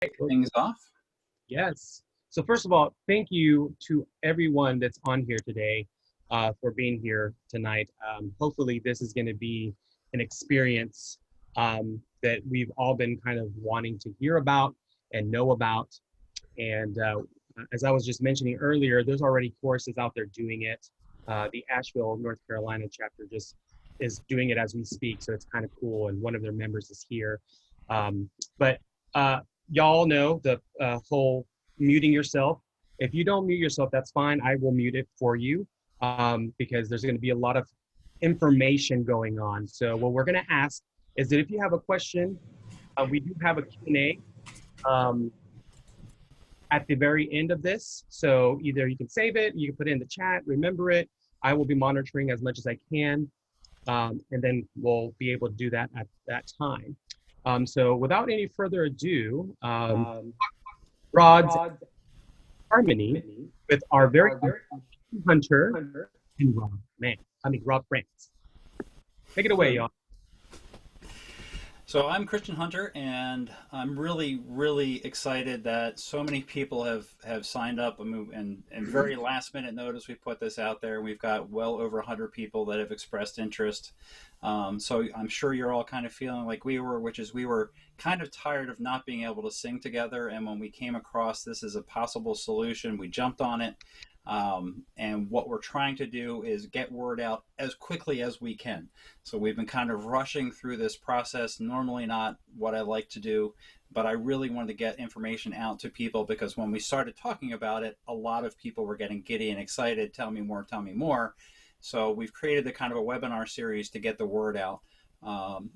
Things off. Yes. So first of all, thank you to everyone that's on here today for being here tonight. Hopefully this is going to be an experience that we've all been kind of wanting to hear about and know about. And as I was just mentioning earlier, there's already courses out there doing it. The Asheville, North Carolina chapter just is doing it as we speak. So it's kind of cool. And one of their members is here. But y'all know the whole muting yourself. If you don't mute yourself, that's fine. I will mute it for you because there's going to be a lot of information going on. So what we're going to ask is that if you have a question, we do have a Q&A at the very end of this. So either you can save it, you can put it in the chat, remember it. I will be monitoring as much as I can. And then we'll be able to do that at that time. So without any further ado, Rod's Harmony with our very Hunter and Rob France. Take it away, y'all. So I'm Christian Hunter, and I'm really excited that so many people have signed up. And very last minute notice, we put this out there. We've got well over 100 people that have expressed interest. So I'm sure you're all kind of feeling like we were, which is we were kind of tired of not being able to sing together. And when we came across this as a possible solution, we jumped on it. And what we're trying to do is get word out as quickly as we can. So we've been kind of rushing through this process, normally not what I like to do, but I really wanted to get information out to people because when we started talking about it, a lot of people were getting giddy and excited, tell me more, tell me more. So we've created the kind of a webinar series to get the word out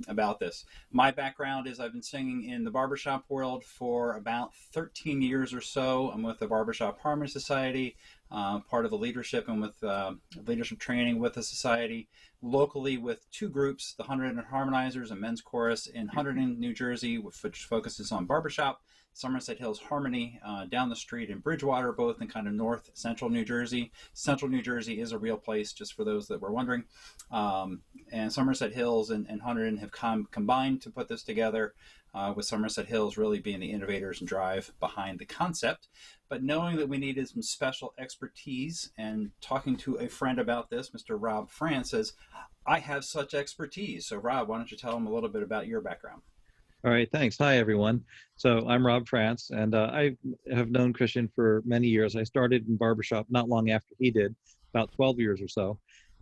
about this. My background is I've been singing in the barbershop world for about 13 years or so. I'm with the Barbershop Harmony Society, part of the leadership and with leadership training with the society, locally with two groups, the Hunterdon Harmonizers and Men's Chorus in Hunterdon, New Jersey, which focuses on barbershop, Somerset Hills Harmony down the street in Bridgewater, both in kind of north central New Jersey. Central New Jersey is a real place, just for those that were wondering. And Somerset Hills and Hunterdon have combined to put this together, with Somerset Hills really being the innovators and drive behind the concept. But knowing that we needed some special expertise and talking to a friend about this, Mr. Rob France, says, I have such expertise. So Rob, why don't you tell him a little bit about your background? All right, thanks. Hi, everyone. So I'm Rob France, and I have known Christian for many years. I started in barbershop not long after he did, about 12 years or so.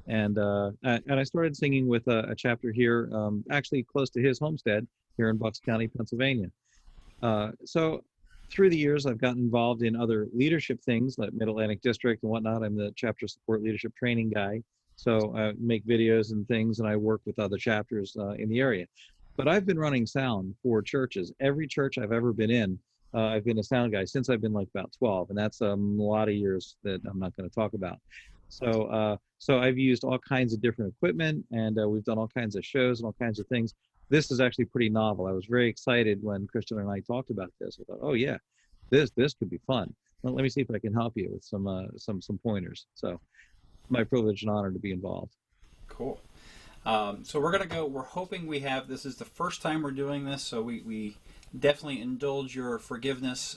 And I started singing with a chapter here, actually close to his homestead here in Bucks County, Pennsylvania. So through the years, I've gotten involved in other leadership things like Mid-Atlantic District and whatnot. I'm the chapter support leadership training guy. So I make videos and things, and I work with other chapters in the area. But I've been running sound for churches. Every church I've ever been in, I've been a sound guy since I've been like about 12, and that's a lot of years that I'm not going to talk about. So I've used all kinds of different equipment, and we've done all kinds of shows and all kinds of things. This is actually pretty novel. I was very excited when Christian and I talked about this. I thought, oh yeah, this could be fun. Well, let me see if I can help you with some pointers. So it's my privilege and honor to be involved. Cool. So we're hoping this is the first time we're doing this, so we definitely indulge your forgiveness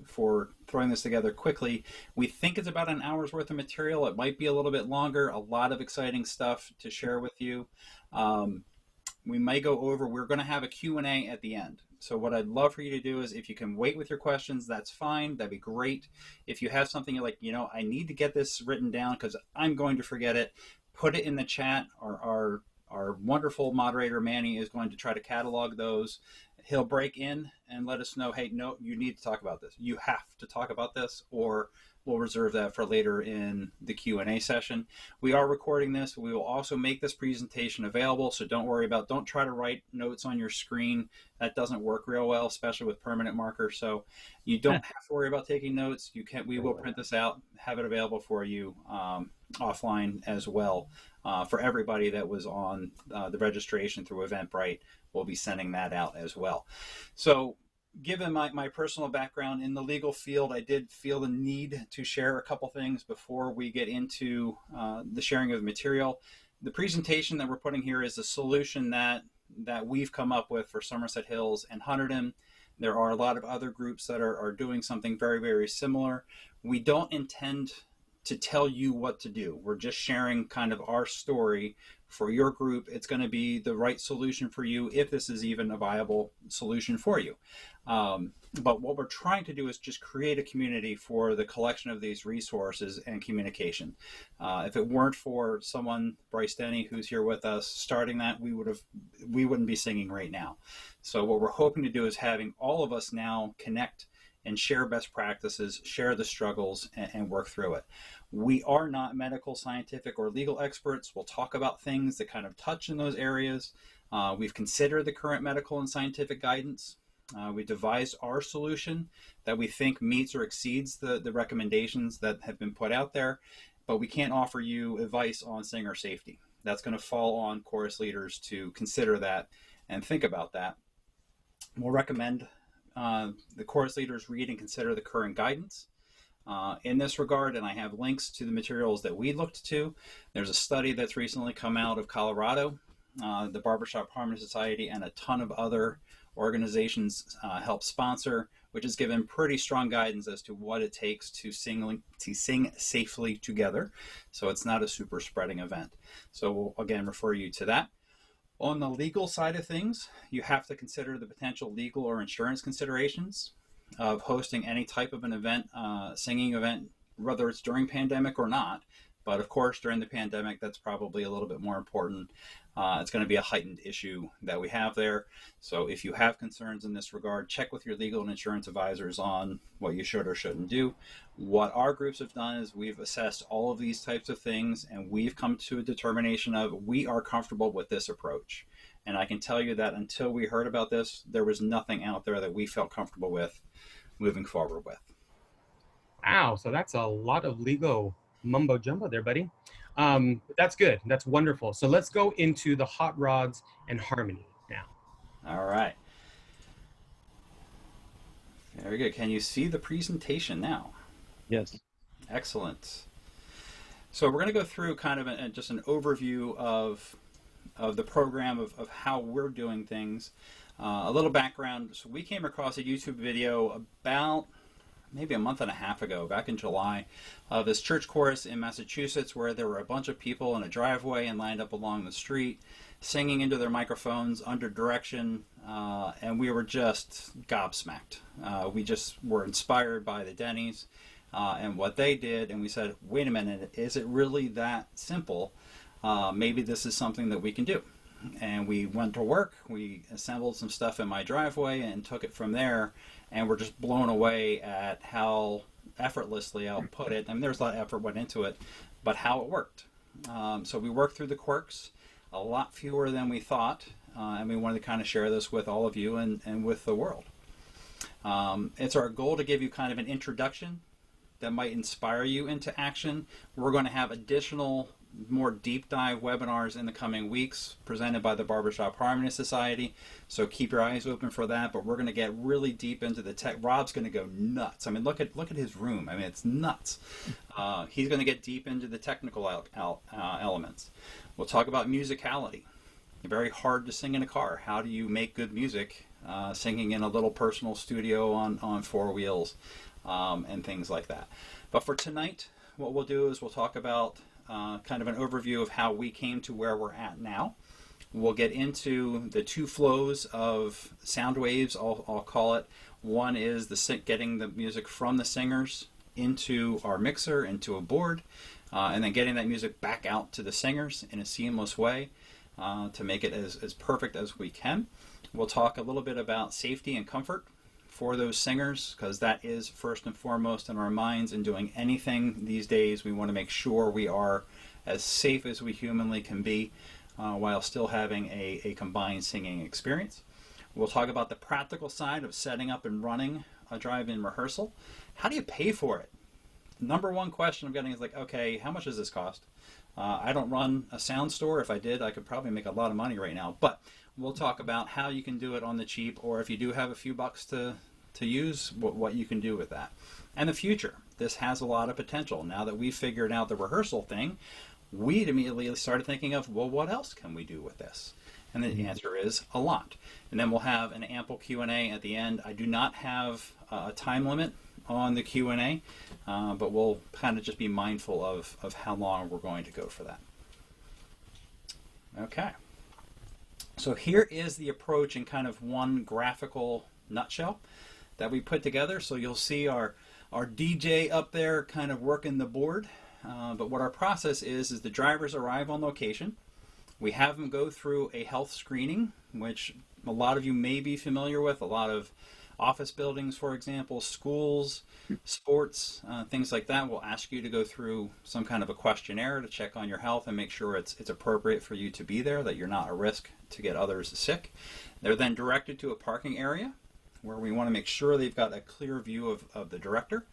for throwing this together quickly. We think it's about an hour's worth of material. It might be a little bit longer, a lot of exciting stuff to share with you. We may go over, we're going to have a Q&A at the end. So what I'd love for you to do is if you can wait with your questions, that's fine. That'd be great. If you have something you're like, I need to get this written down because I'm going to forget it, put it in the chat. Our wonderful moderator, Manny, is going to try to catalog those. He'll break in and let us know, hey, no, you need to talk about this. You have to talk about this, or we'll reserve that for later in the Q&A session. We are recording this. We will also make this presentation available, so don't try to write notes on your screen. That doesn't work real well, especially with permanent marker. So you don't have to worry about taking notes. We will print this out, have it available for you offline as well. For everybody that was on the registration through Eventbrite, we'll be sending that out as well. So given my personal background in the legal field, I did feel the need to share a couple things before we get into the sharing of the material. The presentation that we're putting here is a solution that we've come up with for Somerset Hills and Hunterdon. There are a lot of other groups that are doing something very, very similar. We don't intend to tell you what to do. We're just sharing kind of our story for your group. It's going to be the right solution for you if this is even a viable solution for you. But what we're trying to do is just create a community for the collection of these resources and communication. If it weren't for someone, Bryce Denny, who's here with us, starting that, we wouldn't be singing right now. So what we're hoping to do is having all of us now connect and share best practices, share the struggles, and work through it. We are not medical, scientific, or legal experts. We'll talk about things that kind of touch in those areas. We've considered the current medical and scientific guidance. We devised our solution that we think meets or exceeds the recommendations that have been put out there, but we can't offer you advice on singer safety. That's going to fall on chorus leaders to consider that and think about that. We'll recommend the chorus leaders read and consider the current guidance in this regard, and I have links to the materials that we looked to. There's a study that's recently come out of Colorado, the Barbershop Harmony Society, and a ton of other organizations help sponsor, which has given pretty strong guidance as to what it takes to sing safely together. So it's not a super spreading event. So we'll again refer you to that. On the legal side of things, you have to consider the potential legal or insurance considerations of hosting any type of an event, singing event, whether it's during pandemic or not. But of course, during the pandemic, that's probably a little bit more important. It's going to be a heightened issue that we have there. So if you have concerns in this regard, check with your legal and insurance advisors on what you should or shouldn't do. What our groups have done is we've assessed all of these types of things, and we've come to a determination of we are comfortable with this approach. And I can tell you that until we heard about this, there was nothing out there that we felt comfortable with moving forward with. Wow, so that's a lot of legal mumbo jumbo there, buddy. But that's good. That's wonderful. So let's go into the hot rods and harmony now. All right. Very good. Can you see the presentation now? Yes. Excellent. So we're going to go through kind of just an overview of the program, of how we're doing things. A little background. So we came across a YouTube video about maybe a month and a half ago, back in July, of this church chorus in Massachusetts where there were a bunch of people in a driveway and lined up along the street singing into their microphones under direction, and we were just gobsmacked. We just were inspired by the Denny's and what they did, and we said, wait a minute, is it really that simple? Maybe this is something that we can do. And we went to work, we assembled some stuff in my driveway and took it from there, and we're just blown away at how effortlessly, I'll put it, I mean there's a lot of effort went into it, but how it worked. So we worked through the quirks, a lot fewer than we thought, and we wanted to kind of share this with all of you and with the world. It's our goal to give you kind of an introduction that might inspire you into action. We're going to have additional more deep dive webinars in the coming weeks presented by the Barbershop Harmony Society, so keep your eyes open for that. But we're going to get really deep into the tech. Rob's going to go nuts. I mean, look at his room. I mean, it's nuts. He's going to get deep into the technical elements. We'll talk about musicality. Very hard to sing in a car. How do you make good music singing in a little personal studio on four wheels, and things like that. But for tonight, what we'll do is we'll talk about kind of an overview of how we came to where we're at now. We'll get into the two flows of sound waves, I'll call it. One is getting the music from the singers into our mixer, into a board, and then getting that music back out to the singers in a seamless way to make it as perfect as we can. We'll talk a little bit about safety and comfort for those singers, because that is first and foremost in our minds. In doing anything these days, we want to make sure we are as safe as we humanly can be while still having a combined singing experience. We'll talk about the practical side of setting up and running a drive-in rehearsal. How do you pay for it? Number one question I'm getting is like, okay, how much does this cost? I don't run a sound store. If I did, I could probably make a lot of money right now. But we'll talk about how you can do it on the cheap, or if you do have a few bucks to use, what you can do with that. And the future. This has a lot of potential. Now that we've figured out the rehearsal thing, we immediately started thinking of, well, what else can we do with this? And the answer is a lot. And then we'll have an ample Q&A at the end. I do not have a time limit on the Q&A, but we'll kind of just be mindful of how long we're going to go for that. Okay. So here is the approach in kind of one graphical nutshell that we put together. So you'll see our DJ up there kind of working the board. But what our process is the drivers arrive on location. We have them go through a health screening, which a lot of you may be familiar with. A lot of office buildings, for example, schools, sports, things like that will ask you to go through some kind of a questionnaire to check on your health and make sure it's appropriate for you to be there, that you're not a risk to get others sick. They're then directed to a parking area where we want to make sure they've got a clear view of the director.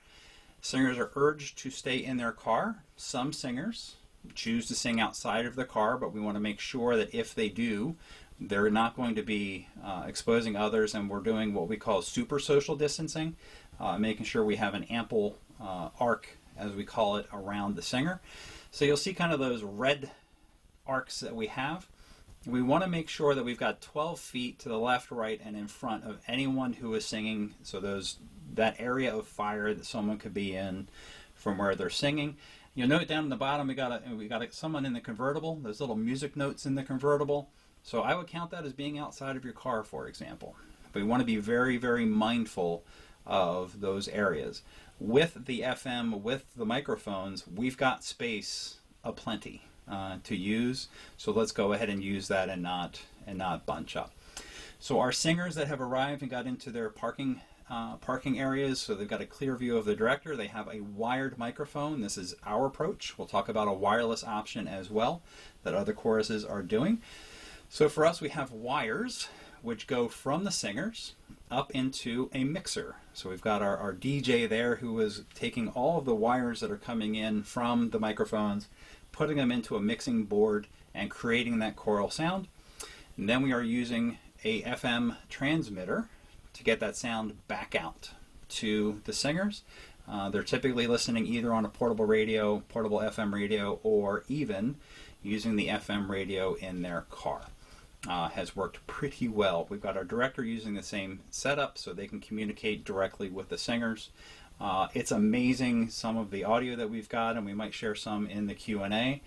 Singers are urged to stay in their car. Some singers choose to sing outside of the car, but we want to make sure that if they do, they're not going to be exposing others, and we're doing what we call super social distancing, making sure we have an ample arc, as we call it, around the singer. So you'll see kind of those red arcs that we have. We want to make sure that we've got 12 feet to the left, right, and in front of anyone who is singing, so that area of fire that someone could be in from where they're singing. You'll note down in the bottom we got someone in the convertible, those little music notes in the convertible. So I would count that as being outside of your car, for example. But we want to be very, very mindful of those areas. With the FM, with the microphones, we've got space aplenty to use. So let's go ahead and use that and not bunch up. So our singers that have arrived and got into their parking areas, so they've got a clear view of the director. They have a wired microphone. This is our approach. We'll talk about a wireless option as well that other choruses are doing. So for us, we have wires which go from the singers up into a mixer. So we've got our DJ there who is taking all of the wires that are coming in from the microphones, putting them into a mixing board and creating that choral sound. And then we are using a FM transmitter to get that sound back out to the singers. They're typically listening either on a portable radio, portable FM radio, or even using the FM radio in their car. Has worked pretty well. We've got our director using the same setup so they can communicate directly with the singers. It's amazing some of the audio that we've got, and we might share some in the Q&A.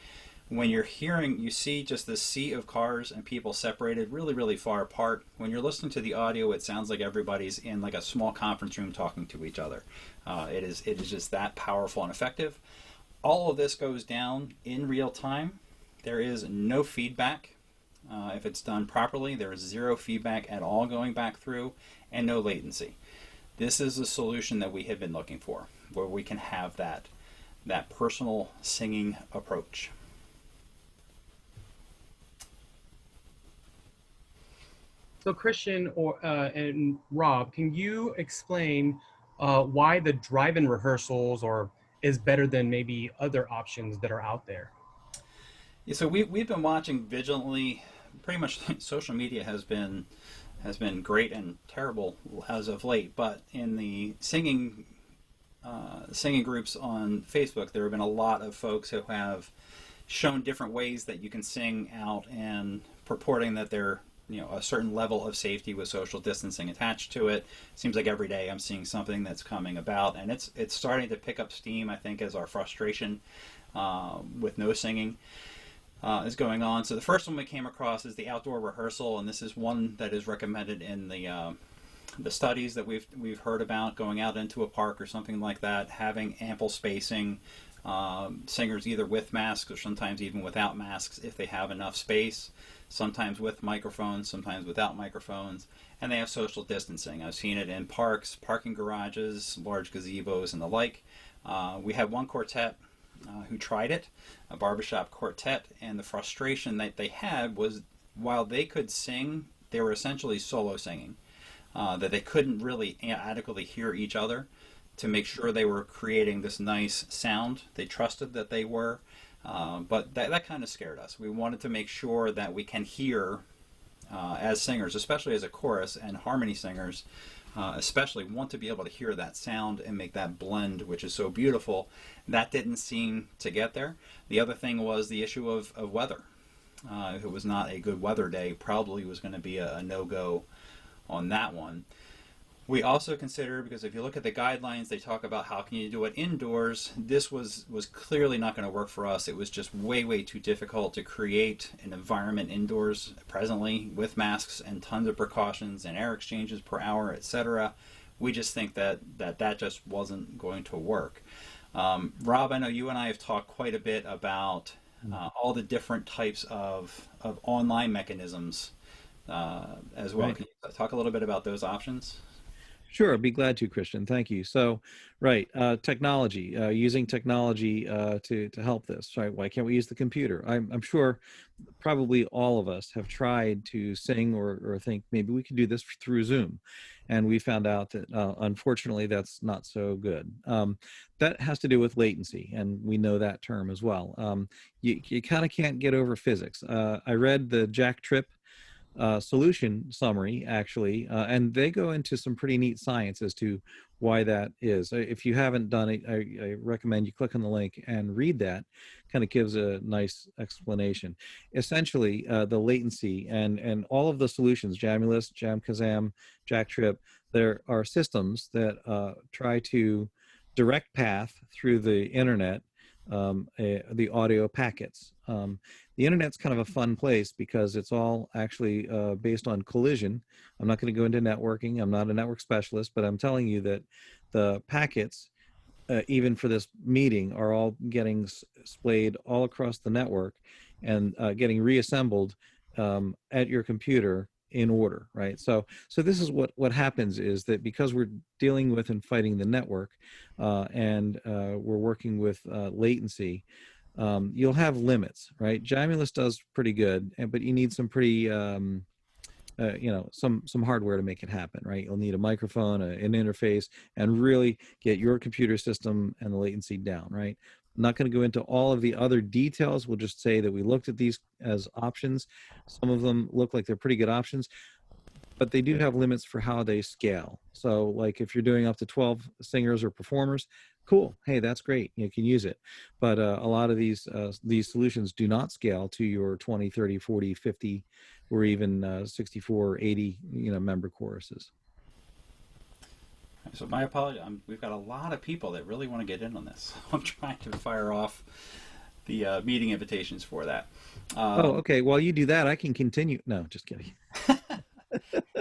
When you're hearing, you see just this sea of cars and people separated really, really far apart. When you're listening to the audio, it sounds like everybody's in like a small conference room talking to each other. It is just that powerful and effective. All of this goes down in real time. There is no feedback. If it's done properly, there is zero feedback at all going back through and no latency. This is the solution that we have been looking for, where we can have that personal singing approach. So Christian and Rob, can you explain why the drive-in rehearsals is better than maybe other options that are out there? Yeah, so we've been watching vigilantly. Pretty much social media has been great and terrible as of late, but in the singing groups on Facebook, there have been a lot of folks who have shown different ways that you can sing out and purporting that they're a certain level of safety with social distancing attached to it. Seems like every day I'm seeing something that's coming about, and it's starting to pick up steam, I think, as our frustration with no singing is going on. So the first one we came across is the outdoor rehearsal, and this is one that is recommended in the studies that we've heard about, going out into a park or something like that, having ample spacing, singers either with masks or sometimes even without masks if they have enough space, sometimes with microphones, sometimes without microphones, and they have social distancing. I've seen it in parks, parking garages, large gazebos, and the like. We had one quartet who tried it, a barbershop quartet, and the frustration that they had was while they could sing, they were essentially solo singing, that they couldn't really adequately hear each other to make sure they were creating this nice sound. They trusted that they were, but that kind of scared us. We wanted to make sure that we can hear as singers, especially as a chorus, and harmony singers especially want to be able to hear that sound and make that blend, which is so beautiful. That didn't seem to get there. The other thing was the issue of weather. If it was not a good weather day, probably was going to be a no-go on that one. We also consider, because if you look at the guidelines, they talk about how can you do it indoors. This was clearly not going to work for us. It was just way too difficult to create an environment indoors presently with masks and tons of precautions and air exchanges per hour, etc. We just think that just wasn't going to work. Rob, I know you and I have talked quite a bit about all the different types of online mechanisms as well. Right. Can you talk a little bit about those options? Sure, I'd be glad to, Christian. Thank you. So, right, technology, using technology to help this, right? Why can't we use the computer? I'm sure probably all of us have tried to sing or think maybe we could do this through Zoom. And we found out that unfortunately that's not so good. That has to do with latency, and we know that term as well. You kind of can't get over physics. I read the Jack Tripp solution summary actually, and they go into some pretty neat science as to why that is. If you haven't done it, I recommend you click on the link and read that. Kind of gives a nice explanation. Essentially, the latency and all of the solutions, Jamulus, Jamkazam, Jack Tripp, there are systems that try to direct path through the internet the audio packets. The internet's kind of a fun place because it's all actually based on collision. I'm not going to go into networking. I'm not a network specialist, but I'm telling you that the packets, even for this meeting, are all getting splayed all across the network and getting reassembled at your computer in order, right? So this is what happens is that because we're dealing with and fighting the network, and we're working with latency, you'll have limits, right? Jamulus does pretty good, but you need some pretty some hardware to make it happen, right? You'll need a microphone, an interface, and really get your computer system and the latency down, right? I'm not going to go into all of the other details. We'll just say that we looked at these as options. Some of them look like they're pretty good options, but they do have limits for how they scale. So like if you're doing up to 12 singers or performers, cool. Hey, that's great. You can use it. But a lot of these solutions do not scale to your 20, 30, 40, 50, or even 64, 80, member choruses. So my apology. We've got a lot of people that really want to get in on this. I'm trying to fire off the meeting invitations for that. Oh, okay. While you do that, I can continue. No, just kidding. Yeah,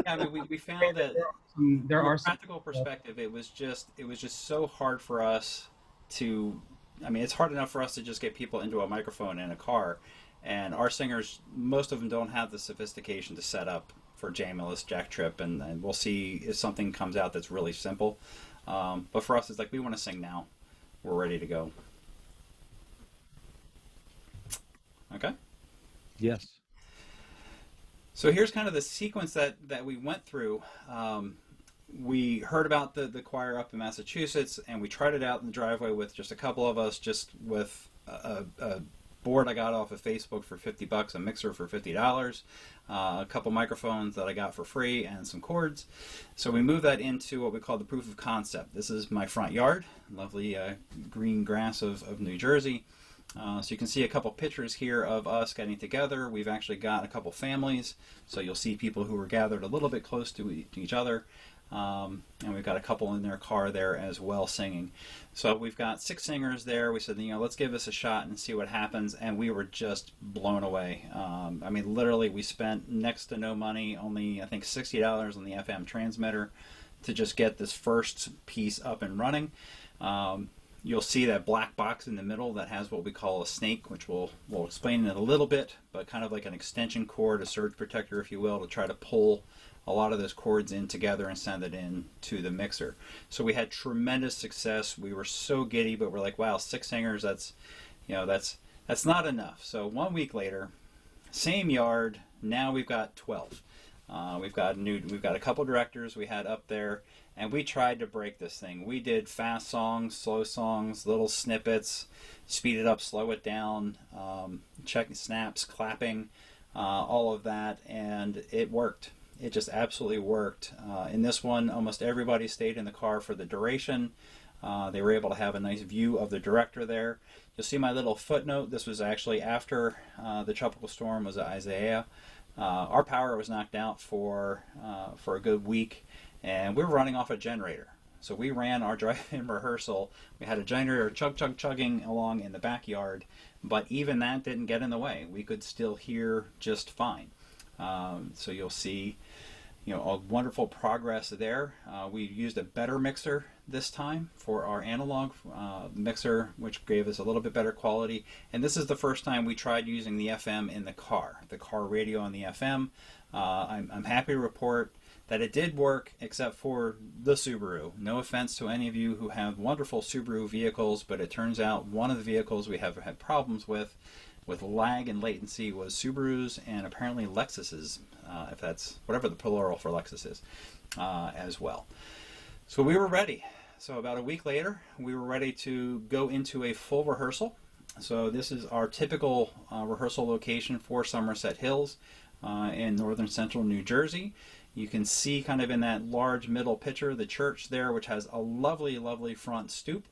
I mean, we found that There from a are some. practical perspective, it was just so hard for us to. I mean, it's hard enough for us to just get people into a microphone in a car, and our singers, most of them don't have the sophistication to set up for Jamulus, Jack Tripp, and we'll see if something comes out that's really simple. But for us, it's like we want to sing now. We're ready to go. Okay. Yes. So here's kind of the sequence that we went through. We heard about the choir up in Massachusetts, and we tried it out in the driveway with just a couple of us, just with a board I got off of Facebook for $50, a mixer for $50, a couple microphones that I got for free, and some cords. So we moved that into what we call the proof of concept. This is my front yard, lovely green grass of New Jersey. So you can see a couple pictures here of us getting together. We've actually got a couple families, so you'll see people who are gathered a little bit close to each other. And we've got a couple in their car there as well singing. So we've got 6 singers there. We said, let's give this a shot and see what happens. And we were just blown away. I mean, literally, we spent next to no money, only I think $60 on the FM transmitter to just get this first piece up and running. You'll see that black box in the middle that has what we call a snake, which we'll explain in a little bit, but kind of like an extension cord, a surge protector, if you will, to try to pull a lot of those cords in together and send it in to the mixer. So we had tremendous success. We were so giddy, but we're like, wow, 6 singers, that's not enough. So 1 week later, same yard, now we've got 12. We've got a couple directors we had up there, and we tried to break this thing. We did fast songs, slow songs, little snippets, speed it up, slow it down, checking snaps, clapping, all of that, and it worked. it just absolutely worked. In this one, almost everybody stayed in the car for the duration. They were able to have a nice view of the director there. You'll see my little footnote. This was actually after the tropical storm was Isaiah. Our power was knocked out for a good week, and we were running off a generator. So we ran our drive-in rehearsal. We had a generator chugging along in the backyard, but even that didn't get in the way. We could still hear just fine. So you'll see, a wonderful progress there. We used a better mixer this time for our analog mixer, which gave us a little bit better quality. And this is the first time we tried using the FM in the car radio on the FM. I'm happy to report that it did work, except for the Subaru. No offense to any of you who have wonderful Subaru vehicles, but it turns out one of the vehicles we have had problems with lag and latency was Subarus and apparently Lexuses, if that's whatever the plural for Lexus is, as well. So we were ready. So about a week later, we were ready to go into a full rehearsal. So this is our typical rehearsal location for Somerset Hills in northern central New Jersey. You can see kind of in that large middle picture the church there, which has a lovely, lovely front stoop.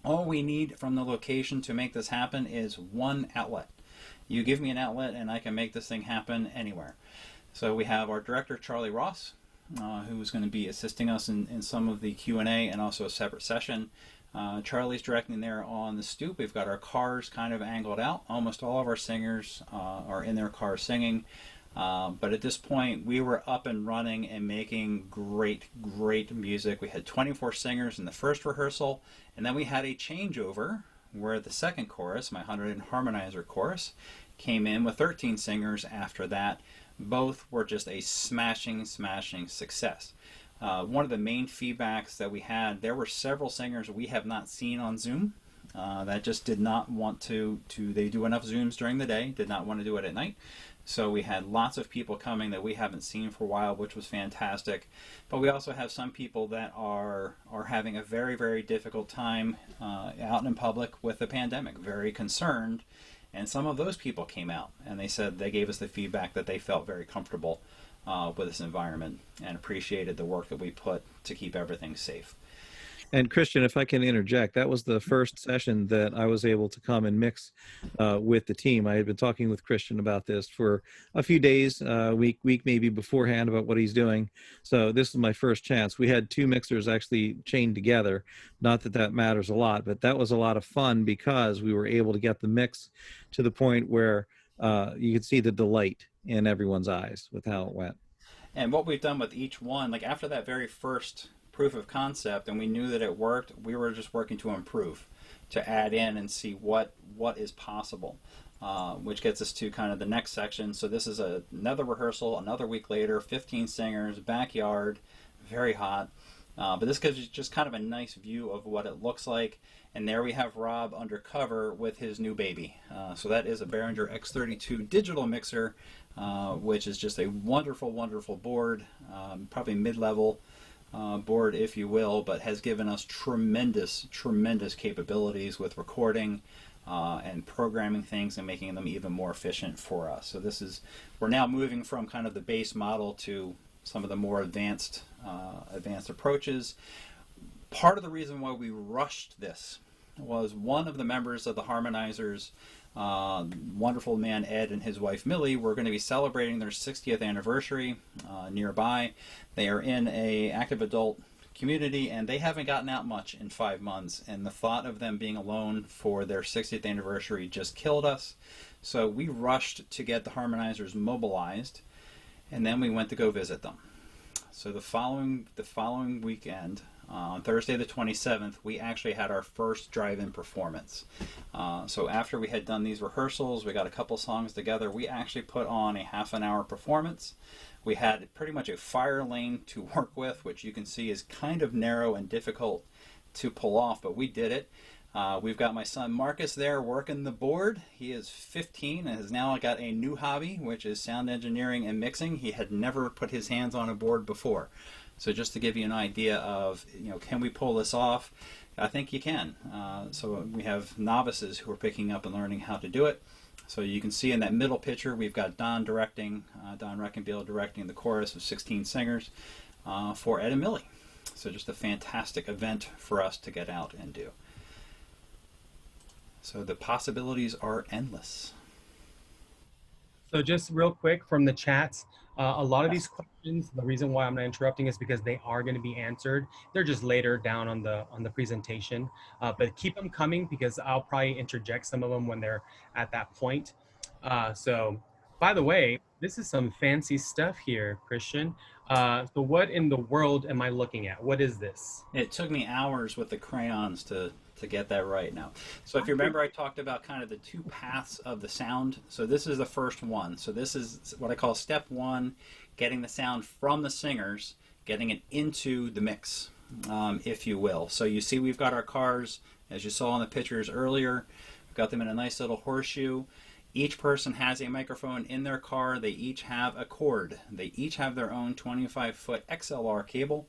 All we need from the location to make this happen is one outlet. You give me an outlet and I can make this thing happen anywhere. So we have our director, Charlie Ross, who's going to be assisting us in some of the Q&A and also a separate session. Charlie's directing there on the stoop. We've got our cars kind of angled out. Almost all of our singers are in their cars singing. But at this point, we were up and running and making great music. We had 24 singers in the first rehearsal, and then we had a changeover where the second chorus, my Hunterdon Harmonizer chorus, came in with 13 singers after that. Both were just a smashing success. One of the main feedbacks that we had, there were several singers we have not seen on Zoom that just did not want to they do enough Zooms during the day, did not want to do it at night. So we had lots of people coming that we haven't seen for a while, which was fantastic. But we also have some people that are having a very difficult time out in public with the pandemic, very concerned. And some of those people came out and they said they gave us the feedback that they felt very comfortable with this environment and appreciated the work that we put to keep everything safe. And Christian, if I can interject, that was the first session that I was able to come and mix with the team. I had been talking with Christian about this for a few days, week maybe beforehand about what he's doing. So this is my first chance. We had two mixers actually chained together. Not that that matters a lot, but that was a lot of fun because we were able to get the mix to the point where you could see the delight in everyone's eyes with how it went. And what we've done with each one, like after that very first proof of concept and we knew that it worked, we were just working to improve, to add in and see what is possible, which gets us to kind of the next section. So this is another rehearsal, another week later, 15 singers, backyard, very hot, but this gives you just kind of a nice view of what it looks like. And there we have Rob undercover with his new baby. So that is a Behringer X32 digital mixer, which is just a wonderful board, probably mid-level board, if you will, but has given us tremendous capabilities with recording and programming things and making them even more efficient for us. So we're now moving from kind of the base model to some of the more advanced approaches. Part of the reason why we rushed this was one of the members of the Harmonizers, wonderful man Ed and his wife Millie, were going to be celebrating their 60th anniversary nearby. They are in a active adult community and they haven't gotten out much in 5 months, and the thought of them being alone for their 60th anniversary just killed us. So we rushed to get the Harmonizers mobilized, and then we went to go visit them. So the following weekend, on Thursday the 27th, we actually had our first drive-in performance. So after we had done these rehearsals, we got a couple songs together, we actually put on a half-an-hour performance. We had pretty much a fire lane to work with, which you can see is kind of narrow and difficult to pull off, but we did it. We've got my son Marcus there working the board. He is 15 and has now got a new hobby, which is sound engineering and mixing. He had never put his hands on a board before. So just to give you an idea of, can we pull this off? I think you can. So we have novices who are picking up and learning how to do it. So you can see in that middle picture, we've got Don Reckenbiel directing the chorus of 16 singers for Ed and Millie. So just a fantastic event for us to get out and do. So the possibilities are endless. So just real quick from the chats, a lot of Yes. these questions, the reason why I'm not interrupting is because they are going to be answered. They're just later down on the presentation, but keep them coming because I'll probably interject some of them when they're at that point. So, by the way, this is some fancy stuff here, Christian. So what in the world am I looking at? What is this? It took me hours with the crayons to get that right now. So if you remember, I talked about kind of the two paths of the sound. So this is the first one. So this is what I call step one, getting the sound from the singers, getting it into the mix, if you will. So you see we've got our cars, as you saw in the pictures earlier. We've got them in a nice little horseshoe. Each person has a microphone in their car. They each have a cord. They each have their own 25-foot XLR cable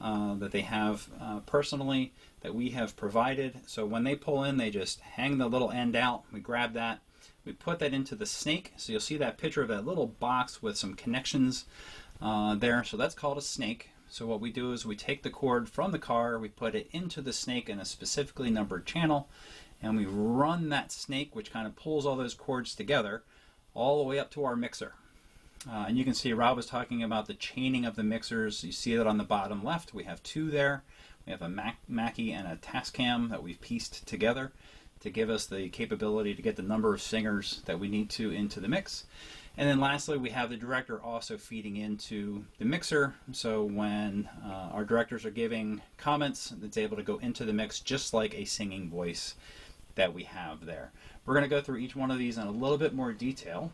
that they have personally, that we have provided. So when they pull in, they just hang the little end out. We grab that. We put that into the snake. So you'll see that picture of that little box with some connections there. So that's called a snake. So what we do is we take the cord from the car, we put it into the snake in a specifically numbered channel, and we run that snake, which kind of pulls all those cords together, all the way up to our mixer. And you can see Rob was talking about the chaining of the mixers. You see that on the bottom left. We have two there. We have a Mackie and a Tascam that we've pieced together to give us the capability to get the number of singers that we need to into the mix. And then lastly, we have the director also feeding into the mixer. So when our directors are giving comments, it's able to go into the mix just like a singing voice that we have there. We're going to go through each one of these in a little bit more detail.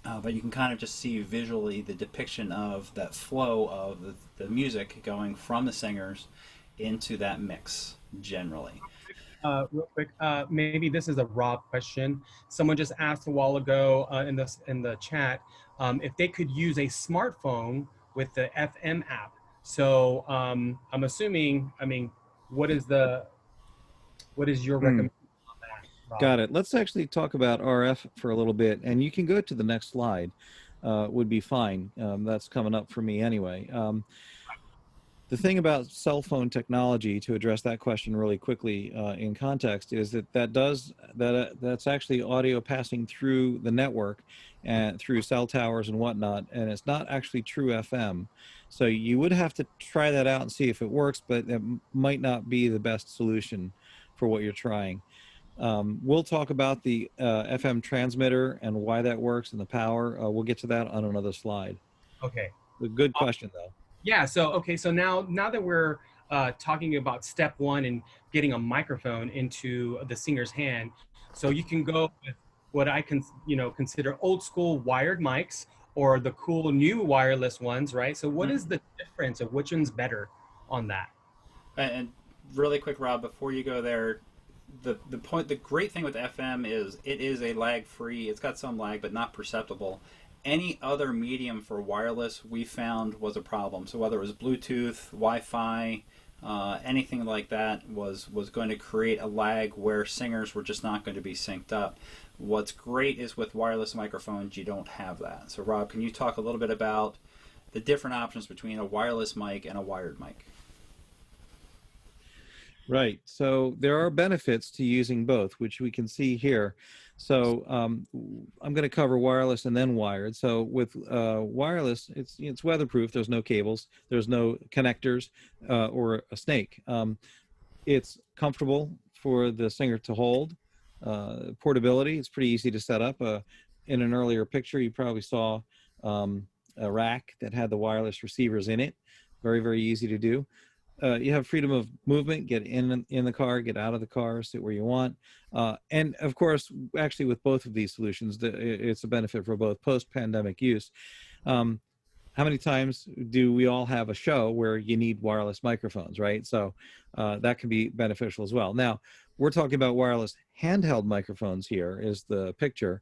But you can kind of just see visually the depiction of that flow of the music going from the singers into that mix generally. Real quick, maybe this is a Rob question. Someone just asked a while ago in the chat if they could use a smartphone with the FM app. So I'm assuming. I mean, what is your recommendation on that, Rob? Got it. Let's actually talk about RF for a little bit, and you can go to the next slide. Would be fine. That's coming up for me anyway. The thing about cell phone technology, to address that question really quickly in context, is that's actually audio passing through the network and through cell towers and whatnot, and it's not actually true FM. So you would have to try that out and see if it works, but it might not be the best solution for what you're trying. We'll talk about the FM transmitter and why that works and the power. We'll get to that on another slide. Okay. A good question, though. Yeah. So okay. So now that we're talking about step one and getting a microphone into the singer's hand, so you can go with what I can consider old school wired mics or the cool new wireless ones, right? So what is the difference of which one's better on that? And really quick, Rob, before you go there, the great thing with FM is it is a lag free. It's got some lag, but not perceptible. Any other medium for wireless we found was a problem. So whether it was Bluetooth, Wi-Fi, anything like that was going to create a lag where singers were just not going to be synced up. What's great is with wireless microphones, you don't have that. So Rob, can you talk a little bit about the different options between a wireless mic and a wired mic? Right. So there are benefits to using both, which we can see here. So I'm going to cover wireless and then wired. So with wireless, it's weatherproof. There's no cables. There's no connectors or a snake. It's comfortable for the singer to hold. Portability, it's pretty easy to set up. In an earlier picture, you probably saw a rack that had the wireless receivers in it. Very, very easy to do. You have freedom of movement, get in the car, get out of the car, sit where you want. And of course, actually with both of these solutions, it's a benefit for both post-pandemic use. How many times do we all have a show where you need wireless microphones, right? So that can be beneficial as well. Now, we're talking about wireless handheld microphones here is the picture.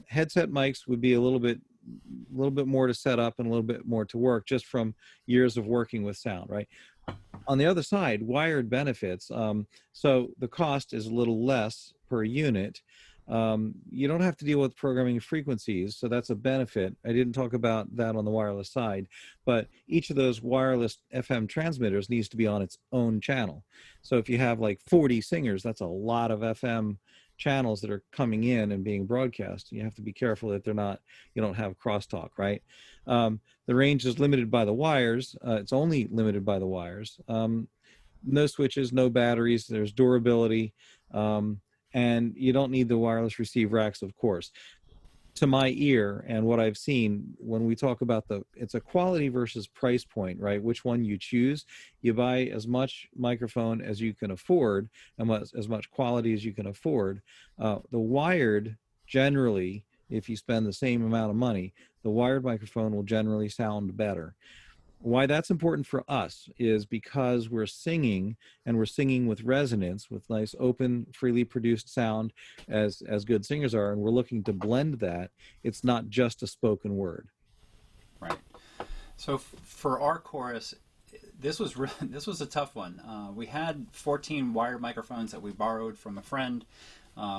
Headset mics would be a little bit more to set up and a little bit more to work just from years of working with sound, right? On the other side, wired benefits. So the cost is a little less per unit, You don't have to deal with programming frequencies, so that's a benefit. I didn't talk about that on the wireless side, but each of those wireless FM transmitters needs to be on its own channel. So if you have like 40 singers, that's a lot of FM channels that are coming in and being broadcast. You have to be careful that you don't have crosstalk, right? The range is limited by the wires. It's only limited by the wires. No switches, no batteries, there's durability, and you don't need the wireless receive racks, of course. To my ear and what I've seen, when we talk about it's a quality versus price point, right? Which one you choose, you buy as much microphone as you can afford and as much quality as you can afford. The wired, generally, if you spend the same amount of money, the wired microphone will generally sound better. Why that's important for us is because we're singing, and we're singing with resonance, with nice open freely produced sound, as good singers are, and we're looking to blend that. It's not just a spoken word. Right. So for our chorus, this was this was a tough one. We had 14 wired microphones that we borrowed from a friend,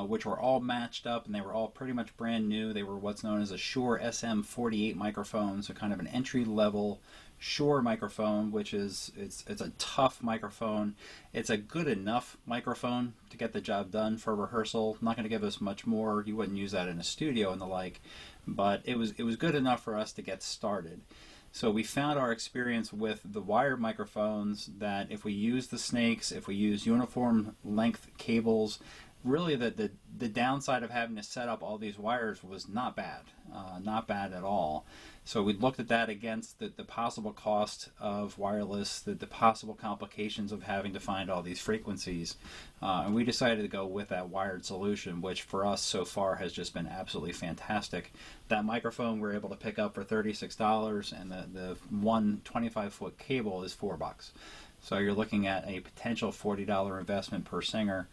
which were all matched up, and they were all pretty much brand new. They were what's known as a Shure SM48 microphone, so kind of an entry level Shure microphone, which is it's a tough microphone. It's a good enough microphone to get the job done for rehearsal. Not going to give us much more. You wouldn't use that in a studio and the like, but it was good enough for us to get started. So we found our experience with the wired microphones that if we use the snakes, if we use uniform length cables, really the downside of having to set up all these wires was not bad at all. So we looked at that against the possible cost of wireless, the possible complications of having to find all these frequencies, and we decided to go with that wired solution, which for us so far has just been absolutely fantastic. That microphone we're able to pick up for $36, and the one 25-foot cable is $4. So you're looking at a potential $40 investment per singer.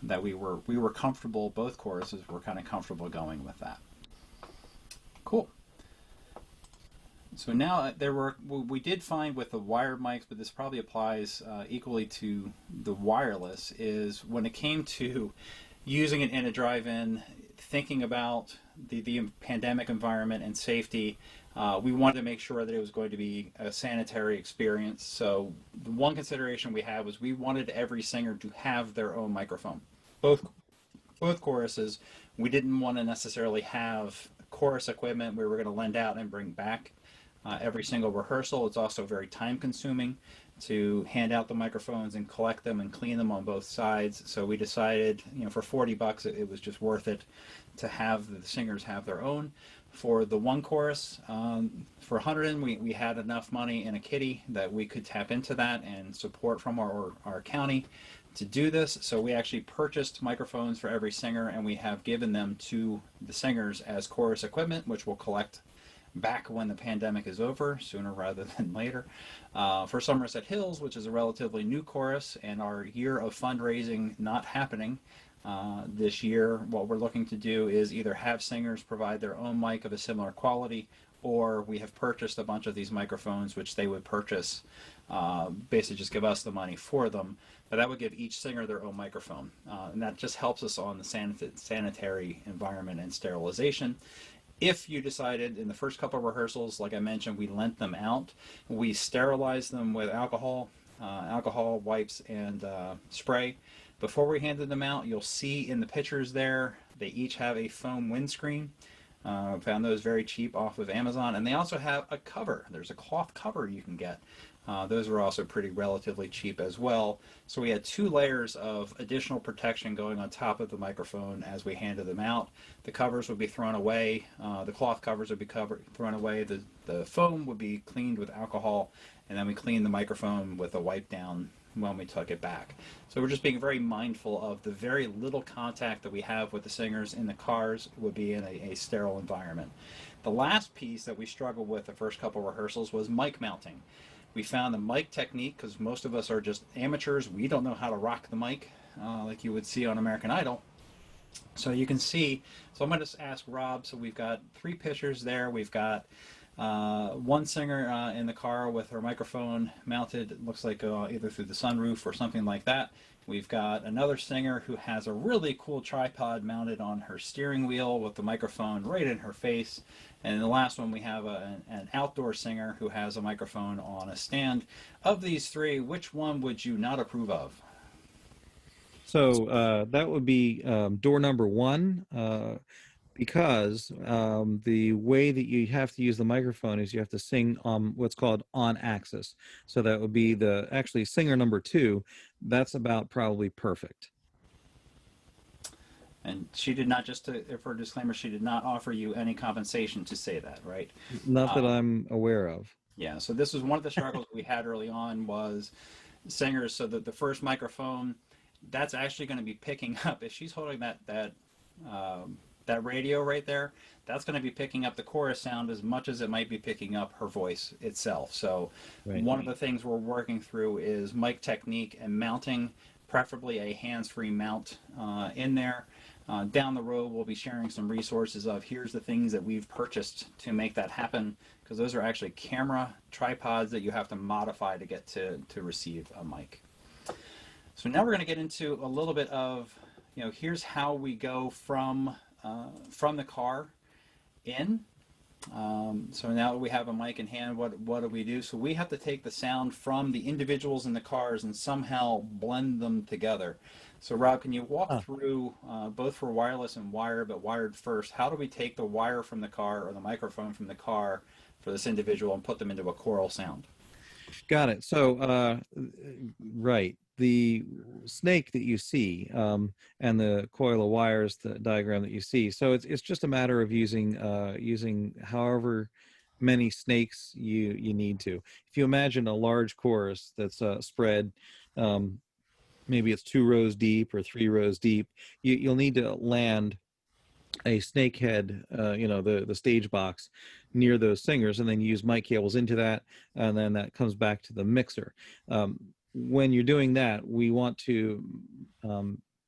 That we were comfortable, both choruses were kind of comfortable going with that. Cool. So now we did find with the wired mics, but this probably applies equally to the wireless, is when it came to using it in a drive-in, thinking about the pandemic environment and safety, we wanted to make sure that it was going to be a sanitary experience. So the one consideration we had was we wanted every singer to have their own microphone. Both choruses, we didn't want to necessarily have chorus equipment we were going to lend out and bring back every single rehearsal. It's also very time consuming to hand out the microphones and collect them and clean them on both sides. So we decided, for $40, it was just worth it to have the singers have their own. For the one chorus, for Hunterdon, we had enough money in a kitty that we could tap into that and support from our county to do this. So we actually purchased microphones for every singer, and we have given them to the singers as chorus equipment, which we'll collect back when the pandemic is over, sooner rather than later. For Somerset Hills, which is a relatively new chorus, and our year of fundraising not happening this year, what we're looking to do is either have singers provide their own mic of a similar quality, or we have purchased a bunch of these microphones, which they would purchase, basically just give us the money for them. But that would give each singer their own microphone, and that just helps us on the sanitary environment and sterilization. If you decided in the first couple of rehearsals, like I mentioned, we lent them out. We sterilized them with alcohol, wipes, and spray. Before we handed them out, you'll see in the pictures there, they each have a foam windscreen. Found those very cheap off of Amazon. And they also have a cover. There's a cloth cover you can get. Those were also pretty relatively cheap as well. So we had 2 layers of additional protection going on top of the microphone as we handed them out. The covers would be thrown away. The cloth covers would be thrown away. The foam would be cleaned with alcohol, and then we cleaned the microphone with a wipe down when we took it back. So we're just being very mindful of the very little contact that we have with the singers in the cars would be in a sterile environment. The last piece that we struggled with the first couple rehearsals was mic mounting. We found the mic technique, because most of us are just amateurs, we don't know how to rock the mic like you would see on American Idol. So you can see, so I'm going to ask Rob, so we've got 3 pictures there. We've got One singer in the car with her microphone mounted, it looks like either through the sunroof or something like that. We've got another singer who has a really cool tripod mounted on her steering wheel with the microphone right in her face. And the last one, we have an outdoor singer who has a microphone on a stand. Of these three, which one would you not approve of? So that would be door number one, because the way that you have to use the microphone is you have to sing what's called on axis. So that would be actually singer number two. That's about probably perfect. And she did not, just for a disclaimer, she did not offer you any compensation to say that, right? Not that I'm aware of. Yeah, so this was one of the struggles we had early on was singers. So that the first microphone, that's actually going to be picking up. If she's holding that radio right there, that's going to be picking up the chorus sound as much as it might be picking up her voice itself. So Right. one of the things we're working through is mic technique and mounting, preferably a hands-free mount in there. Down the road, we'll be sharing some resources of here's the things that we've purchased to make that happen, because those are actually camera tripods that you have to modify to get to receive a mic. So now we're going to get into a little bit of, here's how we go from the car in. So now that we have a mic in hand, what do we do? So we have to take the sound from the individuals in the cars and somehow blend them together. So Rob, can you walk through, both for wireless and wired, but wired first, how do we take the wire from the car or the microphone from the car for this individual and put them into a choral sound? Got it. So, right, the snake that you see and the coil of wires, the diagram that you see. So it's just a matter of using however many snakes you need to. If you imagine a large chorus that's spread, maybe it's 2 rows deep or 3 rows deep, you'll need to land a snake head, the stage box near those singers, and then you use mic cables into that, and then that comes back to the mixer. When you're doing that, we want to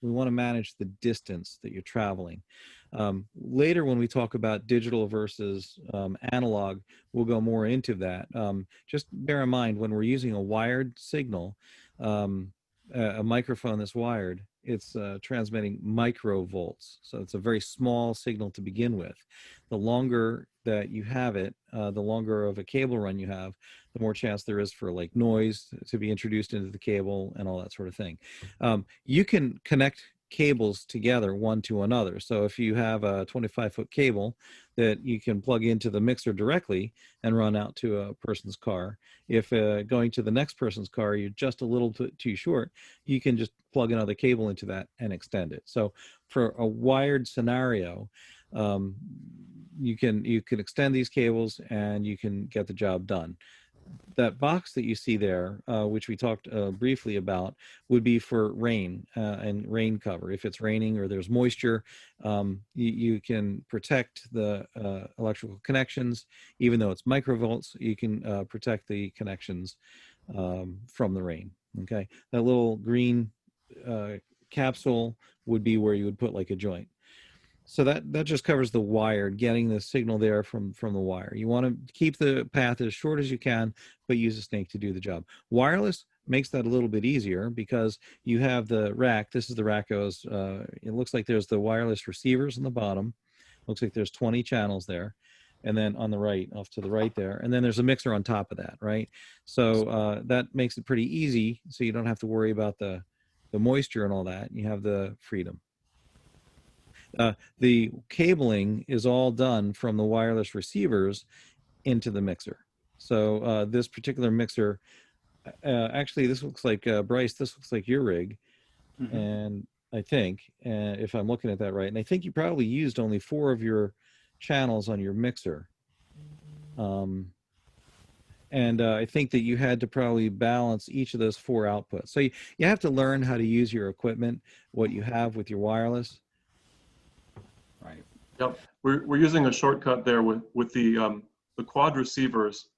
manage the distance that you're traveling. Later, when we talk about digital versus analog, we'll go more into that. Just bear in mind, when we're using a wired signal, a microphone that's wired, it's transmitting microvolts. So it's a very small signal to begin with. The longer that you have it, the longer of a cable run you have, the more chance there is for like noise to be introduced into the cable and all that sort of thing. You can connect cables together one to another. So if you have a 25-foot cable that you can plug into the mixer directly and run out to a person's car, if going to the next person's car you're just a little too short, you can just plug another cable into that and extend it. So for a wired scenario, you can extend these cables and you can get the job done. That box that you see there, which we talked briefly about, would be for rain and rain cover. If it's raining or there's moisture, you can protect the electrical connections. Even though it's microvolts, you can protect the connections from the rain. Okay, that little green capsule would be where you would put like a joint. So that just covers the wired, getting the signal there from the wire. You want to keep the path as short as you can, but use a snake to do the job. Wireless makes that a little bit easier because you have the rack. This is the rack goes. It looks like there's the wireless receivers on the bottom. Looks like there's 20 channels there. And then on the right, off to the right there. And then there's a mixer on top of that, right? So that makes it pretty easy. So you don't have to worry about the moisture and all that. You have the freedom. The cabling is all done from the wireless receivers into the mixer. So this particular mixer, actually, this looks like, Bryce, this looks like your rig. Mm-hmm. And I think, if I'm looking at that right, and I think you probably used only 4 of your channels on your mixer. And I think that you had to probably balance each of those 4 outputs. So you have to learn how to use your equipment, what you have with your wireless. Right. Yep, we're using a shortcut there with the quad receivers.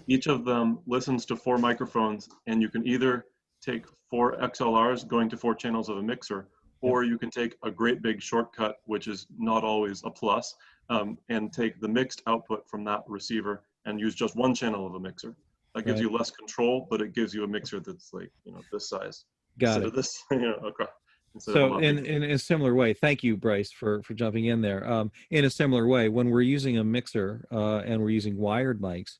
Each of them listens to 4 microphones, and you can either take 4 XLRs going to 4 channels of a mixer, or you can take a great big shortcut, which is not always a plus, and take the mixed output from that receiver and use just one channel of a mixer. That gives Right. you less control, but it gives you a mixer that's like, this size Got instead it. of this, across, instead of a So lot bigger. in a similar way, thank you, Bryce, for jumping in there. In a similar way, when we're using a mixer and we're using wired mics,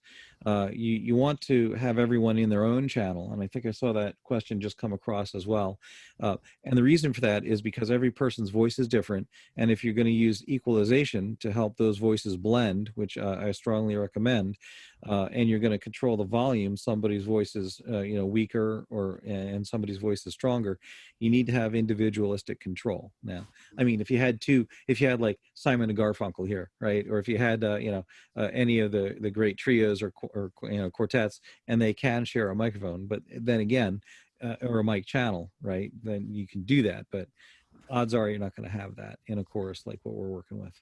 you want to have everyone in their own channel. And I think I saw that question just come across as well. And the reason for that is because every person's voice is different. And if you're going to use equalization to help those voices blend, which I strongly recommend, and you're going to control the volume, somebody's voice is weaker and somebody's voice is stronger, you need to have individualistic control. Now, I mean, if you had like Simon and Garfunkel here, right, or if you had any of the great trios or quartets, and they can share a microphone, but then again, or a mic channel, right, then you can do that. But odds are you're not going to have that in a chorus like what we're working with.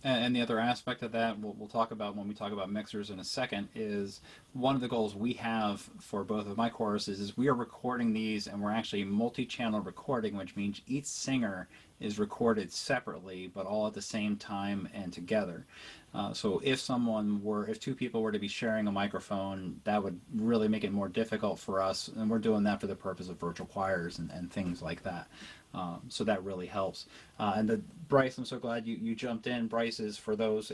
And the other aspect of that, we'll talk about when we talk about mixers in a second, is one of the goals we have for both of my choruses is we are recording these, and we're actually multi-channel recording, which means each singer is recorded separately, but all at the same time and together. So if two people were to be sharing a microphone, that would really make it more difficult for us, and we're doing that for the purpose of virtual choirs and things like that. So that really helps. Bryce, I'm so glad you jumped in. Bryce is, for those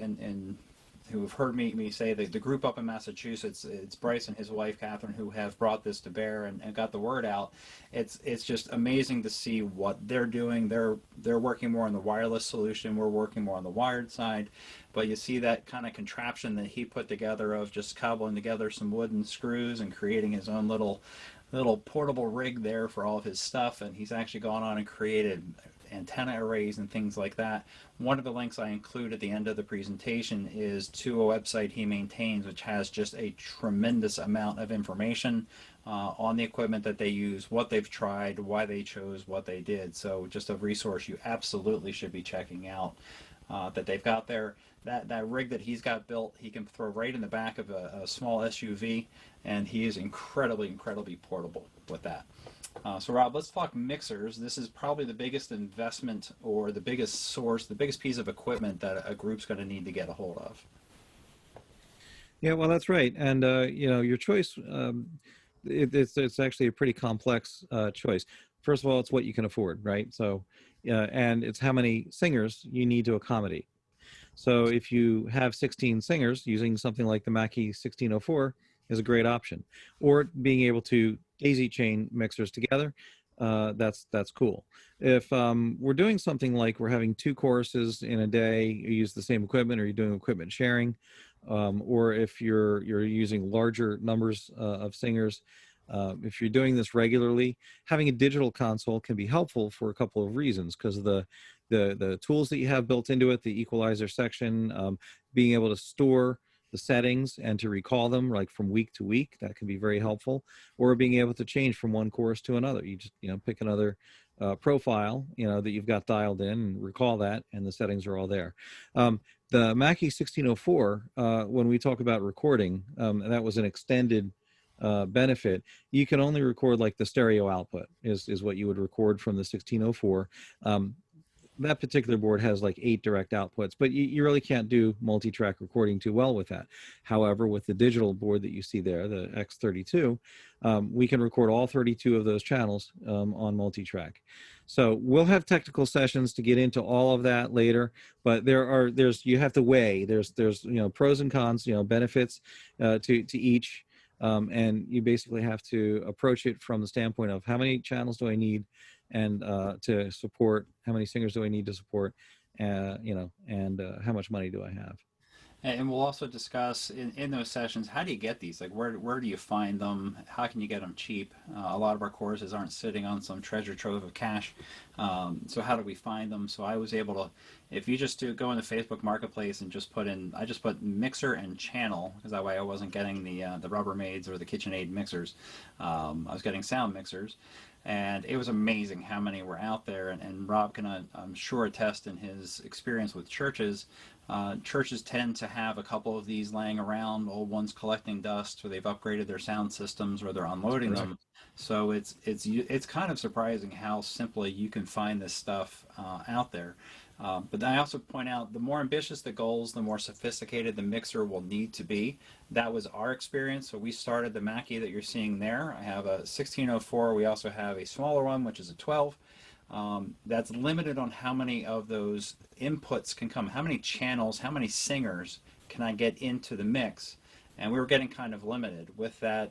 who have heard me say, the group up in Massachusetts, it's Bryce and his wife, Catherine, who have brought this to bear and got the word out. It's just amazing to see what they're doing. They're working more on the wireless solution. We're working more on the wired side. But you see that kind of contraption that he put together of just cobbling together some wooden screws and creating his own little portable rig there for all of his stuff, and he's actually gone on and created antenna arrays and things like that. One of the links I include at the end of the presentation is to a website he maintains, which has just a tremendous amount of information on the equipment that they use, what they've tried, why they chose what they did. So just a resource you absolutely should be checking out that they've got there. That rig that he's got built, he can throw right in the back of a small SUV, and he is incredibly portable with that. So Rob, let's talk mixers. This is probably the biggest investment or the biggest source, the biggest piece of equipment that a group's going to need to get a hold of. Yeah, well, that's right. And your choice, it's actually a pretty complex choice. First of all, it's what you can afford, right? So, and it's how many singers you need to accommodate. So if you have 16 singers, using something like the Mackie 1604 is a great option. Or being able to daisy chain mixers together, that's cool. If we're doing something like we're having two choruses in a day, you use the same equipment, or you're doing equipment sharing, or if you're using larger numbers of singers, if you're doing this regularly, having a digital console can be helpful for a couple of reasons, because of the tools that you have built into it, the equalizer section, being able to store the settings and to recall them like from week to week, that can be very helpful. Or being able to change from one chorus to another. You just pick another profile that you've got dialed in and recall that, and the settings are all there. The Mackie 1604, when we talk about recording, that was an extended benefit. You can only record like the stereo output is what you would record from the 1604. That particular board has like 8 direct outputs, but you really can't do multi-track recording too well with that. However, with the digital board that you see there, the X32, we can record all 32 of those channels on multi-track. So we'll have technical sessions to get into all of that later, but you have to weigh. There's pros and cons, benefits to each. And you basically have to approach it from the standpoint of how many channels do I need, and to support, how many singers do I need to support, and how much money do I have. And we'll also discuss in those sessions, how do you get these? Like, where do you find them? How can you get them cheap? A lot of our courses aren't sitting on some treasure trove of cash. So how do we find them? So I was able to, if you just go into Facebook Marketplace and I just put mixer and channel, because that way I wasn't getting the Rubbermaids or the KitchenAid mixers. I was getting sound mixers. And it was amazing how many were out there. And Rob can, I'm sure, attest in his experience with churches. Churches tend to have a couple of these laying around, old ones collecting dust, or they've upgraded their sound systems, or they're unloading them. So it's kind of surprising how simply you can find this stuff out there. But I also point out the more ambitious the goals, the more sophisticated the mixer will need to be. That was our experience. So we started the Mackie that you're seeing there. I have a 1604. We also have a smaller one, which is a 12. That's limited on how many of those inputs can come, how many channels, how many singers can I get into the mix. And we were getting kind of limited. With that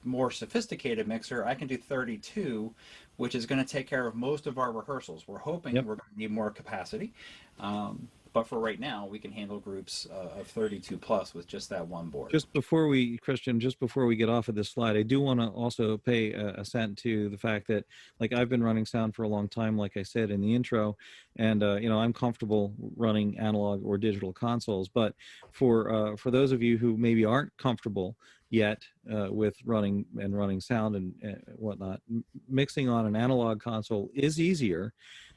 more sophisticated mixer, I can do 32, which is going to take care of most of our rehearsals. We're hoping Yep. we're going to need more capacity. But for right now, we can handle groups of 32 plus with just that one board. Just before we, Christian, just before we get off of this slide, I do want to also pay a cent to the fact that, like, I've been running sound for a long time, like I said in the intro, and you know, I'm comfortable running analog or digital consoles. But for those of you who maybe aren't comfortable yet with running sound and whatnot, mixing on an analog console is easier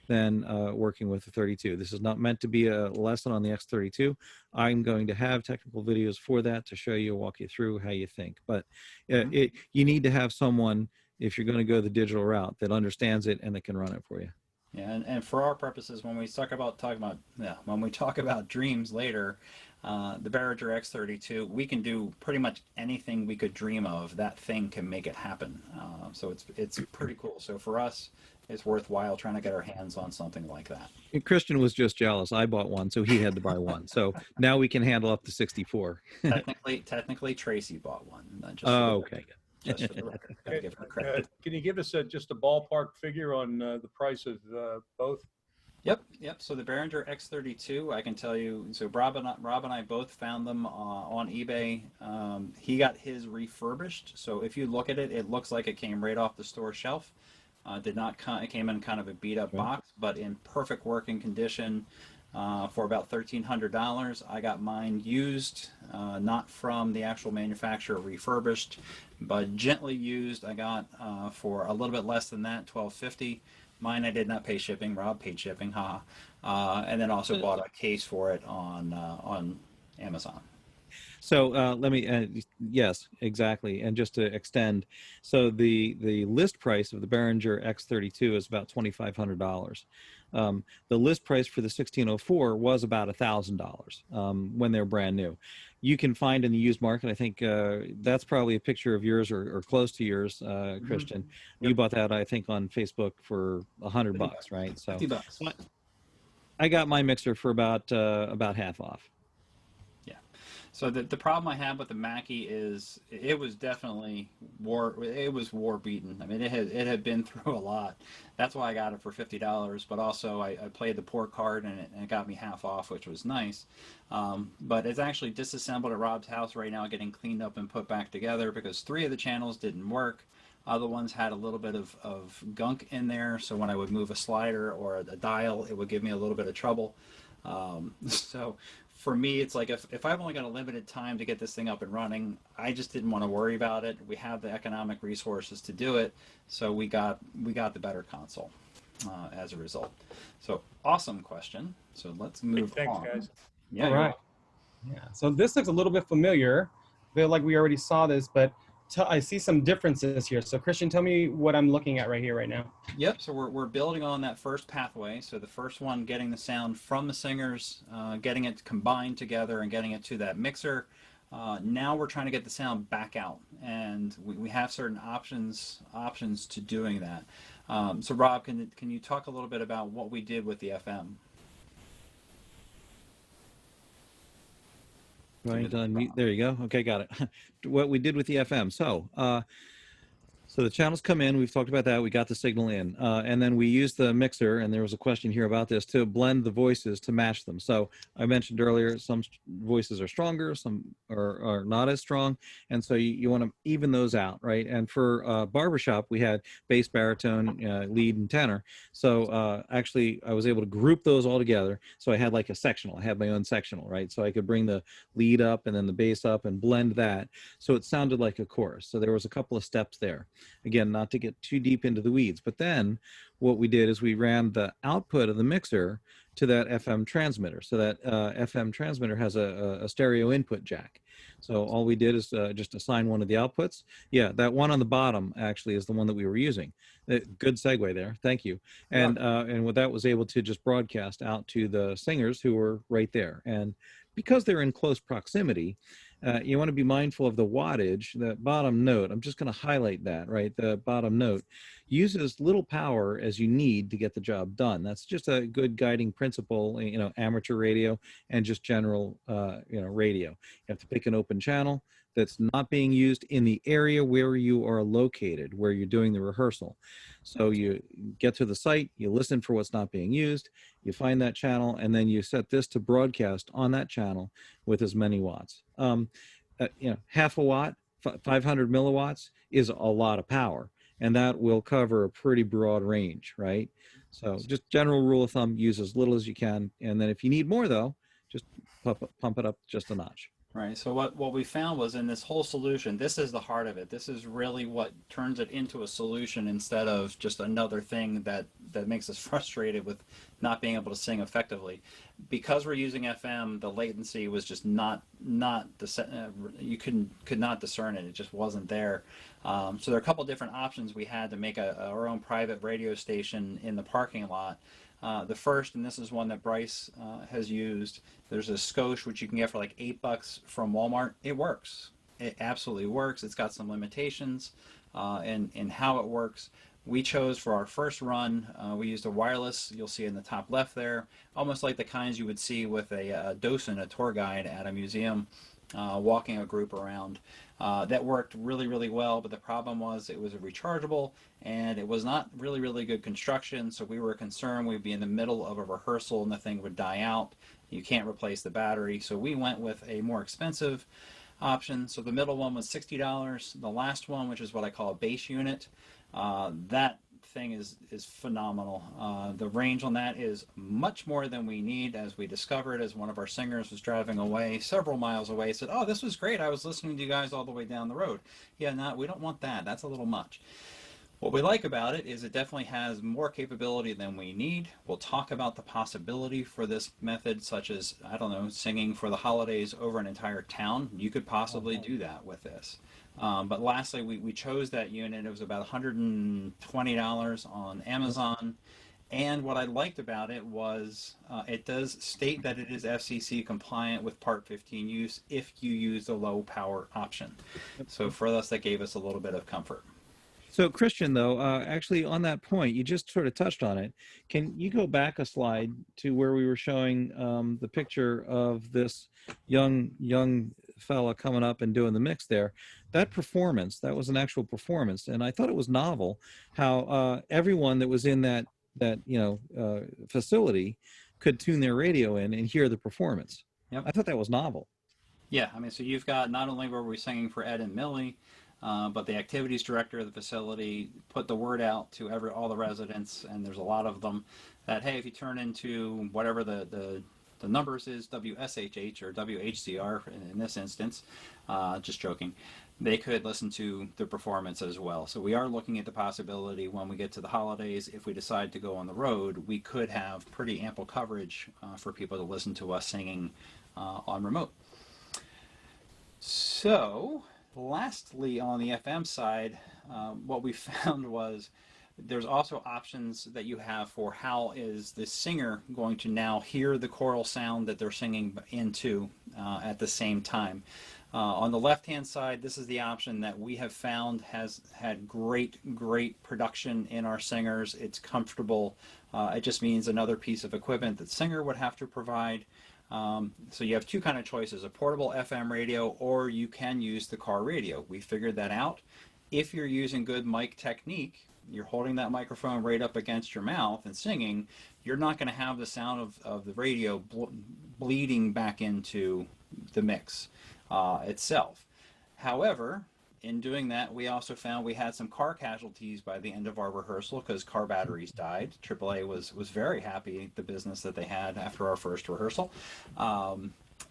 than working with the 32. This is not meant to be a lesson on the X32. I'm going to have technical videos for that to show you, walk you through how you think. But you need to have someone, if you're going to go the digital route, that understands it and that can run it for you. Yeah, and for our purposes, when we talk about dreams later, the Behringer X32, we can do pretty much anything we could dream of. That thing can make it happen. So it's pretty cool. So for us, it's worthwhile trying to get our hands on something like that. And Christian was just jealous. I bought one, so he had to buy one. So now we can handle up to 64. Technically, Tracy bought one. Oh, okay. Just for the record, gotta give her credit. Can you give us just a ballpark figure on the price of both? Yep. So the Behringer X32, I can tell you. So Rob and I both found them on eBay. He got his refurbished. So if you look at it, it looks like it came right off the store shelf. Did not it came in kind of a beat up box, but in perfect working condition for about $1,300. I got mine used, not from the actual manufacturer, refurbished, but gently used. I got for a little bit less than that, $1,250. Mine I did not pay shipping. Rob paid shipping, and then also bought a case for it on Amazon. So let me, yes, exactly. And just to extend, so the list price of the Behringer X32 is about $2,500. The list price for the 1604 was about $1,000 when they're brand new. You can find in the used market, I think that's probably a picture of yours or close to yours, Christian. Yep. You bought that, I think, on Facebook for $100, right? So $50. I got my mixer for about half off. So the problem I had with the Mackie is it was definitely war beaten. I mean, it had been through a lot. That's why I got it for $50. But also I played the poor card and it got me half off, which was nice. But it's actually disassembled at Rob's house right now, getting cleaned up and put back together because 3 of the channels didn't work. Other ones had a little bit of gunk in there, so when I would move a slider or a dial, it would give me a little bit of trouble. So for me, it's like if I've only got a limited time to get this thing up and running, I just didn't want to worry about it. We have the economic resources to do it, so we got the better console as a result. So awesome question. So let's move Thanks, on. guys. Yeah, All you're right. welcome. Yeah. So this looks a little bit familiar. I feel like we already saw this, but I see some differences here. So Christian, tell me what I'm looking at right here, right now. Yep, so we're building on that first pathway. So the first one, getting the sound from the singers, getting it combined together and getting it to that mixer. Now we're trying to get the sound back out, and we have certain options to doing that. So Rob, can you talk a little bit about what we did with the FM? Right, there you go. Okay, got it. What we did with the FM. So the channels come in. We've talked about that. We got the signal in, and then we used the mixer. And there was a question here about this to blend the voices to match them. So I mentioned earlier, some voices are stronger, some are not as strong, and so you want to even those out, right? And for barbershop, we had bass, baritone, lead, and tenor. So actually, I was able to group those all together. So I had like a sectional. I had my own sectional, right? So I could bring the lead up and then the bass up and blend that, so it sounded like a chorus. So there was a couple of steps there. Again, not to get too deep into the weeds, but then what we did is we ran the output of the mixer to that FM transmitter. So that FM transmitter has a stereo input jack. So all we did is just assign one of the outputs. Yeah, that one on the bottom actually is the one that we were using. Good segue there. Thank you. And what that was able to just broadcast out to the singers who were right there. And because they're in close proximity, you want to be mindful of the wattage. The bottom note, I'm just going to highlight that, right? The bottom note uses little power as you need to get the job done. That's just a good guiding principle, amateur radio and just general, radio. You have to pick an open channel that's not being used in the area where you are located, where you're doing the rehearsal. So you get to the site, you listen for what's not being used, you find that channel, and then you set this to broadcast on that channel with as many watts. Half a watt, 500 milliwatts is a lot of power, and that will cover a pretty broad range, right? So just general rule of thumb, use as little as you can, and then if you need more though, just pump it up just a notch. Right. So what we found was in this whole solution, this is the heart of it. This is really what turns it into a solution instead of just another thing that makes us frustrated with not being able to sing effectively. Because we're using FM, the latency was just not you could not discern it. It just wasn't there. So there are a couple different options we had to make our own private radio station in the parking lot. The first, and this is one that Bryce has used, there's a Skosh which you can get for like $8 from Walmart. It works. It absolutely works. It's got some limitations in how it works. We chose for our first run, we used a wireless, you'll see in the top left there, almost like the kinds you would see with a docent, a tour guide at a museum, walking a group around. That worked really, really well, but the problem was it was a rechargeable and it was not really, really good construction, so we were concerned we'd be in the middle of a rehearsal and the thing would die out. You can't replace the battery, so we went with a more expensive option. So the middle one was $60. The last one, which is what I call a base unit, that thing is phenomenal. The range on that is much more than we need, as we discovered as one of our singers was driving away several miles away, said, "Oh, this was great. I was listening to you guys all the way down the road." Yeah, no, we don't want that. That's a little much. What we like about it is it definitely has more capability than we need. We'll talk about the possibility for this method, such as, I don't know, singing for the holidays over an entire town. You could possibly do that with this. But lastly, we chose that unit. It was about $120 on Amazon. And what I liked about it was it does state that it is FCC compliant with Part 15 use if you use the low power option. So for us, that gave us a little bit of comfort. So Christian, though, actually on that point, you just sort of touched on it. Can you go back a slide to where we were showing the picture of this young fella coming up and doing the mix there? That performance, that was an actual performance, and I thought it was novel how everyone that was in that facility could tune their radio in and hear the performance. Yep. I thought that was novel. Yeah, I mean, so you've got not only were we singing for Ed and Millie, but the activities director of the facility put the word out to all the residents, and there's a lot of them, that, hey, if you turn into whatever the numbers is, WSHH or WHCR in this instance, just joking, they could listen to the performance as well. So we are looking at the possibility when we get to the holidays, if we decide to go on the road, we could have pretty ample coverage for people to listen to us singing on remote. So lastly, on the FM side, what we found was there's also options that you have for how is the singer going to now hear the choral sound that they're singing into at the same time. On the left-hand side, this is the option that we have found has had great production in our singers. It's comfortable. It just means another piece of equipment that singer would have to provide. So you have two kind of choices, a portable FM radio, or you can use the car radio. We figured that out. If you're using good mic technique, you're holding that microphone right up against your mouth and singing, you're not going to have the sound of the radio bleeding back into the mix itself. However, in doing that, we also found we had some car casualties by the end of our rehearsal because car batteries died. AAA was very happy the business that they had after our first rehearsal.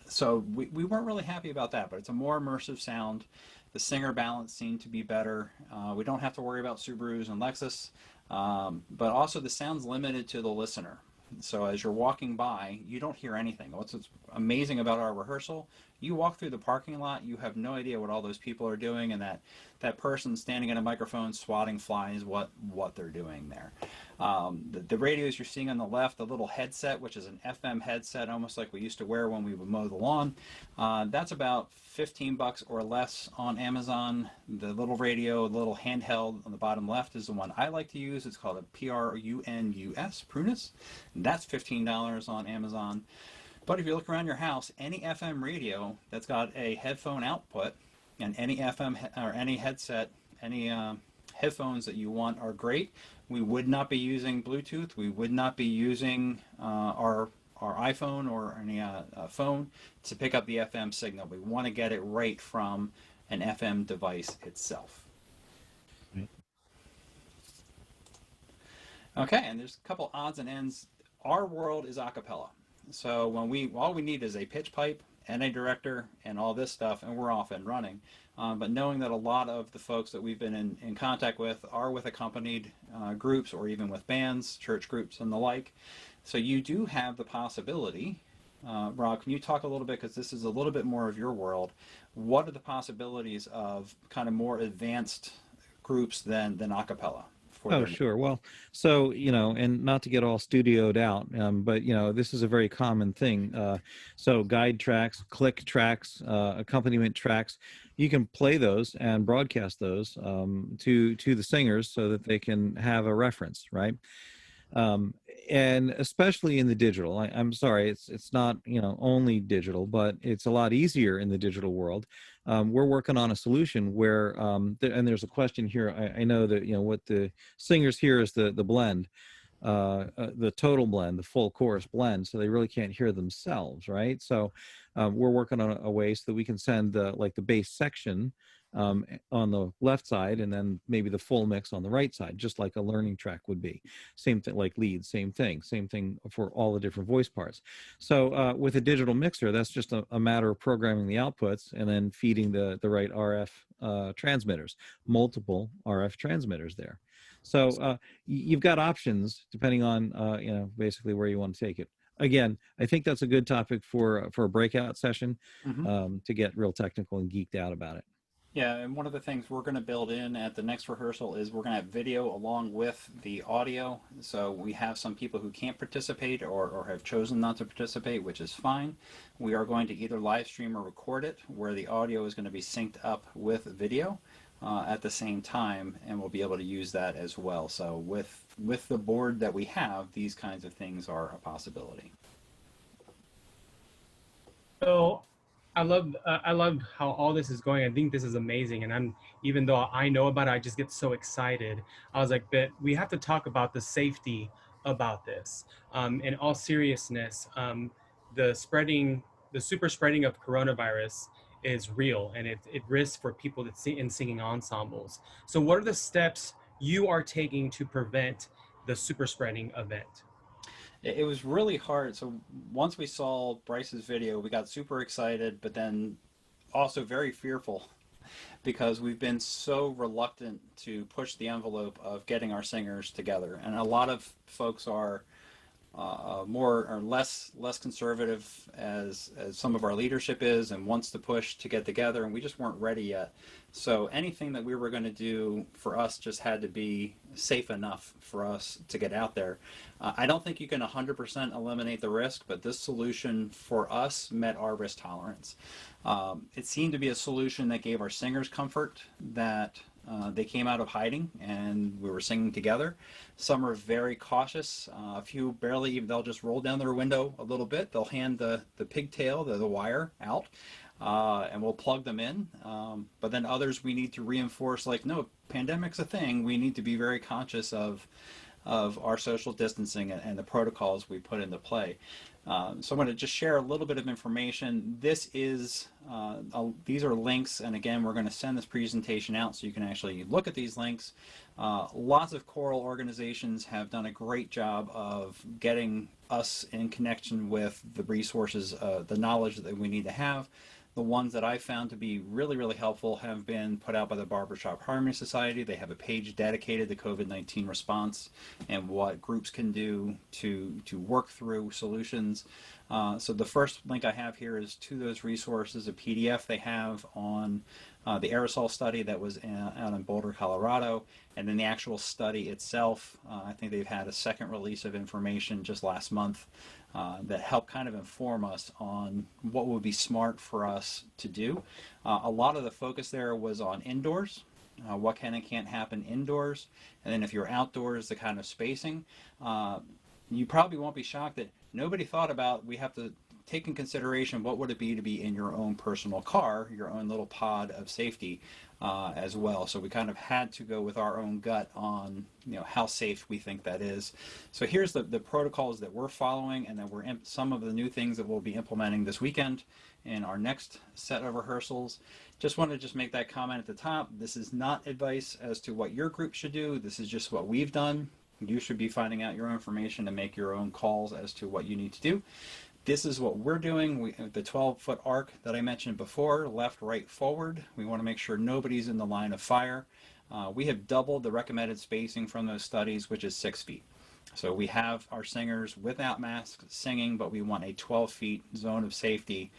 So we weren't really happy about that, but it's a more immersive sound. The singer balance seemed to be better. We don't have to worry about Subarus and Lexus, but also the sound's limited to the listener. So as you're walking by, you don't hear anything. What's amazing about our rehearsal, You walk through the parking lot, you have no idea what all those people are doing, and that person standing at a microphone swatting flies, what they're doing there. The radios you're seeing on the left, the little headset, which is an FM headset, almost like we used to wear when we would mow the lawn, that's about $15 or less on Amazon. The little radio, the little handheld on the bottom left is the one I like to use. It's called a Prunus. And that's $15 on Amazon. But if you look around your house, any FM radio that's got a headphone output and any FM or any headset, any headphones that you want are great. We would not be using Bluetooth. We would not be using our iPhone or any phone to pick up the FM signal. We want to get it right from an FM device itself. Okay, and there's a couple odds and ends. Our world is a cappella. So all we need is a pitch pipe and a director and all this stuff, and we're off and running. But knowing that a lot of the folks that we've been in contact with are with accompanied groups or even with bands, church groups, and the like. So you do have the possibility. Rob, can you talk a little bit, because this is a little bit more of your world, what are the possibilities of kind of more advanced groups than a cappella? Oh, sure. Well, so, and not to get all studioed out, but, this is a very common thing. So guide tracks, click tracks, accompaniment tracks, you can play those and broadcast those to the singers so that they can have a reference, right? And especially in the digital, I'm sorry, it's not, only digital, but it's a lot easier in the digital world. We're working on a solution where, and there's a question here. I know that, what the singers hear is the blend, the total blend, the full chorus blend, so they really can't hear themselves, right? So we're working on a way so that we can send like the bass section on the left side, and then maybe the full mix on the right side, just like a learning track would be. Same thing, like leads, same thing for all the different voice parts. So with a digital mixer, that's just a matter of programming the outputs and then feeding the right RF transmitters, multiple RF transmitters there. So you've got options depending on basically where you want to take it. Again, I think that's a good topic for a breakout session, to get real technical and geeked out about it. Yeah, and one of the things we're going to build in at the next rehearsal is we're going to have video along with the audio. So we have some people who can't participate or have chosen not to participate, which is fine. We are going to either live stream or record it, where the audio is going to be synced up with video at the same time, and we'll be able to use that as well. So with the board that we have, these kinds of things are a possibility. So I love how all this is going. I think this is amazing, and even though I know about it, I just get so excited. I was like, but we have to talk about the safety about this. In all seriousness, the super spreading of coronavirus is real, and it risks for people that sing in singing ensembles. So what are the steps you are taking to prevent the super spreading event? It was really hard. So once we saw Bryce's video, we got super excited, but then also very fearful, because we've been so reluctant to push the envelope of getting our singers together. And a lot of folks are more or less conservative as some of our leadership is, and wants to push to get together, and we just weren't ready yet. So anything that we were going to do for us just had to be safe enough for us to get out there. I don't think you can 100% eliminate the risk, but this solution for us met our risk tolerance. It seemed to be a solution that gave our singers comfort that they came out of hiding and we were singing together. Some are very cautious. A few barely, they'll just roll down their window a little bit. They'll hand the pigtail, the wire out, and we'll plug them in. But then others we need to reinforce, like, no, pandemic's a thing. We need to be very conscious of our social distancing and the protocols we put into play. So I'm going to just share a little bit of information. This is these are links, and again, we're going to send this presentation out so you can actually look at these links. Lots of choral organizations have done a great job of getting us in connection with the resources, the knowledge that we need to have. The ones that I found to be really, really helpful have been put out by the Barbershop Harmony Society. They have a page dedicated to COVID-19 response and what groups can do to work through solutions. So the first link I have here is to those resources, a PDF they have on the aerosol study that was out in Boulder, Colorado, and then the actual study itself. I think they've had a second release of information just last month that help kind of inform us on what would be smart for us to do. A lot of the focus there was on indoors, what can and can't happen indoors, and then if you're outdoors, the kind of spacing. You probably won't be shocked that nobody thought about, we have to take in consideration what would it be to be in your own personal car, your own little pod of safety as well. So we kind of had to go with our own gut on how safe we think that is. So here's the protocols that we're following, and then some of the new things that we'll be implementing this weekend in our next set of rehearsals. Just want to make that comment at the top. This is not advice as to what your group should do. This is just what we've done. You should be finding out your information and make your own calls as to what you need to do. This is what we're doing. The 12-foot arc that I mentioned before, left, right, forward. We want to make sure nobody's in the line of fire. We have doubled the recommended spacing from those studies, which is 6 feet. So we have our singers without masks singing, but we want a 12-feet zone of safety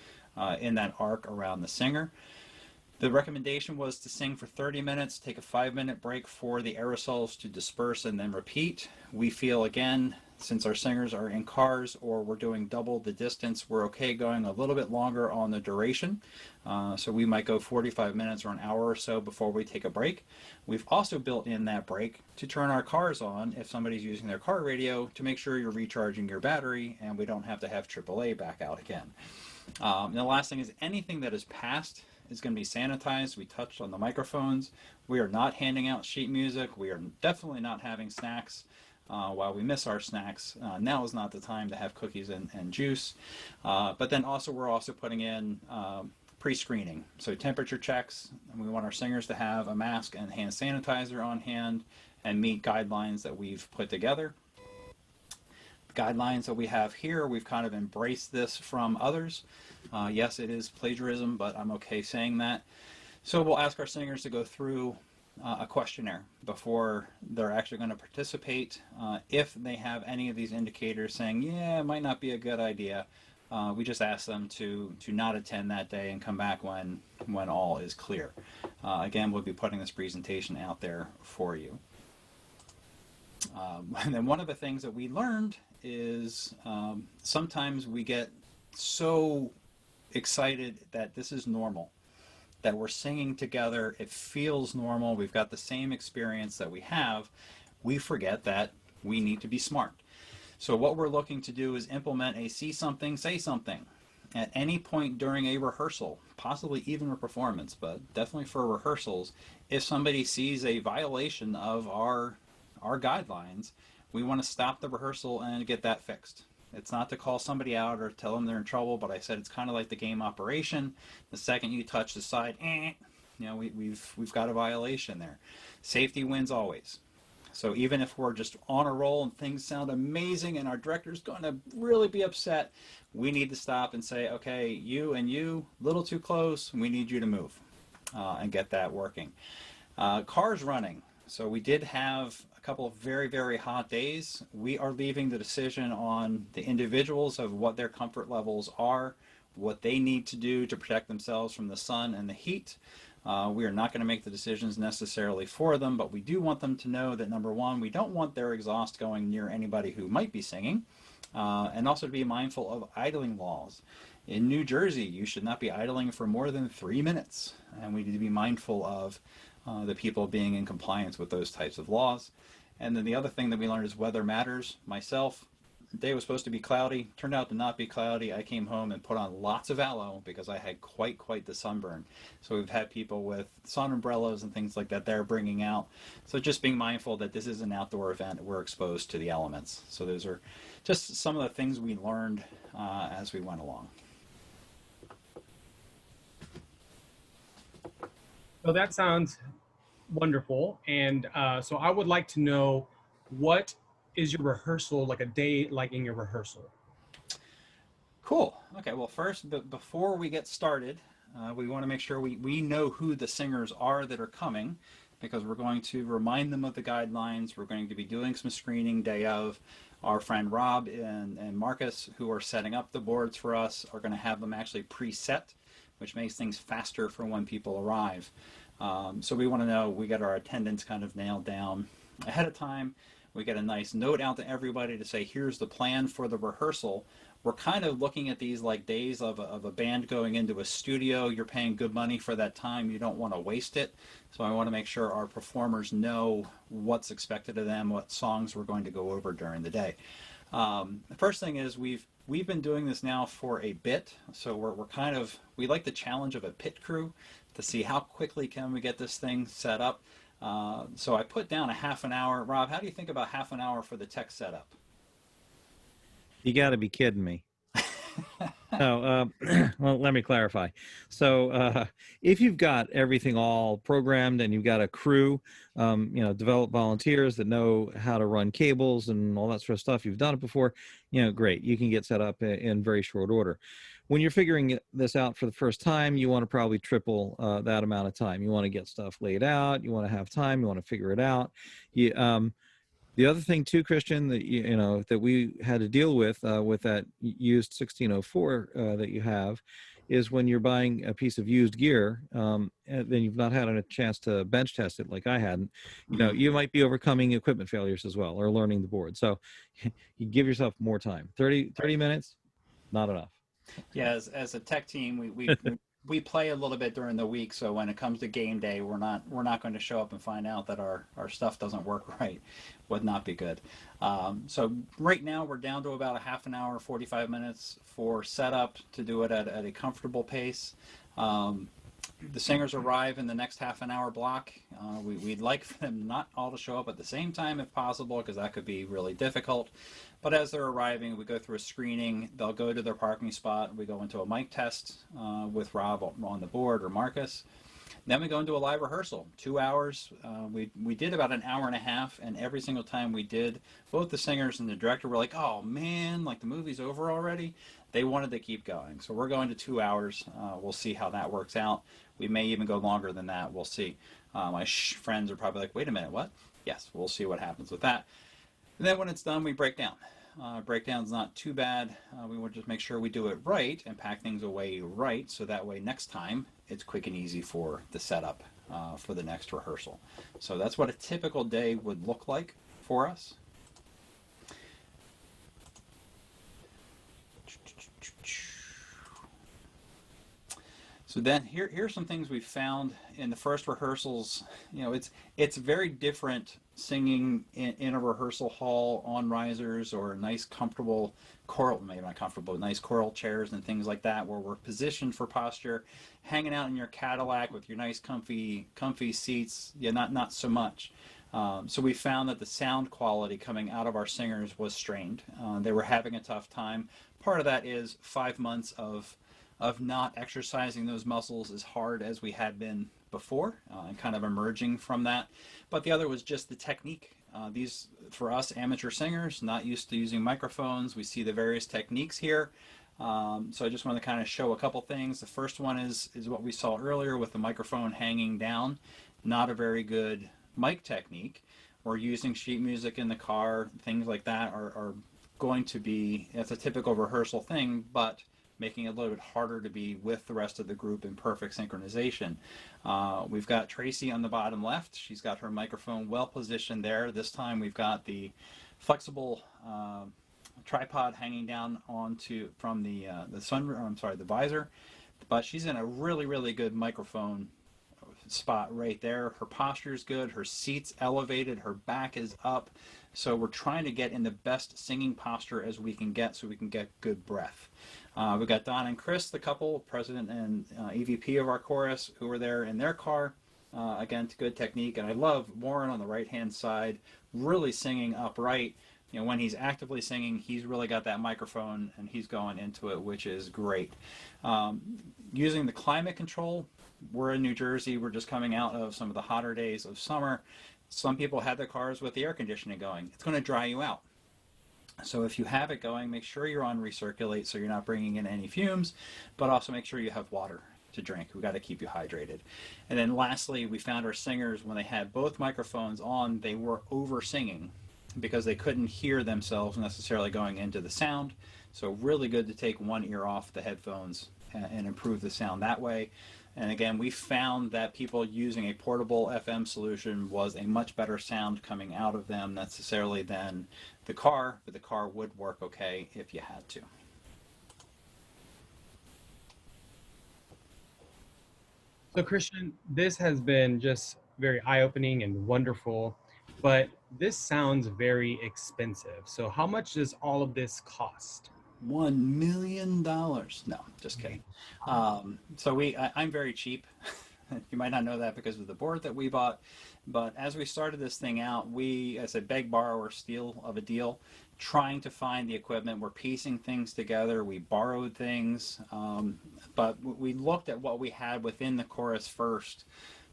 in that arc around the singer. The recommendation was to sing for 30 minutes, take a 5-minute break for the aerosols to disperse, and then repeat. We feel, again, since our singers are in cars or we're doing double the distance, we're okay going a little bit longer on the duration. So we might go 45 minutes or an hour or so before we take a break. We've also built in that break to turn our cars on if somebody's using their car radio to make sure you're recharging your battery and we don't have to have AAA back out again. And the last thing is anything that is passed is going to be sanitized. We touched on the microphones. We are not handing out sheet music. We are definitely not having snacks. While we miss our snacks, now is not the time to have cookies and juice. But then also we're also putting in pre-screening. So temperature checks, and we want our singers to have a mask and hand sanitizer on hand and meet guidelines that we've put together. The guidelines that we have here, we've kind of embraced this from others. Yes, it is plagiarism, but I'm okay saying that. So we'll ask our singers to go through a questionnaire before they're actually going to participate. If they have any of these indicators saying, yeah, it might not be a good idea, we just ask them to not attend that day and come back when all is clear. Again, we'll be putting this presentation out there for you. And then one of the things that we learned is sometimes we get so excited that this is normal, that we're singing together, it feels normal, we've got the same experience that we have, we forget that we need to be smart. So what we're looking to do is implement a see something, say something. At any point during a rehearsal, possibly even a performance, but definitely for rehearsals, if somebody sees a violation of our guidelines, we want to stop the rehearsal and get that fixed. It's not to call somebody out or tell them they're in trouble, but I said it's kind of like the game operation. The second you touch the side, we've got a violation there. Safety wins always. So even if we're just on a roll and things sound amazing and our director's going to really be upset, we need to stop and say, okay, you and you, a little too close, we need you to move and get that working. Cars running. So we did have a couple of very, very hot days. We are leaving the decision on the individuals of what their comfort levels are, what they need to do to protect themselves from the sun and the heat. We are not going to make the decisions necessarily for them, but we do want them to know that, number one, we don't want their exhaust going near anybody who might be singing, and also to be mindful of idling laws. In New Jersey, you should not be idling for more than 3 minutes, and we need to be mindful of the people being in compliance with those types of laws. And then the other thing that we learned is weather matters. Myself, the day was supposed to be cloudy, turned out to not be cloudy. I came home and put on lots of aloe because I had quite the sunburn. So we've had people with sun umbrellas and things like that they're bringing out. So just being mindful that this is an outdoor event, we're exposed to the elements. So those are just some of the things we learned as we went along. So that sounds wonderful. And so I would like to know, what is your rehearsal, like a day like in your rehearsal? Cool. Okay, well first, before we get started, We want to make sure we know who the singers are that are coming, because we're going to remind them of the guidelines. We're going to be doing some screening day of. Our friend Rob and Marcus, who are setting up the boards for us, are going to have them actually preset, which makes things faster for when people arrive. So we want to know, we get our attendance kind of nailed down ahead of time. We get a nice note out to everybody to say, here's the plan for the rehearsal. We're kind of looking at these like days of a band going into a studio. You're paying good money for that time. You don't want to waste it. So I want to make sure our performers know what's expected of them, what songs we're going to go over during the day. The first thing is we've been doing this now for a bit. So we like the challenge of a pit crew to see how quickly can we get this thing set up. So I put down a half an hour. Rob, how do you think about half an hour for the tech setup? You got to be kidding me. No, well, let me clarify. So if you've got everything all programmed and you've got a crew, develop volunteers that know how to run cables and all that sort of stuff, you've done it before, great. You can get set up in very short order. When you're figuring this out for the first time, you want to probably triple that amount of time. You want to get stuff laid out. You want to have time. You want to figure it out. The other thing too, Christian, that that we had to deal with that used 1604 that you have, is when you're buying a piece of used gear, and then you've not had a chance to bench test it like I hadn't. You might be overcoming equipment failures as well, or learning the board. So you give yourself more time. 30 minutes, not enough. Yeah, as a tech team, we play a little bit during the week, so when it comes to game day, we're not going to show up and find out that our stuff doesn't work right. Would not be good. So right now we're down to about a half an hour, 45 minutes for setup to do it at a comfortable pace. The singers arrive in the next half an hour block. We'd like for them not all to show up at the same time if possible, because that could be really difficult. But as they're arriving, we go through a screening. They'll go to their parking spot. We go into a mic test with Rob on the board, or Marcus. Then we go into a live rehearsal, 2 hours. We did about an hour and a half, and every single time we did, both the singers and the director were like, oh man, like the movie's over already. They wanted to keep going. So we're going to 2 hours. We'll see how that works out. We may even go longer than that. We'll see. My friends are probably like, wait a minute, what? Yes, we'll see what happens with that. And then when it's done, we break down. Breakdown's not too bad. We want to just make sure we do it right and pack things away right, so that way next time it's quick and easy for the setup for the next rehearsal. So that's what a typical day would look like for us. So then here's some things we found in the first rehearsals. It's very different singing in a rehearsal hall on risers, or nice comfortable choral, maybe not comfortable, nice choral chairs and things like that, where we're positioned for posture. Hanging out in your Cadillac with your nice comfy seats, not so much. So we found that the sound quality coming out of our singers was strained. They were having a tough time. Part of that is 5 months of not exercising those muscles as hard as we had been before, and kind of emerging from that. But the other was just the technique. These, for us amateur singers, not used to using microphones, we see the various techniques here. So I just want to kind of show a couple things. The first one is what we saw earlier with the microphone hanging down. Not a very good mic technique. We're using sheet music in the car. Things like that are going to be, it's a typical rehearsal thing, but making it a little bit harder to be with the rest of the group in perfect synchronization. We've got Tracy on the bottom left. She's got her microphone well positioned there. This time we've got the flexible tripod hanging down from the visor. But she's in a really, really good microphone spot right there. Her posture is good. Her seat's elevated. Her back is up. So we're trying to get in the best singing posture as we can get, so we can get good breath. We've got Don and Chris, the couple, president and EVP of our chorus, who were there in their car. Again, good technique. And I love Warren on the right-hand side, really singing upright. When he's actively singing, he's really got that microphone and he's going into it, which is great. Using the climate control, we're in New Jersey. We're just coming out of some of the hotter days of summer. Some people have their cars with the air conditioning going. It's going to dry you out. So if you have it going, make sure you're on recirculate so you're not bringing in any fumes, but also make sure you have water to drink. We got to keep you hydrated. And then lastly, we found our singers, when they had both microphones on, they were over singing because they couldn't hear themselves necessarily going into the sound. So really good to take one ear off the headphones and improve the sound that way. And again, we found that people using a portable FM solution was a much better sound coming out of them necessarily than the car, but the car would work okay if you had to. So Christian, this has been just very eye-opening and wonderful, but this sounds very expensive. So how much does all of this cost? $1 million. No, just kidding. I'm very cheap. You might not know that because of the board that we bought, but as we started this thing out, we, as a beg, borrow, or steal of a deal, trying to find the equipment. We're piecing things together. We borrowed things, but we looked at what we had within the chorus first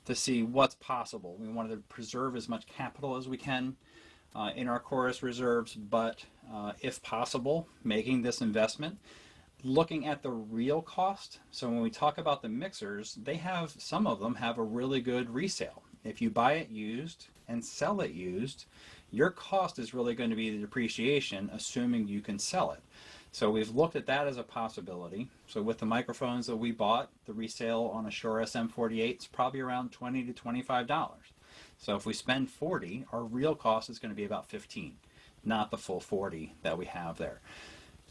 to see what's possible. We wanted to preserve as much capital as we can in our chorus reserves, but if possible, making this investment, looking at the real cost. So when we talk about the mixers, some of them have a really good resale. If you buy it used and sell it used, your cost is really going to be the depreciation, assuming you can sell it. So we've looked at that as a possibility. So with the microphones that we bought, the resale on a Shure SM48 is probably around $20 to $25. So if we spend $40, our real cost is going to be about $15, not the full $40 that we have there.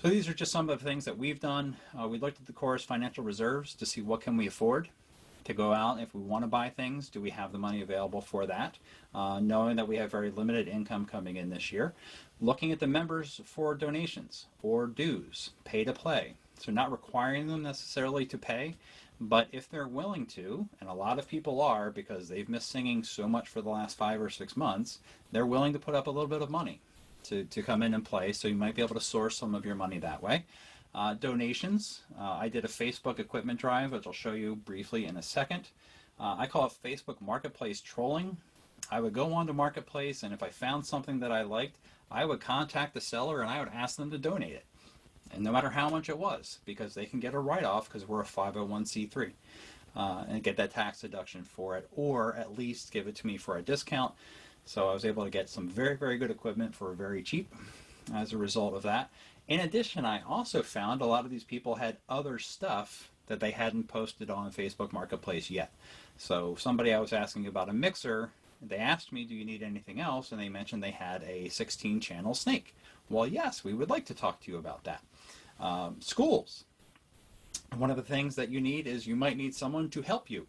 So these are just some of the things that we've done. We looked at the chorus financial reserves to see what can we afford to go out. If we want to buy things, do we have the money available for that? Knowing that we have very limited income coming in this year. Looking at the members for donations or dues, pay to play. So not requiring them necessarily to pay, but if they're willing to, and a lot of people are because they've missed singing so much for the last 5 or 6 months, they're willing to put up a little bit of money to come in and play, so you might be able to source some of your money that way. Donations, I did a Facebook equipment drive, which I'll show you briefly in a second. I call it Facebook Marketplace trolling. I would go on to Marketplace, and if I found something that I liked, I would contact the seller and I would ask them to donate it. And no matter how much it was, because they can get a write-off because we're a 501c3 and get that tax deduction for it, or at least give it to me for a discount. So I was able to get some very, very good equipment for very cheap as a result of that. In addition, I also found a lot of these people had other stuff that they hadn't posted on Facebook Marketplace yet. So somebody I was asking about a mixer, they asked me, do you need anything else? And they mentioned they had a 16-channel snake. Well, yes, we would like to talk to you about that. Schools. One of the things that you need is you might need someone to help you.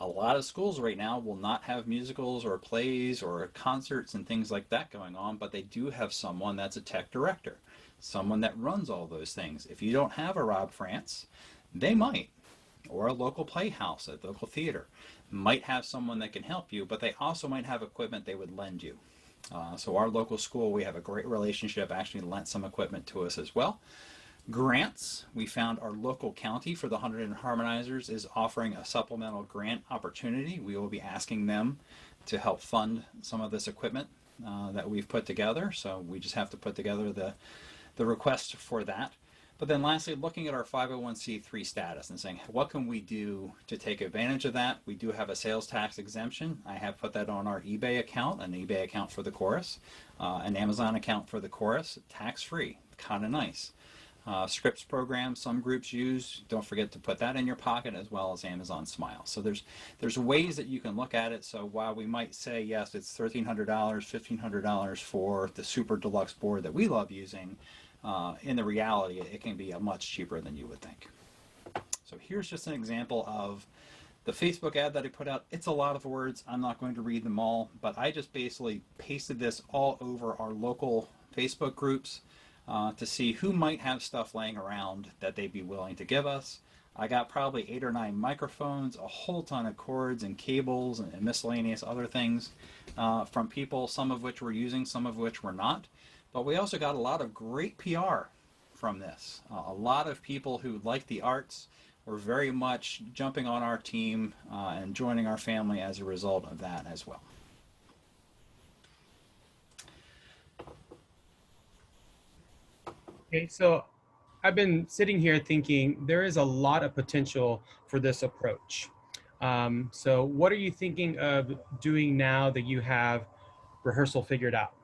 A lot of schools right now will not have musicals or plays or concerts and things like that going on, but they do have someone that's a tech director, someone that runs all those things. If you don't have a Rob France, they might, or a local playhouse, a local theater, might have someone that can help you, but they also might have equipment they would lend you. So our local school, we have a great relationship, actually lent some equipment to us as well. Grants, we found our local county for the Hunterdon Harmonizers is offering a supplemental grant opportunity. We will be asking them to help fund some of this equipment that we've put together. So we just have to put together the request for that. But then lastly, looking at our 501c3 status and saying, what can we do to take advantage of that? We do have a sales tax exemption. I have put that on our eBay account, an eBay account for the chorus, an Amazon account for the chorus, tax-free, kind of nice. Scripts program some groups use, don't forget to put that in your pocket, as well as Amazon Smile. So there's ways that you can look at it. So while we might say, yes, it's $1,300, $1,500 for the super deluxe board that we love using, in the reality, it can be much cheaper than you would think. So here's just an example of the Facebook ad that I put out. It's a lot of words. I'm not going to read them all, but I just basically pasted this all over our local Facebook groups to see who might have stuff laying around that they'd be willing to give us. I got probably 8 or 9 microphones, a whole ton of cords and cables and miscellaneous other things from people, some of which we're using, some of which we're not. But we also got a lot of great PR from this. A lot of people who like the arts were very much jumping on our team and joining our family as a result of that as well. Okay, so I've been sitting here thinking there is a lot of potential for this approach. So what are you thinking of doing now that you have rehearsal figured out?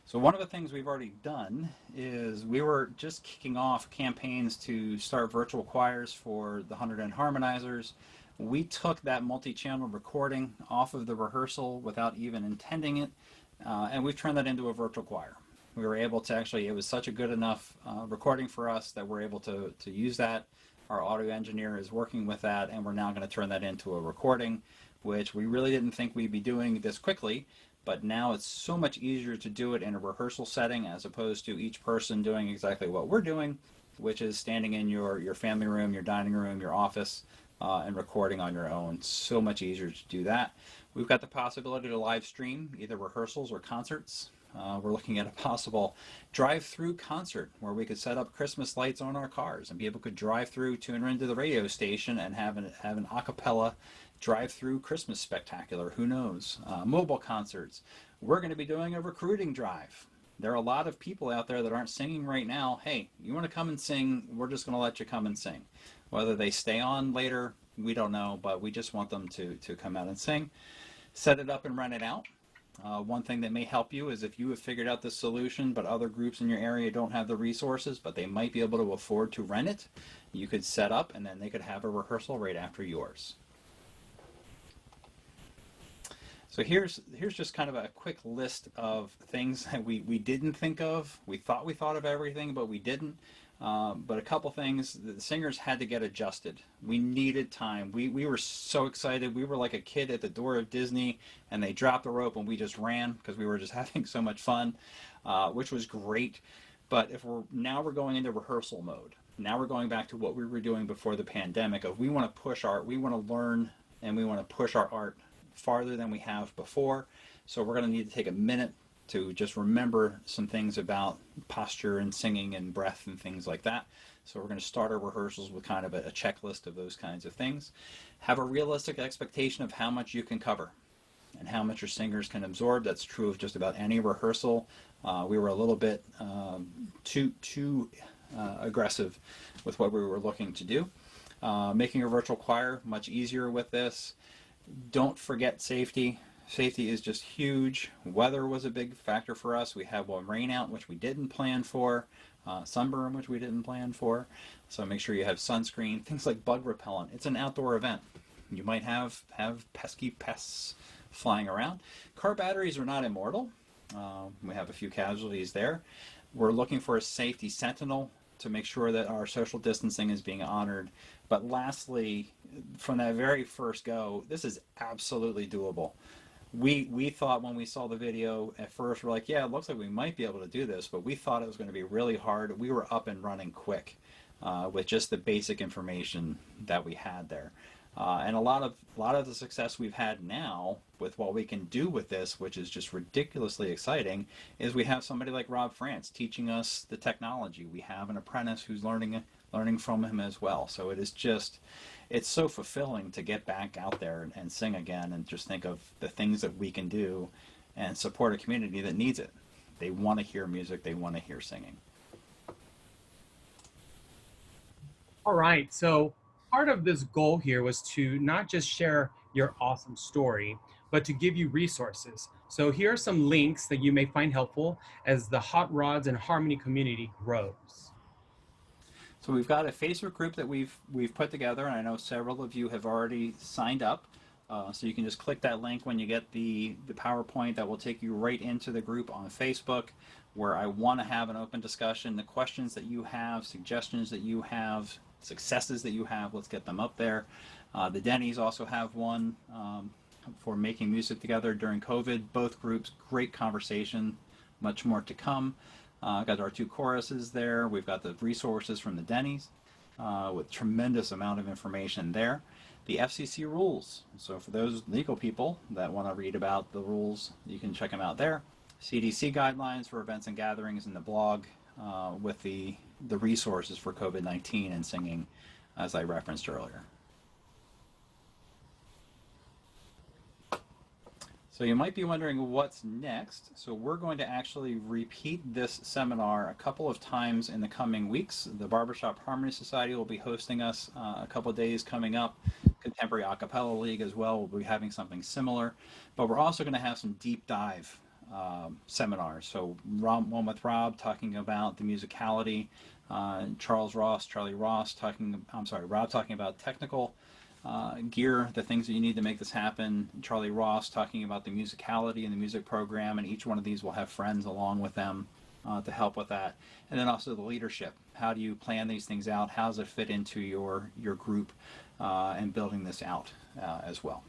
So one of the things we've already done is we were just kicking off campaigns to start virtual choirs for the Hunterdon Harmonizers. We took that multi-channel recording off of the rehearsal without even intending it, and we've turned that into a virtual choir. We were able to actually, it was such a good enough recording for us that we're able to use that. Our audio engineer is working with that, and we're now going to turn that into a recording, which we really didn't think we'd be doing this quickly. But now it's so much easier to do it in a rehearsal setting as opposed to each person doing exactly what we're doing, which is standing in your family room, your dining room, your office, and recording on your own. So much easier to do that. We've got the possibility to live stream either rehearsals or concerts. We're looking at a possible drive-through concert where we could set up Christmas lights on our cars and people could drive through, tune into the radio station, and have an a cappella drive-through Christmas spectacular. Who knows? Mobile concerts. We're going to be doing a recruiting drive. There are a lot of people out there that aren't singing right now. Hey, you want to come and sing? We're just going to let you come and sing. Whether they stay on later, we don't know, but we just want them to come out and sing. Set it up and rent it out. One thing that may help you is if you have figured out the solution, but other groups in your area don't have the resources, but they might be able to afford to rent it, you could set up and then they could have a rehearsal right after yours. So here's just kind of a quick list of things that we didn't think of. We thought of everything, but we didn't. But a couple things, the singers had to get adjusted. We needed time. We were so excited. We were like a kid at the door of Disney, and they dropped the rope and we just ran because we were just having so much fun, which was great. But now we're going into rehearsal mode. Now we're going back to what we were doing before the pandemic. We want to learn, and we want to push our art farther than we have before. So we're going to need to take a minute to just remember some things about posture and singing and breath and things like that. So we're going to start our rehearsals with kind of a checklist of those kinds of things. Have a realistic expectation of how much you can cover and how much your singers can absorb. That's true of just about any rehearsal. We were a little bit too aggressive with what we were looking to do. Making a virtual choir much easier with this. Don't forget safety. Safety is just huge. Weather was a big factor for us. We had one rain out, which we didn't plan for, sunburn, which we didn't plan for. So make sure you have sunscreen, things like bug repellent. It's an outdoor event. You might have pesky pests flying around. Car batteries are not immortal. We have a few casualties there. We're looking for a safety sentinel to make sure that our social distancing is being honored. But lastly, from that very first go, this is absolutely doable. We thought when we saw the video at first, we're like, yeah, it looks like we might be able to do this, but we thought it was going to be really hard. We were up and running quick with just the basic information that we had there. And a lot of the success we've had now with what we can do with this, which is just ridiculously exciting, is we have somebody like Rob France teaching us the technology. We have an apprentice who's learning from him as well. So it's so fulfilling to get back out there and sing again and just think of the things that we can do and support a community that needs it. They want to hear music. They want to hear singing. All right, so part of this goal here was to not just share your awesome story, but to give you resources. So here are some links that you may find helpful as the Hot Rods and Harmony community grows. So we've got a Facebook group that we've put together, and I know several of you have already signed up. So you can just click that link when you get the PowerPoint that will take you right into the group on Facebook, where I want to have an open discussion. The questions that you have, suggestions that you have, successes that you have, let's get them up there. The Denny's also have one for making music together during COVID. Both groups, great conversation, much more to come. Got our 2 choruses there. We've got the resources from the Denny's with tremendous amount of information there. The FCC rules. So for those legal people that want to read about the rules, you can check them out there. CDC guidelines for events and gatherings in the blog with the resources for COVID-19 and singing, as I referenced earlier. So you might be wondering what's next. So we're going to actually repeat this seminar a couple of times in the coming weeks. The Barbershop Harmony Society will be hosting us a couple of days coming up. Contemporary Acapella League as well will be having something similar. But we're also going to have some deep dive seminars. So one with Rob talking about the musicality, Rob talking about technical gear, the things that you need to make this happen. Charlie Ross talking about the musicality and the music program, and each one of these will have friends along with them to help with that. And then also the leadership. How do you plan these things out? How does it fit into your group and building this out as well?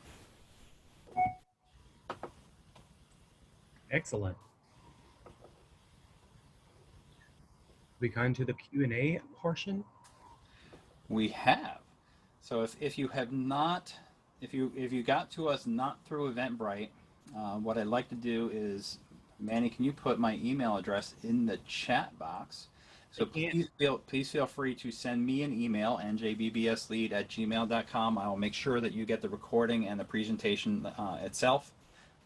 Excellent. We gone to the Q&A portion? We have. So if you have not, if you got to us not through Eventbrite, what I'd like to do is, Manny, can you put my email address in the chat box? So please feel free to send me an email, njbbslead@gmail.com. I will make sure that you get the recording and the presentation itself.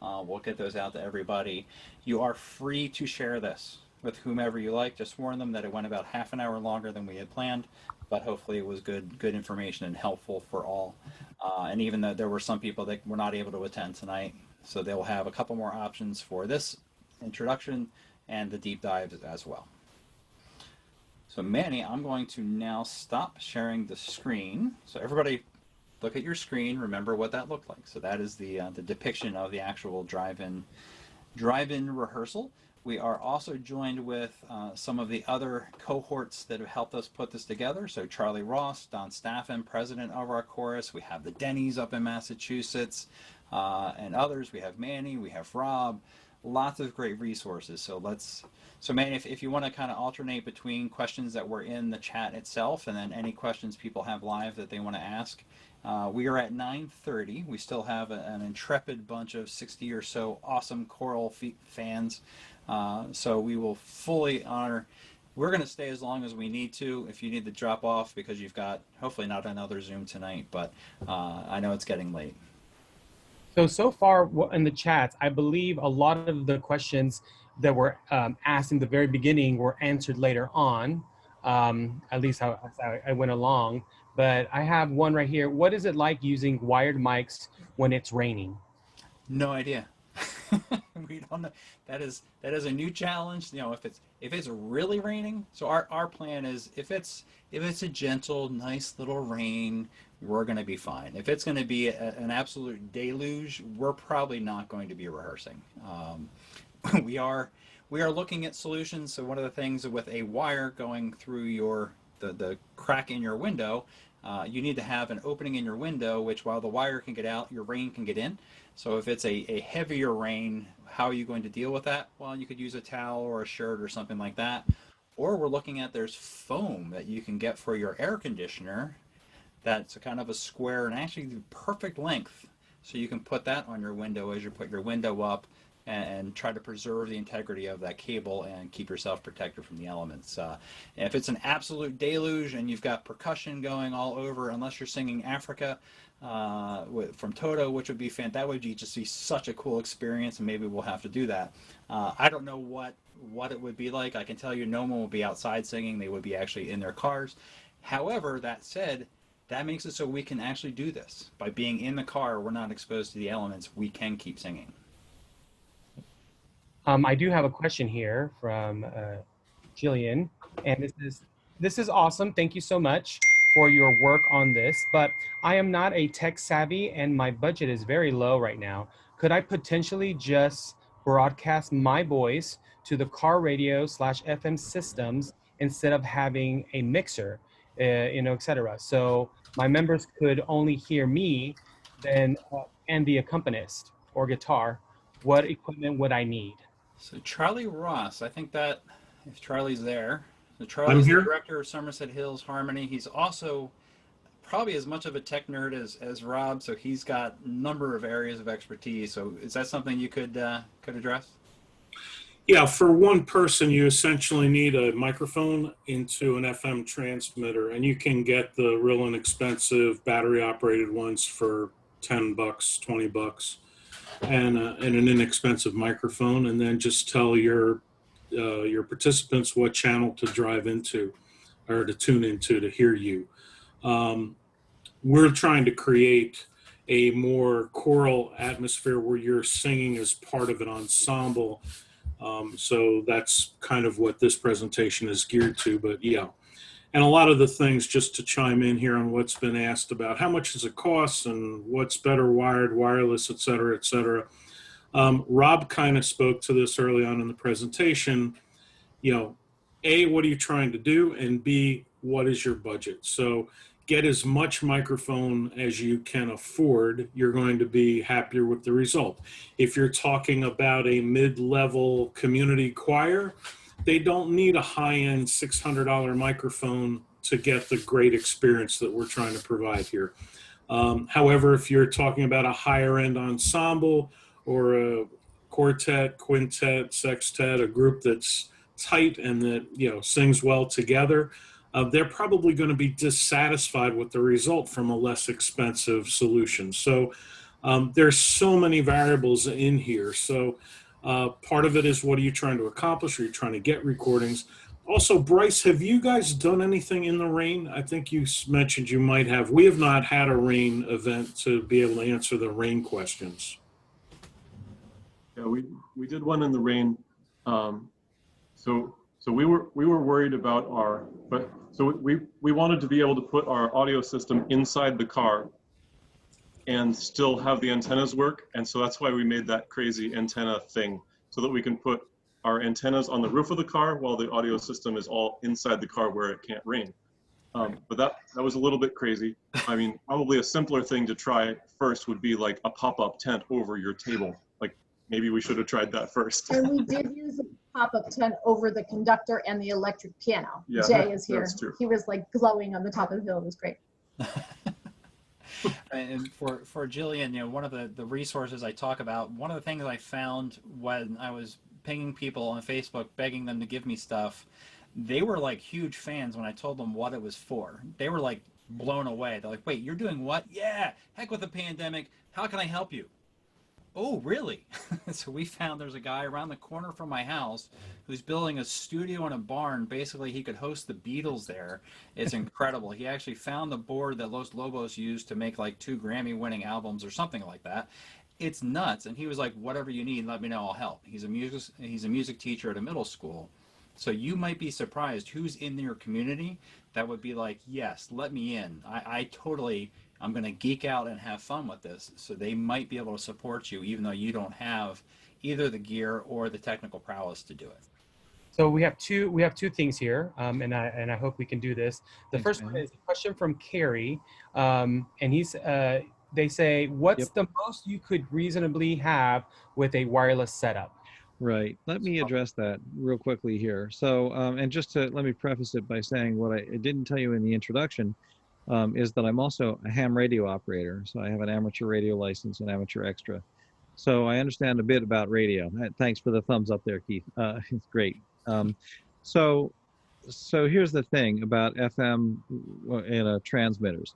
We'll get those out to everybody. You are free to share this with whomever you like. Just warn them that it went about half an hour longer than we had planned, but hopefully it was good information and helpful for all. And even though there were some people that were not able to attend tonight, so they'll have a couple more options for this introduction and the deep dives as well. So Manny, I'm going to now stop sharing the screen. So everybody look at your screen, remember what that looked like. So that is the depiction of the actual drive-in rehearsal. We are also joined with some of the other cohorts that have helped us put this together. So Charlie Ross, Don Staffen, president of our chorus. We have the Denny's up in Massachusetts and others. We have Manny, we have Rob, lots of great resources. So Manny, if you want to kind of alternate between questions that were in the chat itself and then any questions people have live that they want to ask. We are at 9:30. We still have an intrepid bunch of 60 or so awesome choral fans. So we will fully honor. We're going to stay as long as we need to. If you need to drop off because you've got hopefully not another Zoom tonight, but I know it's getting late. So far in the chats, I believe a lot of the questions that were asked in the very beginning were answered later on, at least how I went along. But I have one right here. What is it like using wired mics when it's raining? No idea. We don't know. That is a new challenge. You know, if it's really raining. So our plan is if it's a gentle, nice little rain, we're going to be fine. If it's going to be an absolute deluge, we're probably not going to be rehearsing. We are looking at solutions. So one of the things with a wire going through the crack in your window, you need to have an opening in your window, which while the wire can get out, your rain can get in. So if it's a heavier rain, how are you going to deal with that? Well, you could use a towel or a shirt or something like that. Or we're looking at there's foam that you can get for your air conditioner that's kind of a square and actually the perfect length. So you can put that on your window as you put your window up and try to preserve the integrity of that cable and keep yourself protected from the elements. If it's an absolute deluge and you've got percussion going all over, unless you're singing Africa from Toto, which would be fantastic, that would just be such a cool experience, and maybe we'll have to do that. I don't know what it would be like. I can tell you no one will be outside singing. They would be actually in their cars. However, that said, that makes it so we can actually do this. By being in the car, we're not exposed to the elements. We can keep singing. I do have a question here from Jillian, and this is awesome. Thank you so much for your work on this, but I am not a tech savvy and my budget is very low right now. Could I potentially just broadcast my voice to the car radio / FM systems instead of having a mixer, etc.? So my members could only hear me then and the accompanist or guitar. What equipment would I need? So Charlie Ross, I think that if Charlie's there, so Charlie's the director of Somerset Hills Harmony. He's also probably as much of a tech nerd as Rob, so he's got a number of areas of expertise. So is that something you could address? Yeah, for one person, you essentially need a microphone into an FM transmitter, and you can get the real inexpensive battery-operated ones for $10, $20. and an inexpensive microphone, and then just tell your participants what channel to drive into or to tune into to hear you. We're trying to create a more choral atmosphere where you're singing as part of an ensemble. So that's kind of what this presentation is geared to, but yeah. And a lot of the things, just to chime in here on what's been asked about how much does it cost and what's better wired, wireless, et cetera, et cetera. Rob kind of spoke to this early on in the presentation. You know, A, what are you trying to do? And B, what is your budget? So get as much microphone as you can afford. You're going to be happier with the result. If you're talking about a mid-level community choir, they don't need a high-end $600 microphone to get the great experience that we're trying to provide here. However, if you're talking about a higher-end ensemble or a quartet, quintet, sextet, a group that's tight and that, you know, sings well together, they're probably going to be dissatisfied with the result from a less expensive solution. So there's so many variables in here. So part of it is, what are you trying to accomplish? Are you trying to get recordings? Also, Bryce, have you guys done anything in the rain? I think you mentioned you might have. We have not had a rain event to be able to answer the rain questions. Yeah, we did one in the rain. So we were worried about we wanted to be able to put our audio system inside the car and still have the antennas work. And so that's why we made that crazy antenna thing, so that we can put our antennas on the roof of the car while the audio system is all inside the car where it can't rain. But that was a little bit crazy. I mean, probably a simpler thing to try first would be like a pop-up tent over your table. Like, maybe we should have tried that first. And we did use a pop-up tent over the conductor and the electric piano. Yeah, Jay is here. that's true. He was like glowing on the top of the hill. It was great. And for Jillian, you know, one of the resources I talk about, one of the things I found when I was pinging people on Facebook, begging them to give me stuff, they were like huge fans when I told them what it was for. They were like blown away. They're like, wait, you're doing what? Yeah, heck with the pandemic. How can I help you? Oh, really? So we found there's a guy around the corner from my house who's building a studio in a barn. Basically, he could host the Beatles there. It's incredible. He actually found the board that Los Lobos used to make like 2 Grammy-winning albums or something like that. It's nuts. And he was like, whatever you need, let me know, I'll help. He's a music teacher at a middle school. So you might be surprised who's in your community that would be like, yes, let me in. I'm going to geek out and have fun with this. So they might be able to support you even though you don't have either the gear or the technical prowess to do it. So we have two things here, and I hope we can do this. The first one is a question from Carrie, and they say, what's the most you could reasonably have with a wireless setup? Right. Let me address that real quickly here. So, and just to let me preface it by saying what I didn't tell you in the introduction is that I'm also a ham radio operator. So I have an amateur radio license and amateur extra. So I understand a bit about radio. Thanks for the thumbs up there, Keith. It's great. So here's the thing about FM transmitters.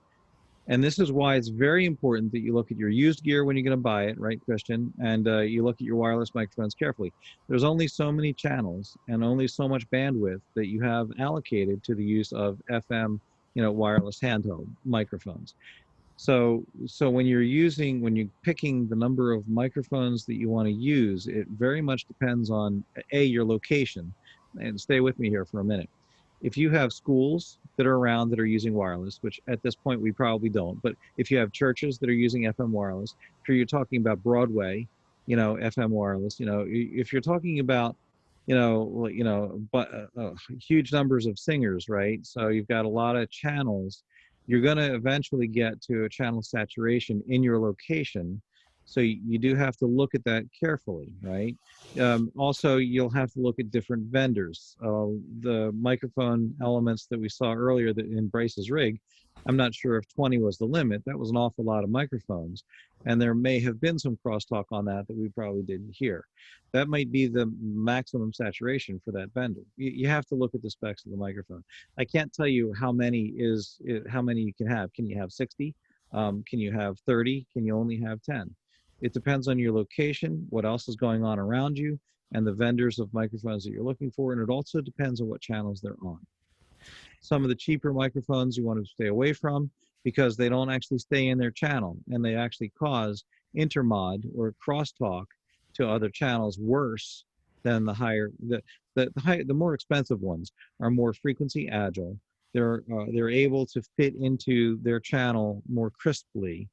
And this is why it's very important that you look at your used gear when you're going to buy it, right, Christian? And you look at your wireless microphones carefully. There's only so many channels and only so much bandwidth that you have allocated to the use of FM, wireless handheld microphones. So when you're picking the number of microphones that you want to use, it very much depends on your location. And stay with me here for a minute. If you have schools that are around that are using wireless, which at this point we probably don't, but if you have churches that are using FM wireless, if you're talking about Broadway, FM wireless, if you're talking about, huge numbers of singers, right? So you've got a lot of channels. You're going to eventually get to a channel saturation in your location. So you do have to look at that carefully, right? Also, you'll have to look at different vendors. The microphone elements that we saw earlier in Bryce's rig, I'm not sure if 20 was the limit. That was an awful lot of microphones. And there may have been some crosstalk on that we probably didn't hear. That might be the maximum saturation for that vendor. You have to look at the specs of the microphone. I can't tell you how many you can have. Can you have 60? Can you have 30? Can you only have 10? It depends on your location, what else is going on around you, and the vendors of microphones that you're looking for. And it also depends on what channels they're on. Some of the cheaper microphones you want to stay away from because they don't actually stay in their channel, and they actually cause intermod or crosstalk to other channels worse than the higher, the more expensive ones are more frequency agile. They're able to fit into their channel more crisply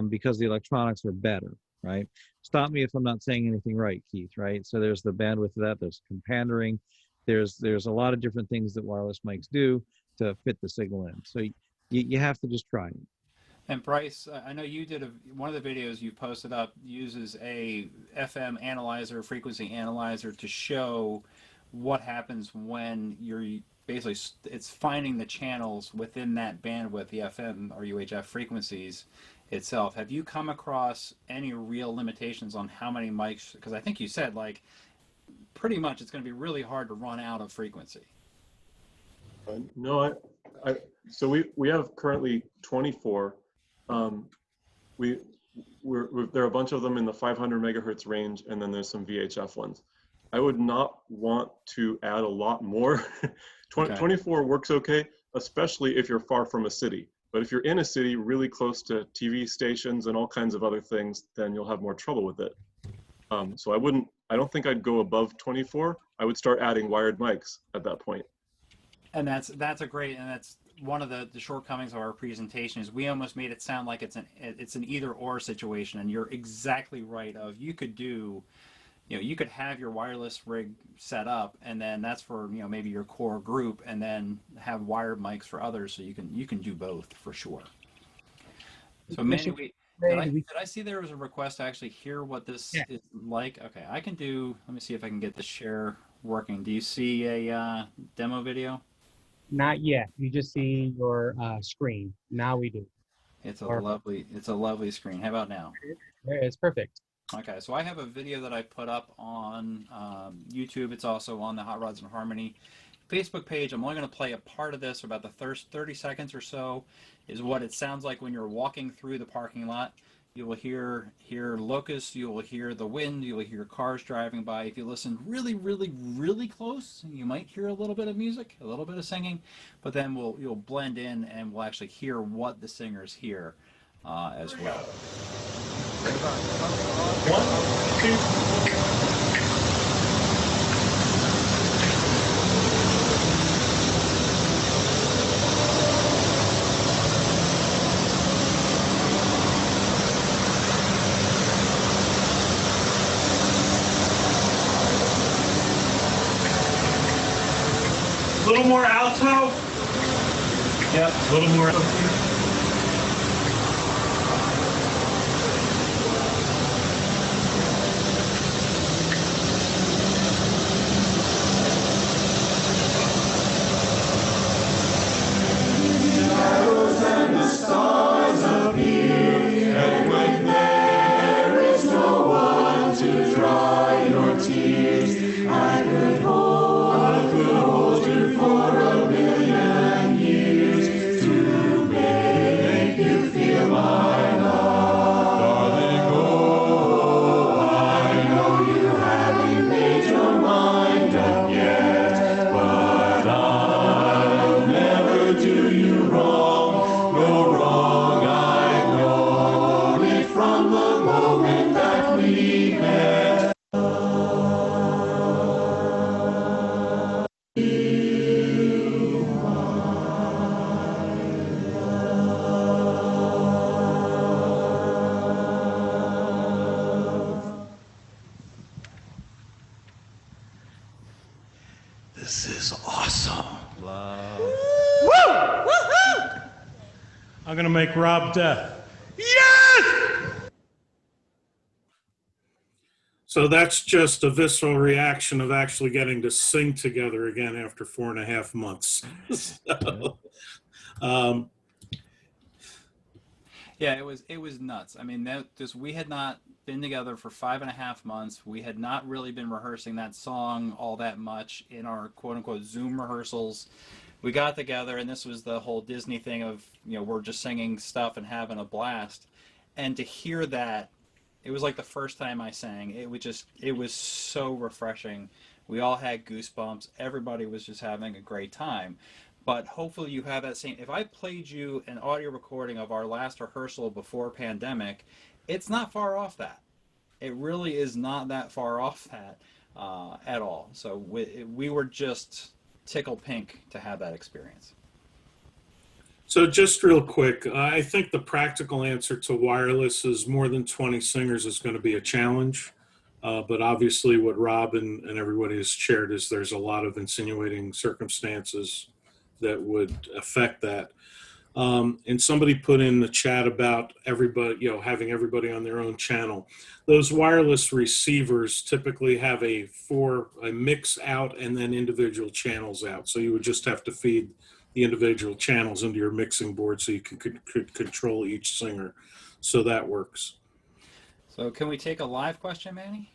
because the electronics are better, right? Stop me if I'm not saying anything right, Keith, right? So there's the bandwidth of that, there's compandering, there's a lot of different things that wireless mics do to fit the signal in. So you have to just try it. And Bryce, I know you did one of the videos you posted up uses a FM analyzer, frequency analyzer, to show what happens when you're basically, it's finding the channels within that bandwidth, the FM or UHF frequencies itself. Have you come across any real limitations on how many mics? Because I think you said, like, pretty much it's going to be really hard to run out of frequency. No, so we have currently 24. There are a bunch of them in the 500 megahertz range, and then there's some VHF ones. I would not want to add a lot more. 24 works okay, especially if you're far from a city. But if you're in a city really close to TV stations and all kinds of other things, then you'll have more trouble with it. So I don't think I'd go above 24. I would start adding wired mics at that point. And that's one of the shortcomings of our presentation is we almost made it sound like it's an either or situation, and you're exactly right. You could have your wireless rig set up, and then that's for maybe your core group, and then have wired mics for others, so you can do both for sure. So maybe did I see there was a request to actually hear what this is like? Okay, I can do. Let me see if I can get the share working. Do you see a demo video? Not yet. You just see your screen. Now we do. It's a lovely screen. How about now? It's perfect. Okay, so I have a video that I put up on YouTube. It's also on the Hot Rods and Harmony Facebook page. I'm only going to play a part of this, about the first 30 seconds or so, is what it sounds like when you're walking through the parking lot. You will hear locusts, you will hear the wind, you will hear cars driving by. If you listen really, really, really close, you might hear a little bit of music, a little bit of singing, but then you'll blend in and we'll actually hear what the singers hear as well. 1, 2. A little more alto. Yep, a little more. This is awesome. Love. Woo! Woohoo! I'm going to make Rob deaf. Yes! So that's just a visceral reaction of actually getting to sing together again after 4.5 months. So, yeah, it was nuts. I mean, we had not been together for 5.5 months. We had not really been rehearsing that song all that much in our quote unquote Zoom rehearsals. We got together, and this was the whole Disney thing of we're just singing stuff and having a blast, and to hear that It was like the first time I sang. It was so refreshing. We all had goosebumps. Everybody was just having a great time. But hopefully you have that same. If I played you an audio recording of our last rehearsal before pandemic, it's not far off that. It really is not that far off that at all. So we were just tickled pink to have that experience. So just real quick, I think the practical answer to wireless is more than 20 singers is going to be a challenge. But obviously what Rob and everybody has shared is there's a lot of insinuating circumstances that would affect that. And somebody put in the chat about everybody, having everybody on their own channel. Those wireless receivers typically have a mix out and then individual channels out. So you would just have to feed the individual channels into your mixing board so you could control each singer. So that works. So can we take a live question, Manny?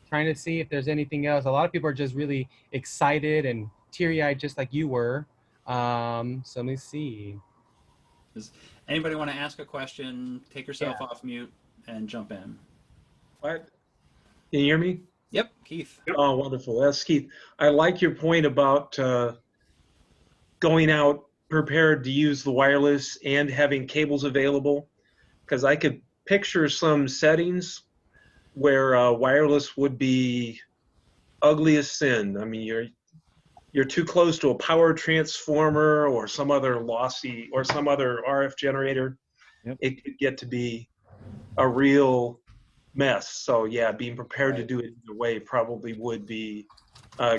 Trying to see if there's anything else. A lot of people are just really excited and teary-eyed, just like you were. So let me see. Does anybody want to ask a question? Take yourself off mute and jump in. What? Can you hear me? Yep, Keith. Oh, wonderful. That's Keith. I like your point about going out prepared to use the wireless and having cables available, because I could picture some settings where wireless would be ugly as sin. I mean, you're too close to a power transformer or some other lossy or some other RF generator. Yep. It could get to be a real mess. So yeah, being prepared to do it either way probably would be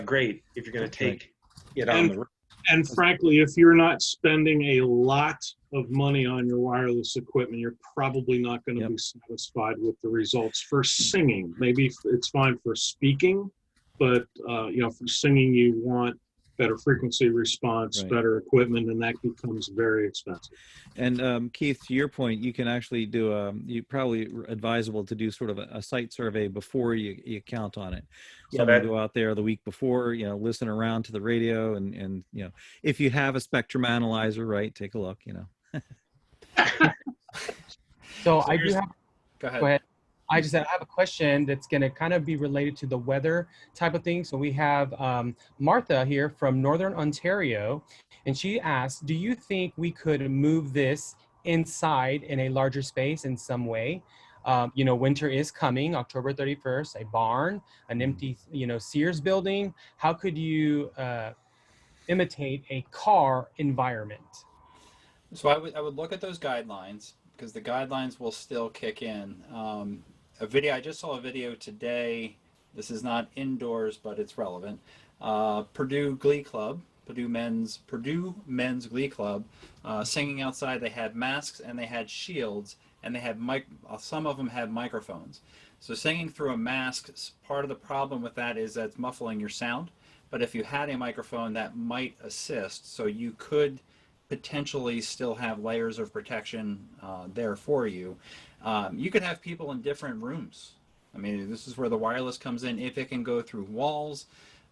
great if you're going to take it on the road. And frankly, if you're not spending a lot of money on your wireless equipment, you're probably not going to be satisfied with the results for singing. Maybe it's fine for speaking, but for singing, you want better frequency response, better equipment, and that becomes very expensive. And Keith, to your point, you can actually do you probably advisable to do sort of a site survey before you count on it. Someone go out there the week before, listen around to the radio, and if you have a spectrum analyzer, right, take a look, So I do have. Go ahead. Go ahead. I have a question that's going to kind of be related to the weather type of thing. So we have Martha here from Northern Ontario, and she asked, do you think we could move this inside in a larger space in some way? Winter is coming, October 31st, a barn, an empty, Sears building. How could you imitate a car environment? So I would look at those guidelines, because the guidelines will still kick in. I just saw a video today. This is not indoors, but it's relevant. Purdue Men's Glee Club, singing outside. They had masks and they had shields, and they had some of them had microphones. So singing through a mask, part of the problem with that is that it's muffling your sound. But if you had a microphone, that might assist. So you could potentially still have layers of protection there for you. You could have people in different rooms. I mean, this is where the wireless comes in. If it can go through walls,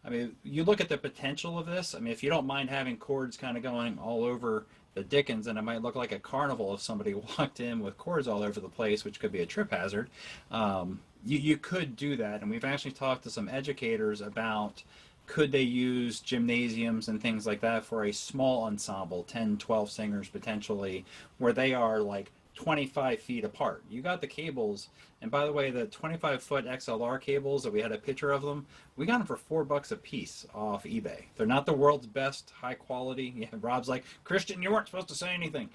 I mean, you look at the potential of this. I mean, if you don't mind having cords kind of going all over the Dickens, and it might look like a carnival if somebody walked in with cords all over the place, which could be a trip hazard. You could do that, and we've actually talked to some educators about could they use gymnasiums and things like that for a small ensemble, 10, 12 singers potentially, where they are like 25 feet apart. You got the cables, and by the way, the 25-foot XLR cables that we had a picture of them, we got them for $4 a piece off eBay. They're not the world's best high quality. Yeah, Rob's like, Christian, you weren't supposed to say anything.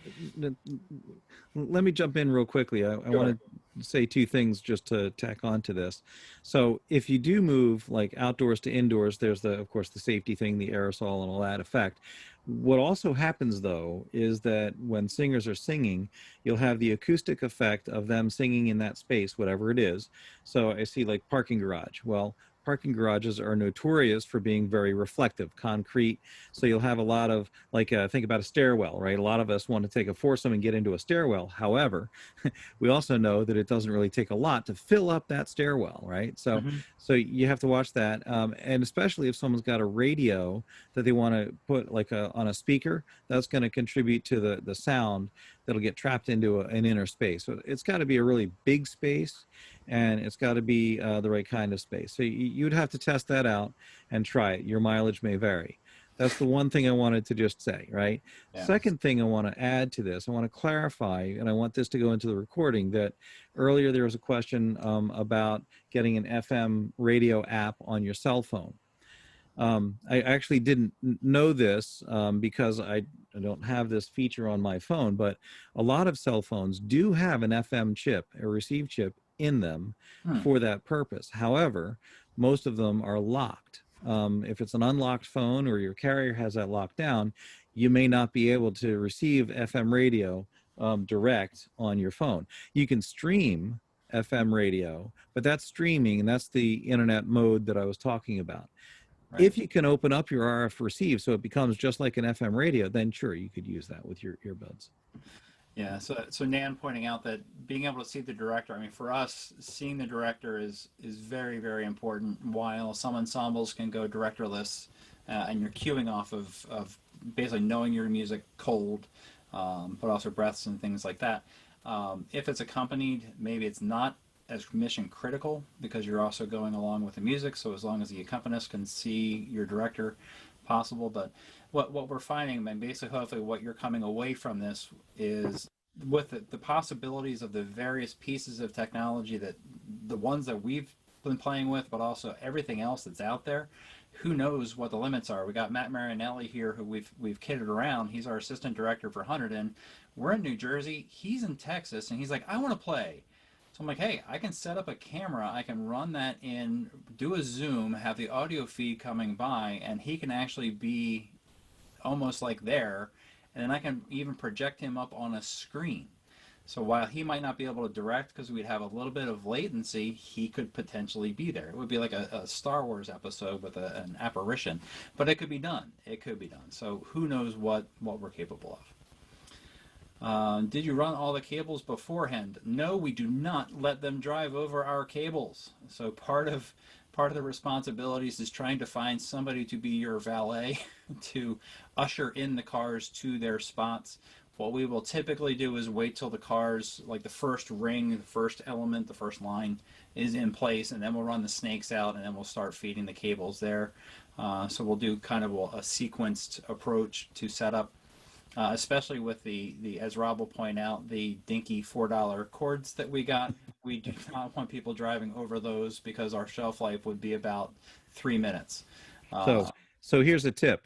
Let me jump in real quickly. I want to say two things just to tack on to this. So if you do move like outdoors to indoors, there's of course the safety thing, the aerosol and all that effect. What also happens though is that when singers are singing, you'll have the acoustic effect of them singing in that space, whatever it is. So I see like parking garage. Well, parking garages are notorious for being very reflective, concrete. So you'll have a lot of think about a stairwell, right? A lot of us want to take a foursome and get into a stairwell. However, we also know that it doesn't really take a lot to fill up that stairwell, right? So so you have to watch that. And especially if someone's got a radio that they want to put on a speaker, that's going to contribute to the sound. that'll get trapped into an inner space. So it's got to be a really big space, and it's got to be the right kind of space. So you'd have to test that out and try it. Your mileage may vary. That's the one thing I wanted to just say, right? Yeah. Second thing I want to add to this, I want to clarify, and I want this to go into the recording, that earlier there was a question about getting an FM radio app on your cell phone. I actually didn't know this because I don't have this feature on my phone, but a lot of cell phones do have an FM chip, a receive chip in them for that purpose. However, most of them are locked. If it's an unlocked phone or your carrier has that locked down, you may not be able to receive FM radio direct on your phone. You can stream FM radio, but that's streaming, and that's the internet mode that I was talking about. Right. If you can open up your RF receive so it becomes just like an FM radio, then sure, you could use that with your earbuds. Yeah, so Nan pointing out that being able to see the director, I mean, for us, seeing the director is very, very important. While some ensembles can go directorless, and you're cueing off of basically knowing your music cold, but also breaths and things like that. If it's accompanied, maybe it's not as mission critical because you're also going along with the music. So as long as the accompanist can see your director, possible. But what we're finding, and basically hopefully what you're coming away from this is with the possibilities of the various pieces of technology, that the ones that we've been playing with, but also everything else that's out there. Who knows what the limits are? We got Matt Marinelli here, who we've kidded around. He's our assistant director for Hunterdon. We're in New Jersey. He's in Texas, and he's like, I want to play. So I'm like, hey, I can set up a camera, I can run that in, do a Zoom, have the audio feed coming by, and he can actually be almost like there, and then I can even project him up on a screen. So while he might not be able to direct because we'd have a little bit of latency, he could potentially be there. It would be like a Star Wars episode with an apparition, but it could be done. It could be done. So who knows what we're capable of. Did you run all the cables beforehand? No, we do not let them drive over our cables. So part of the responsibilities is trying to find somebody to be your valet to usher in the cars to their spots. What we will typically do is wait till the cars, like the first ring, the first element, the first line is in place, and then we'll run the snakes out, and then we'll start feeding the cables there. So we'll do kind of a sequenced approach to setup. Especially with the, as Rob will point out, the dinky $4 cords that we got. We do not want people driving over those because our shelf life would be about 3 minutes. So here's a tip.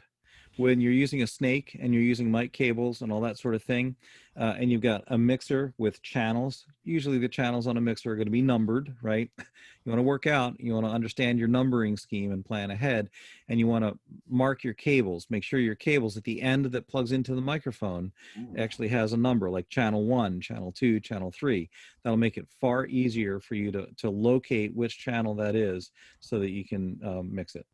When you're using a snake and you're using mic cables and all that sort of thing, and you've got a mixer with channels, usually the channels on a mixer are going to be numbered, right? You want to work out, you want to understand your numbering scheme and plan ahead, and you want to mark your cables. Make sure your cables at the end that plugs into the microphone actually has a number, like channel 1, channel 2, channel 3. That'll make it far easier for you to locate which channel that is so that you can mix it.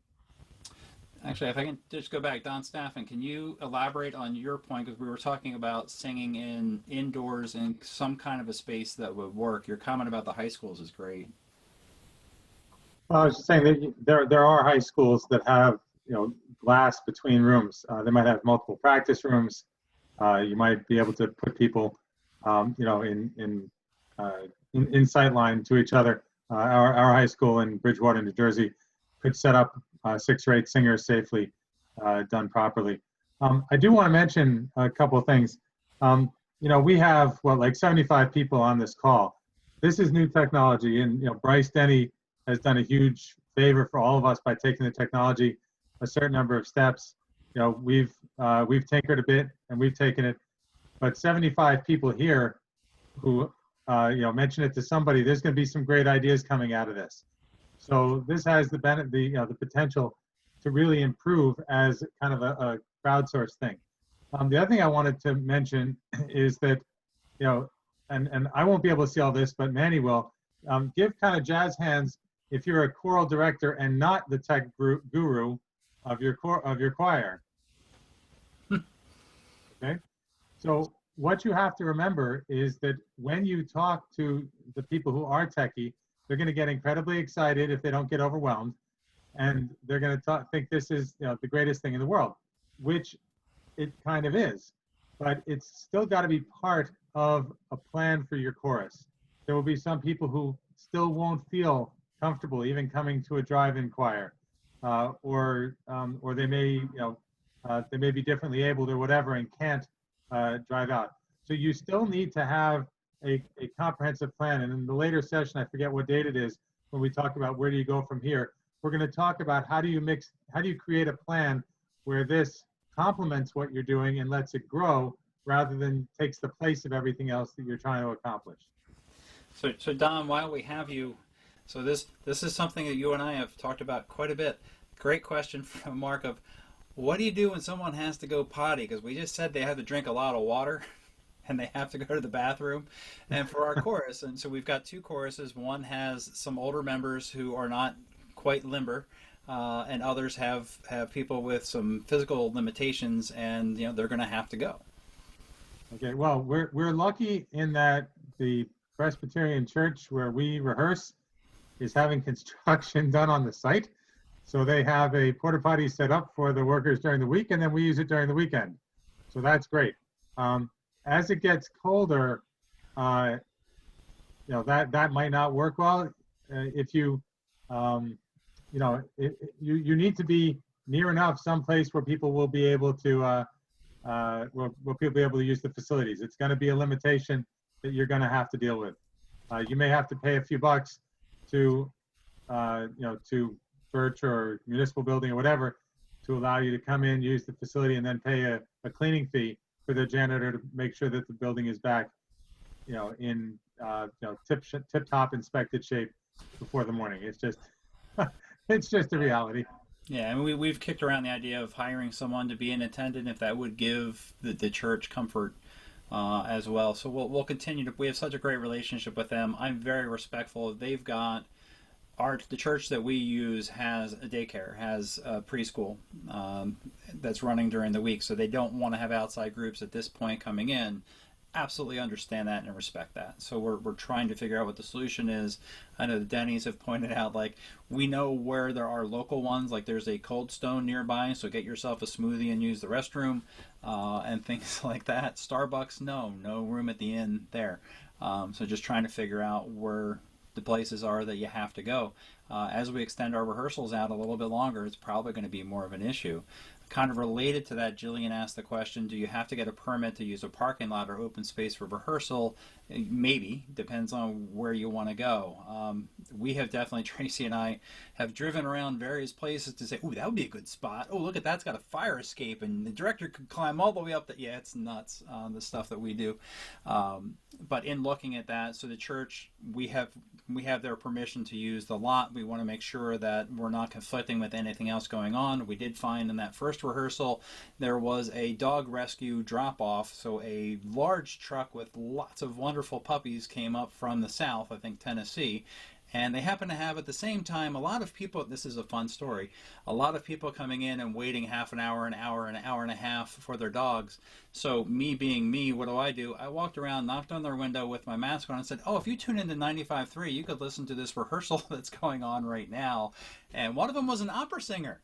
Actually, if I can just go back, Don Staffen, can you elaborate on your point? Because we were talking about singing indoors in some kind of a space that would work. Your comment about the high schools is great. Well, I was just saying that there are high schools that have glass between rooms. They might have multiple practice rooms. You might be able to put people in sight line to each other. Our high school in Bridgewater, New Jersey, could set up 6 or 8 singers safely, done properly. I do want to mention a couple of things. We have like 75 people on this call. This is new technology, and Bryce Denny has done a huge favor for all of us by taking the technology a certain number of steps. We've tinkered a bit and we've taken it, but 75 people here who mention it to somebody. There's going to be some great ideas coming out of this. So this has the potential to really improve as kind of a crowdsourced thing. The other thing I wanted to mention is that, and I won't be able to see all this, but Manny will, give kind of jazz hands if you're a choral director and not the tech guru of your choir. Okay, so what you have to remember is that when you talk to the people who are techie, they're going to get incredibly excited if they don't get overwhelmed, and they're going to think this is the greatest thing in the world, which it kind of is. but it's still got to be part of a plan for your chorus. There will be some people who still won't feel comfortable even coming to a drive-in choir, or they may, they may be differently abled or whatever and can't drive out. So you still need to have a comprehensive plan. And in the later session, I forget what date it is, when we talk about where do you go from here, we're going to talk about how do you create a plan where this complements what you're doing and lets it grow rather than takes the place of everything else that you're trying to accomplish. So Don, while we have you, so this is something that you and I have talked about quite a bit. Great question from Mark of, what do you do when someone has to go potty? Because we just said they have to drink a lot of water and they have to go to the bathroom. And for our chorus, and so we've got two choruses. One has some older members who are not quite limber, and others have people with some physical limitations, and they're going to have to go. Okay, well, we're lucky in that the Presbyterian Church where we rehearse is having construction done on the site. So they have a porta potty set up for the workers during the week, and then we use it during the weekend. So that's great. As it gets colder, that might not work well. If you, you need to be near enough someplace where people will be able to, where people will be able to use the facilities. It's going to be a limitation that you're going to have to deal with. You may have to pay a few bucks to, to church or municipal building or whatever to allow you to come in, use the facility, and then pay a cleaning fee for the janitor to make sure that the building is back, in tip-top inspected shape before the morning. It's just, it's just a reality. Yeah, and we've kicked around the idea of hiring someone to be an attendant if that would give the church comfort as well. So we'll continue to. We have such a great relationship with them. I'm very respectful. They've got the church that we use has a daycare, has a preschool that's running during the week, so they don't want to have outside groups at this point coming in. Absolutely understand that and respect that. So we're trying to figure out what the solution is. I know the Denny's have pointed out, like, we know where there are local ones, like there's a Cold Stone nearby, so get yourself a smoothie and use the restroom, and things like that. Starbucks, no room at the inn there. So just trying to figure out where the places are that you have to go. As we extend our rehearsals out a little bit longer, it's probably going to be more of an issue. Kind of related to that, Jillian asked the question, do you have to get a permit to use a parking lot or open space for rehearsal? Maybe, depends on where you want to go. We have definitely, Tracy and I, have driven around various places to say, ooh, that would be a good spot. Oh, look at that's got a fire escape, and the director could climb all the way up. Yeah, it's nuts, the stuff that we do. But in looking at that, so the church, we have their permission to use the lot. We want to make sure that we're not conflicting with anything else going on. We did find in that first rehearsal there was a dog rescue drop-off, so a large truck with lots of wonderful puppies came up from the south, I think Tennessee, and they happen to have at the same time a lot of people. This is a fun story. A lot of people coming in and waiting half an hour, an hour and a half for their dogs. So me being me, what do? I walked around, knocked on their window with my mask on and said, oh, if you tune into 95.3, you could listen to this rehearsal that's going on right now. And one of them was an opera singer.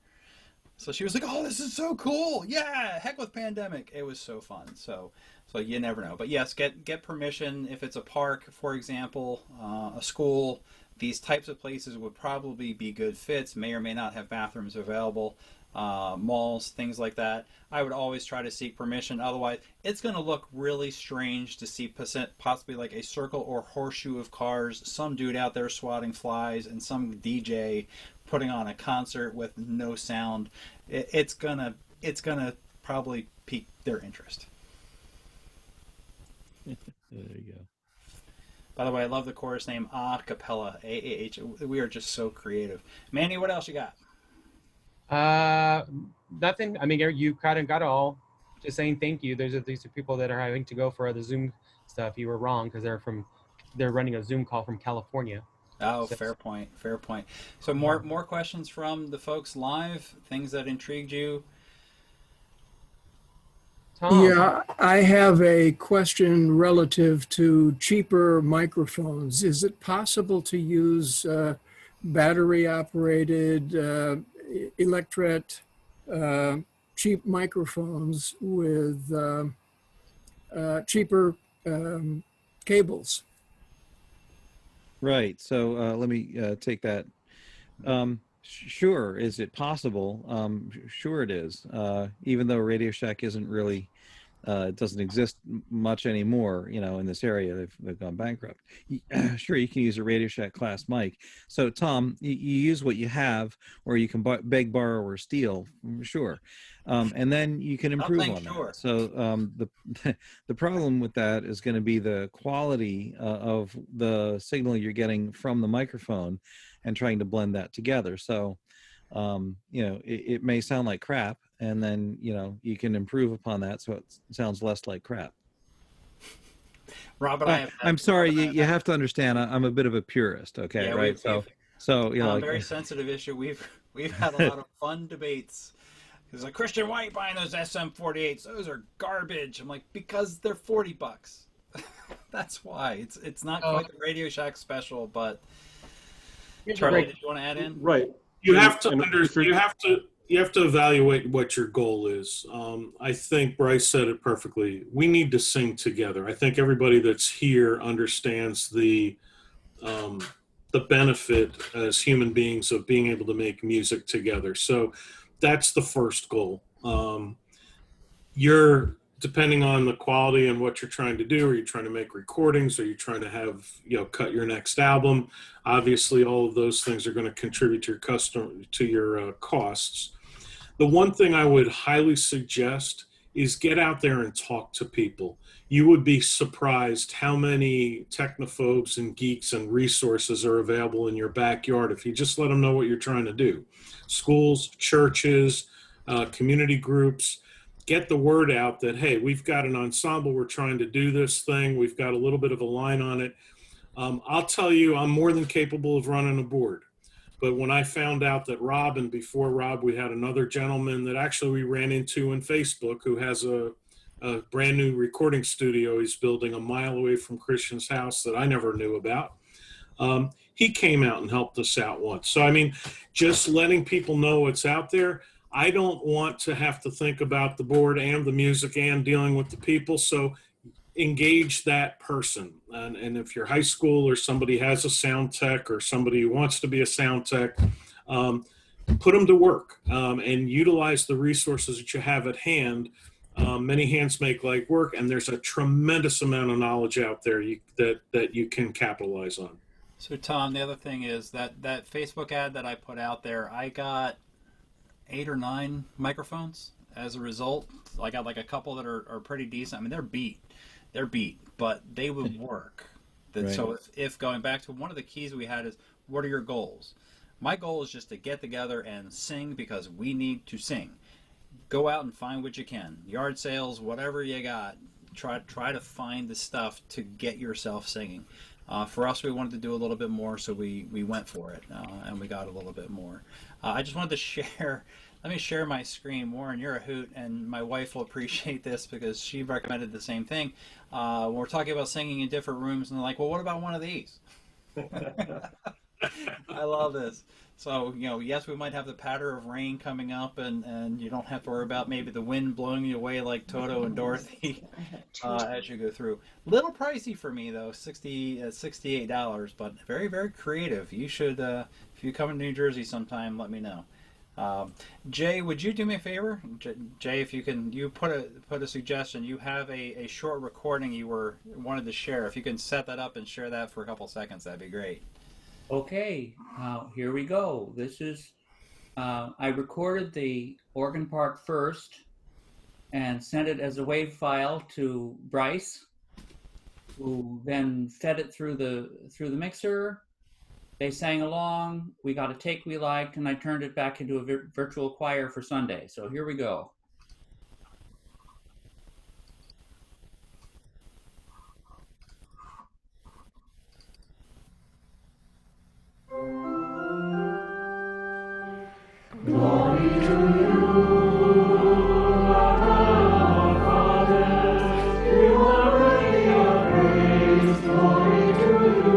So she was like, oh, this is so cool. Yeah, heck with pandemic. It was so fun. So you never know. But yes, get permission. If it's a park, for example, a school, these types of places would probably be good fits, may or may not have bathrooms available, malls, things like that. I would always try to seek permission. Otherwise, it's going to look really strange to see possibly like a circle or horseshoe of cars, some dude out there swatting flies, and some DJ putting on a concert with no sound. It's gonna probably pique their interest. There you go. By the way, I love the chorus name, A Cappella, AAH. We are just so creative. Manny, what else you got? Nothing. I mean, you kind of got it all. Just saying thank you. These are people that are having to go for the Zoom stuff. You were wrong because they're running a Zoom call from California. Oh, so, fair point. So more questions from the folks live, things that intrigued you? Tom. Yeah, I have a question relative to cheaper microphones. Is it possible to use battery-operated electret cheap microphones with cheaper cables? Right. So let me take that. Sure. Is it possible? Sure it is. Even though Radio Shack isn't really, it doesn't exist much anymore, in this area. They've gone bankrupt. Sure, you can use a Radio Shack class mic. So, Tom, you use what you have, or you can beg, borrow, or steal. Sure. And then you can improve on that. So the problem with that is going to be the quality of the signal you're getting from the microphone and trying to blend that together. So, it may sound like crap, and then, you can improve upon that so it sounds less like crap. Rob, I'm sorry, you have to understand, I'm a bit of a purist, okay, yeah, right? So very sensitive issue. We've had a lot of fun debates. He's like, Christian, why are you buying those SM48s? Those are garbage. I'm like, because they're $40. That's why. It's not quite the Radio Shack special, but Charlie, did you want to add in? Right. You have to evaluate what your goal is. I think Bryce said it perfectly. We need to sing together. I think everybody that's here understands the benefit as human beings of being able to make music together. So that's the first goal. You're depending on the quality and what you're trying to do. Are you trying to make recordings? Are you trying to have, cut your next album? Obviously, all of those things are going to contribute to your costs. The one thing I would highly suggest is get out there and talk to people. You would be surprised how many technophobes and geeks and resources are available in your backyard if you just let them know what you're trying to do. Schools, churches, community groups. Get the word out that, hey, we've got an ensemble, we're trying to do this thing, we've got a little bit of a line on it. I'll tell you, I'm more than capable of running a board. But when I found out that Rob, and before Rob, we had another gentleman that actually we ran into on Facebook who has a brand new recording studio he's building a mile away from Christian's house that I never knew about. He came out and helped us out once. So, I mean, just letting people know what's out there. I don't want to have to think about the board and the music and dealing with the people. So engage that person. And if your high school or somebody has a sound tech or somebody who wants to be a sound tech, put them to work and utilize the resources that you have at hand. Many hands make light work, and there's a tremendous amount of knowledge out there that you can capitalize on. So Tom, the other thing is that Facebook ad that I put out there, I got 8 or 9 microphones as a result. I got like a couple that are pretty decent. I mean, they're beat, but they would work. Right. So if going back to one of the keys we had is, what are your goals? My goal is just to get together and sing because we need to sing. Go out and find what you can. Yard sales, whatever you got. Try to find the stuff to get yourself singing. For us, we wanted to do a little bit more, so we went for it, and we got a little bit more. I just wanted to share, let me share my screen. Warren, you're a hoot, and my wife will appreciate this because she recommended the same thing. When we're talking about singing in different rooms, and they're like, well, what about one of these? I love this. So, yes, we might have the patter of rain coming up, and you don't have to worry about maybe the wind blowing you away like Toto and Dorothy as you go through. Little pricey for me, though, $68, but very, very creative. You should, if you come to New Jersey sometime, let me know. Jay, would you do me a favor? Jay, if you can, you put a suggestion. You have a short recording you wanted to share. If you can set that up and share that for a couple seconds, that'd be great. Okay, here we go. This is, I recorded the organ part first and sent it as a WAV file to Bryce, who then fed it through the mixer. They sang along, we got a take we liked, and I turned it back into a virtual choir for Sunday. So here we go. Glory to you, our fathers, you are worthy of praise. Glory to you,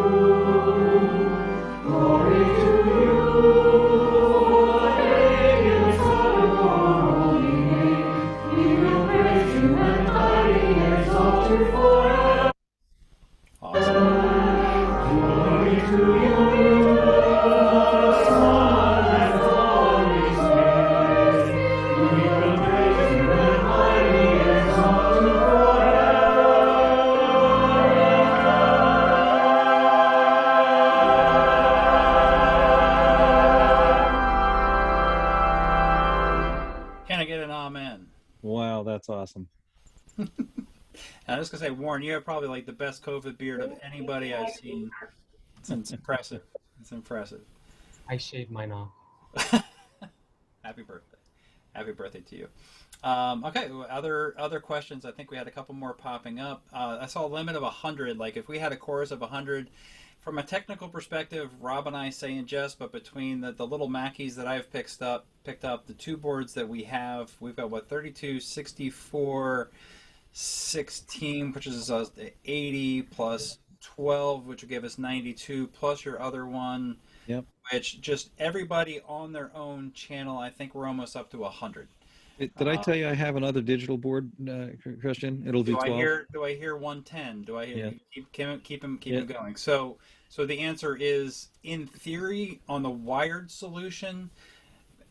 glory to you, for the Son of your holy name. We will praise you and highly exalt I get an amen? Wow, that's awesome. And I was gonna say, Warren, you have probably like the best COVID beard of anybody I've seen. It's impressive. It's impressive. I shaved mine off. Happy birthday. Happy birthday to you. Okay, other questions. I think we had a couple more popping up. I saw a limit of 100. Like if we had a chorus of 100, from a technical perspective, Rob and I say in jest, but between the little Mackeys that I've picked up, the two boards that we have, we've got what 32, 64, 16, which is 80 plus 12, which would give us 92, plus your other one. Yep. Which just everybody on their own channel, I think we're almost up to 100. Did I tell you I have another digital board, Christian? It'll do 12. Do I hear 110? Do I hear Yeah. keep them going? So the answer is, in theory, on the wired solution,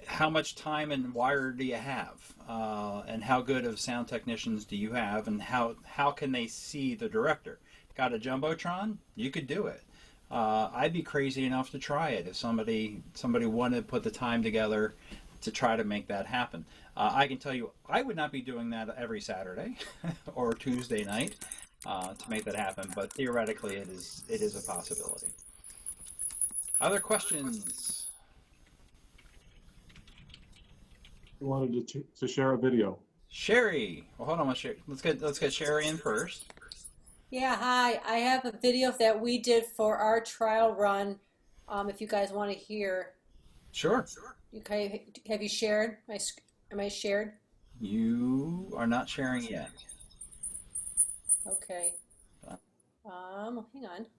how much time and wire do you have, and how good of sound technicians do you have, and how can they see the director? Got a jumbotron? You could do it. I'd be crazy enough to try it if somebody wanted to put the time together to try to make that happen. I can tell you, I would not be doing that every Saturday or Tuesday night to make that happen, but theoretically, it is a possibility. Other questions? You wanted to share a video. Sherry, well, hold on, let's get Sherry in first. Yeah, hi. I have a video that we did for our trial run. If you guys want to hear. Sure. Okay. Have you shared? Am I shared? You are not sharing yet. Okay. Hang on.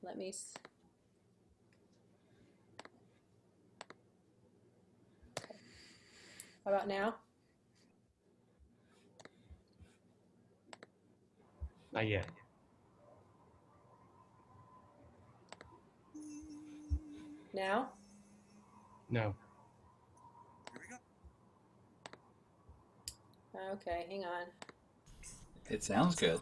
Let me. Okay. How about now? Not yet. Now? No. Okay, hang on. It sounds good.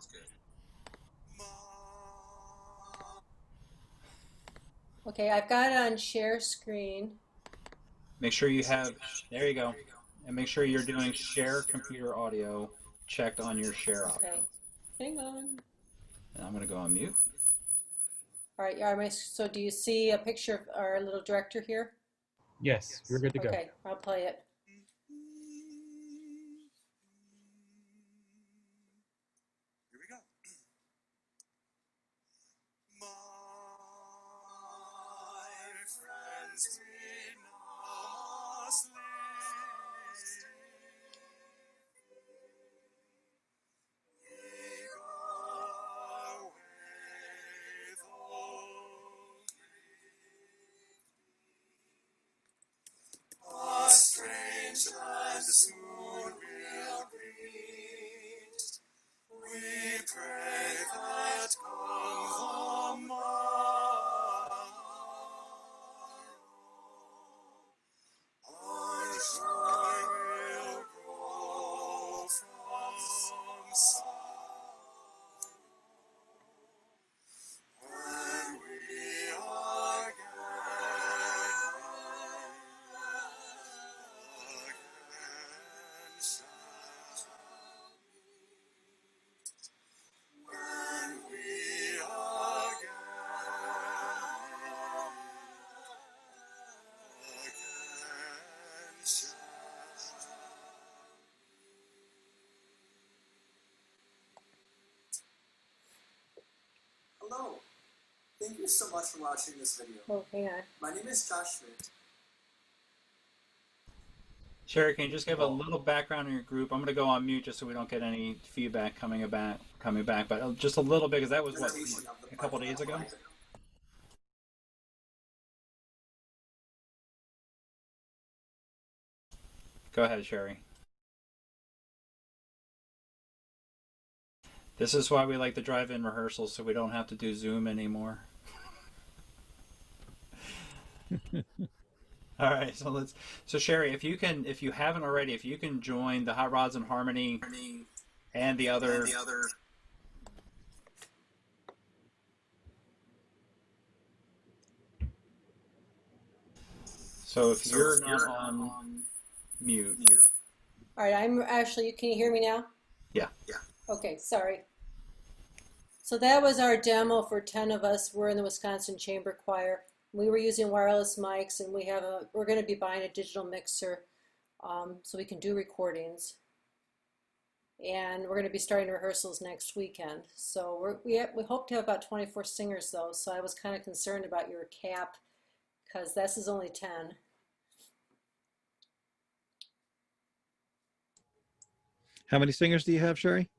Okay, I've got it on share screen. Make sure you have, there you go. And make sure you're doing share computer audio checked on your share audio. Okay, hang on. And I'm going to go on mute. All right, so do you see a picture of our little director here? Yes, we're good to go. Okay, I'll play it. Here we go. My friends, we must live. We go away, a strange land soon will greet. We pray that come the morrow, our joy will grow from sorrow. When we are Hello. Thank you so much for watching this video. Oh, hang on. My name is Josh Schmidt. Sherry, can you just give a little background on your group? I'm going to go on mute just so we don't get any feedback coming back, but just a little bit, because that was what, a couple days ago? Go ahead, Sherry. This is why we like the drive-in rehearsals, so we don't have to do Zoom anymore. All right, so Sherry, if you haven't already, if you can join the Hot Rods and Harmony and the other. So if you're not on mute. All right, I'm actually, can you hear me now? Yeah. Okay, sorry. So that was our demo for 10 of us. We're in the Wisconsin Chamber Choir. We were using wireless mics, and we're going to be buying a digital mixer so we can do recordings. And we're going to be starting rehearsals next weekend. So we hope to have about 24 singers though. So I was kind of concerned about your cap because this is only 10. How many singers do you have, Sherry?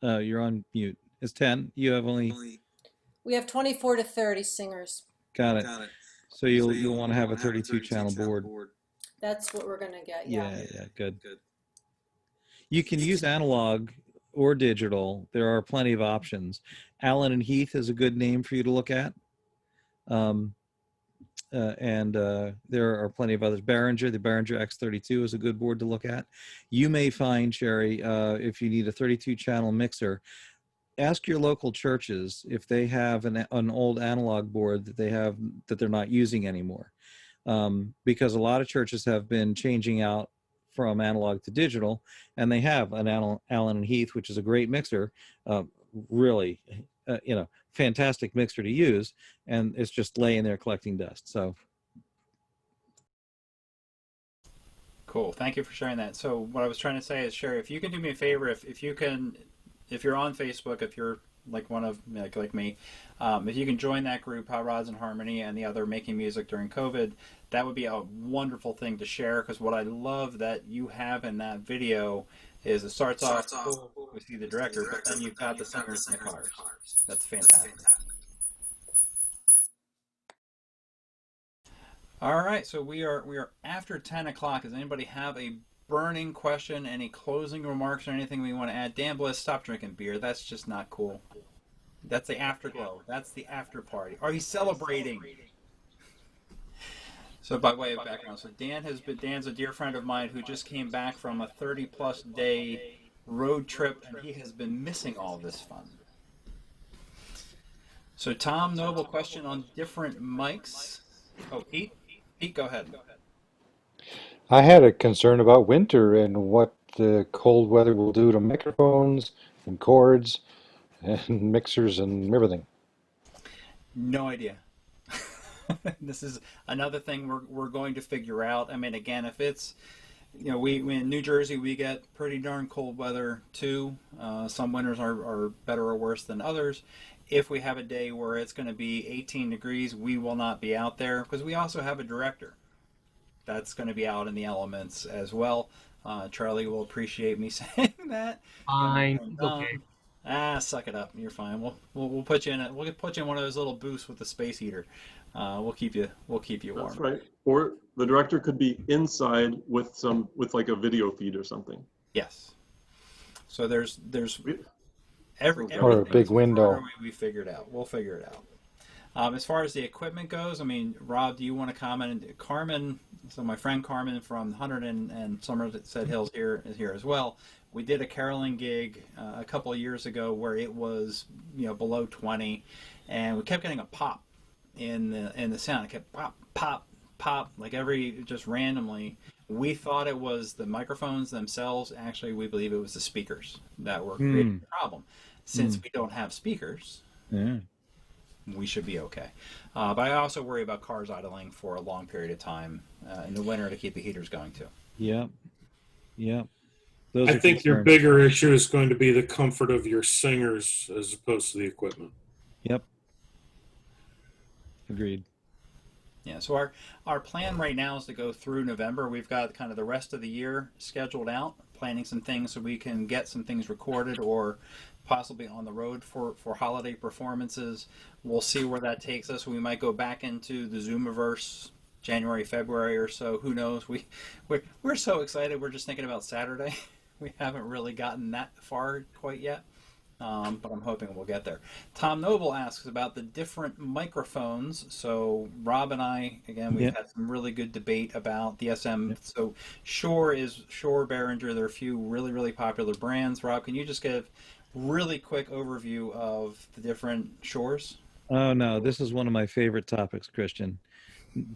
You're on mute. It's 10. You have only. We have 24 to 30 singers. Got it. So you'll want to have a 32 channel board. That's what we're going to get. Yeah, good. You can use analog or digital. There are plenty of options. Allen and Heath is a good name for you to look at. There are plenty of others. Behringer, the Behringer X32 is a good board to look at. You may find, Sherry, if you need a 32 channel mixer, ask your local churches if they have an old analog board that they're not using anymore. Because a lot of churches have been changing out from analog to digital, and they have an Allen and Heath, which is a great mixer, really, fantastic mixer to use, and it's just laying there collecting dust. So cool. Thank you for sharing that. So what I was trying to say is, Sherry, if you can do me a favor, if you're on Facebook, if you're like one of like me, if you can join that group, Hot Rods and Harmony, and the other Making Music During COVID, that would be a wonderful thing to share. Because what I love that you have in that video is it starts off cool, we see the director, but then you've got the singers and the cars. That's fantastic. All right, so we are after 10 o'clock. Does anybody have a burning question, any closing remarks, or anything we want to add? Dan Bliss, stop drinking beer. That's just not cool. That's the afterglow. That's the after party. Are you celebrating? So by way of background, so Dan's a dear friend of mine who just came back from a 30-plus day road trip, and he has been missing all this fun. So Tom Noble, question on different mics. Oh, Pete, go ahead. I had a concern about winter and what the cold weather will do to microphones and cords and mixers and everything. No idea. This is another thing we're going to figure out. I mean, again, if it's, we in New Jersey, we get pretty darn cold weather too. Some winters are better or worse than others. If we have a day where it's going to be 18 degrees, we will not be out there because we also have a director that's going to be out in the elements as well. Charlie will appreciate me saying that. Fine. Okay. Suck it up. You're fine. We'll put you in we'll put you in one of those little booths with the space heater. We'll keep you warm. That's right. Or the director could be inside with like a video feed or something. Yes. So there's or a big window. We figured out. We'll figure it out. As far as the equipment goes, I mean, Rob, do you want to comment? Carmen, so my friend Carmen from Hunterdon and Somerset Hills is here as well. We did a caroling gig a couple of years ago where it was below 20, and we kept getting a pop in the sound. It kept pop, pop, pop, like just randomly. We thought it was the microphones themselves. Actually, we believe it was the speakers that were creating the problem. Since we don't have speakers, we should be okay. But I also worry about cars idling for a long period of time in the winter to keep the heaters going too. Yep. I think your bigger issue is going to be the comfort of your singers as opposed to the equipment. Yep. Agreed. Yeah, so our plan right now is to go through November. We've got kind of the rest of the year scheduled out, planning some things so we can get some things recorded or possibly on the road for holiday performances. We'll see where that takes us. We might go back into the Zoomiverse January, February or so. Who knows? We're so excited. We're just thinking about Saturday. We haven't really gotten that far quite yet. But I'm hoping we'll get there. Tom Noble asks about the different microphones. So Rob and I, again, we've had some really good debate about the SM. So Shure, Behringer. There are a few really, really popular brands. Rob, can you just give really quick overview of the different Shures? Oh no, this is one of my favorite topics, Christian.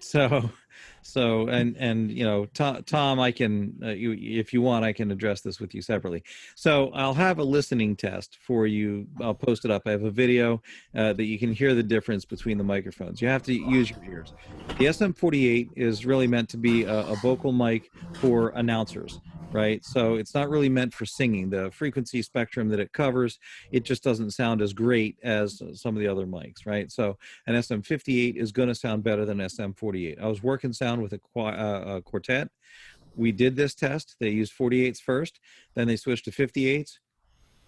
So, and you know, Tom, I can, if you want, I can address this with you separately. So I'll have a listening test for you. I'll post it up. I have a video that you can hear the difference between the microphones. You have to use your ears. The SM48 is really meant to be a vocal mic for announcers, right? So it's not really meant for singing. The frequency spectrum that it covers, it just doesn't sound as great as some of the other mics, right? So an SM58 is going to sound better than SM48. I was working sound with a quartet. We did this test. They used 48s first, then they switched to 58s,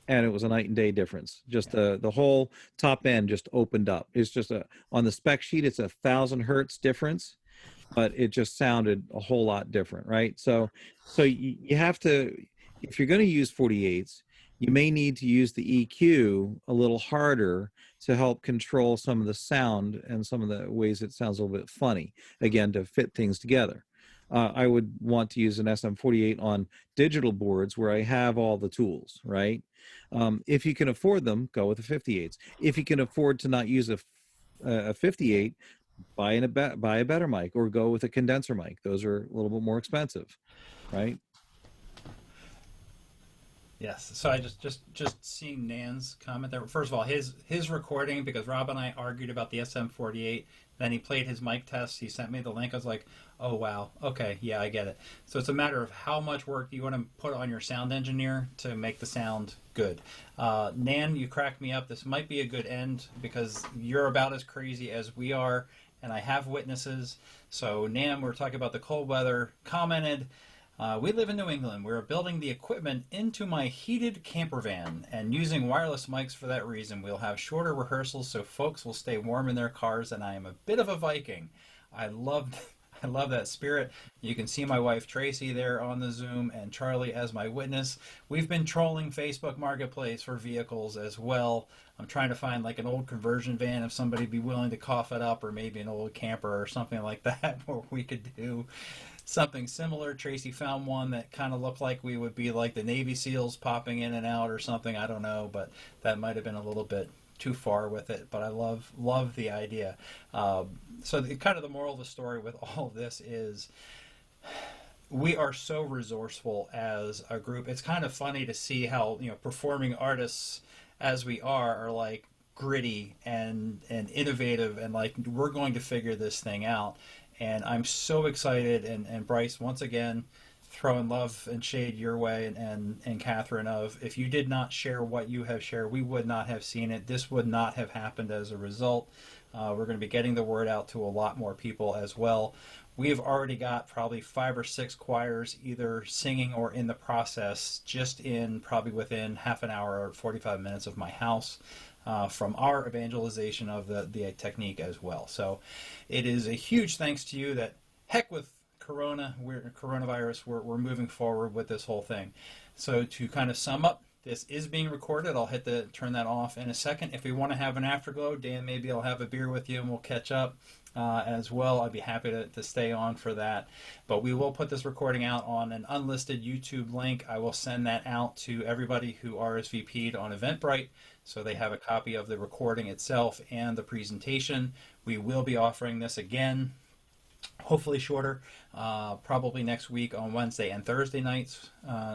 and it was a night and day difference. Just the whole top end just opened up. It's just on the spec sheet, it's 1,000 hertz difference, but it just sounded a whole lot different, right? So you have to, if you're going to use 48s, you may need to use the EQ a little harder to help control some of the sound and some of the ways it sounds a little bit funny, again, to fit things together. I would want to use an SM48 on digital boards where I have all the tools, right? If you can afford them, go with the 58s. If you can afford to not use a 58, buy a better mic or go with a condenser mic. Those are a little bit more expensive, right? Yes. So I just seeing Nan's comment there. First of all, his recording, because Rob and I argued about the SM48. Then he played his mic test. He sent me the link. I was like, oh wow, okay, yeah, I get it. So it's a matter of how much work you want to put on your sound engineer to make the sound good. Nan, you cracked me up. This might be a good end because you're about as crazy as we are, and I have witnesses. So Nan, we're talking about the cold weather. Commented. We live in New England. We're building the equipment into my heated camper van and using wireless mics for that reason. We'll have shorter rehearsals so folks will stay warm in their cars, and I am a bit of a Viking. I love that spirit. You can see my wife Tracy there on the Zoom and Charlie as my witness. We've been trolling Facebook Marketplace for vehicles as well. I'm trying to find like an old conversion van if somebody would be willing to cough it up, or maybe an old camper or something like that where we could do something similar. Tracy found one that kind of looked like we would be like the Navy SEALs popping in and out or something. I don't know, but that might have been a little bit too far with it. But I love the idea. So kind of the moral of the story with all of this is we are so resourceful as a group. It's kind of funny to see how, you know, performing artists as we are like gritty and innovative, and like we're going to figure this thing out. And I'm so excited, and Bryce, once again, throwing love and shade your way, and Catherine, of if you did not share what you have shared, we would not have seen it. This would not have happened as a result. We're going to be getting the word out to a lot more people as well. We have already got probably 5 or 6 choirs either singing or in the process, just in probably within half an hour or 45 minutes of my house. From our evangelization of the technique as well. So it is a huge thanks to you that, heck with coronavirus, we're moving forward with this whole thing. So to kind of sum up, this is being recorded. I'll turn that off in a second. If we want to have an afterglow, Dan, maybe I'll have a beer with you and we'll catch up as well. I'd be happy to stay on for that. But we will put this recording out on an unlisted YouTube link. I will send that out to everybody who RSVP'd on Eventbrite, so they have a copy of the recording itself and the presentation. We will be offering this again, hopefully shorter, probably next week on Wednesday and Thursday nights,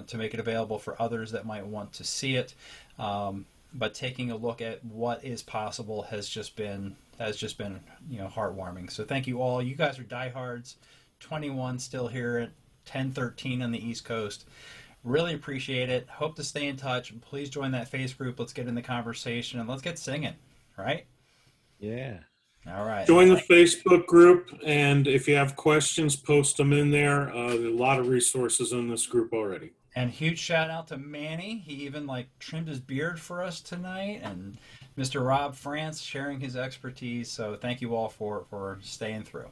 to make it available for others that might want to see it. But taking a look at what is possible has just been heartwarming. So thank you all. You guys are diehards. 21 still here at 10:13 on the East Coast. Really appreciate it. Hope to stay in touch. Please join that face group. Let's get in the conversation and let's get singing, right? Yeah. All right. Join the Facebook group, and if you have questions, post them in there. There are a lot of resources in this group already. And huge shout out to Manny. He even trimmed his beard for us tonight, and Mr. Rob France sharing his expertise. So thank you all for staying through.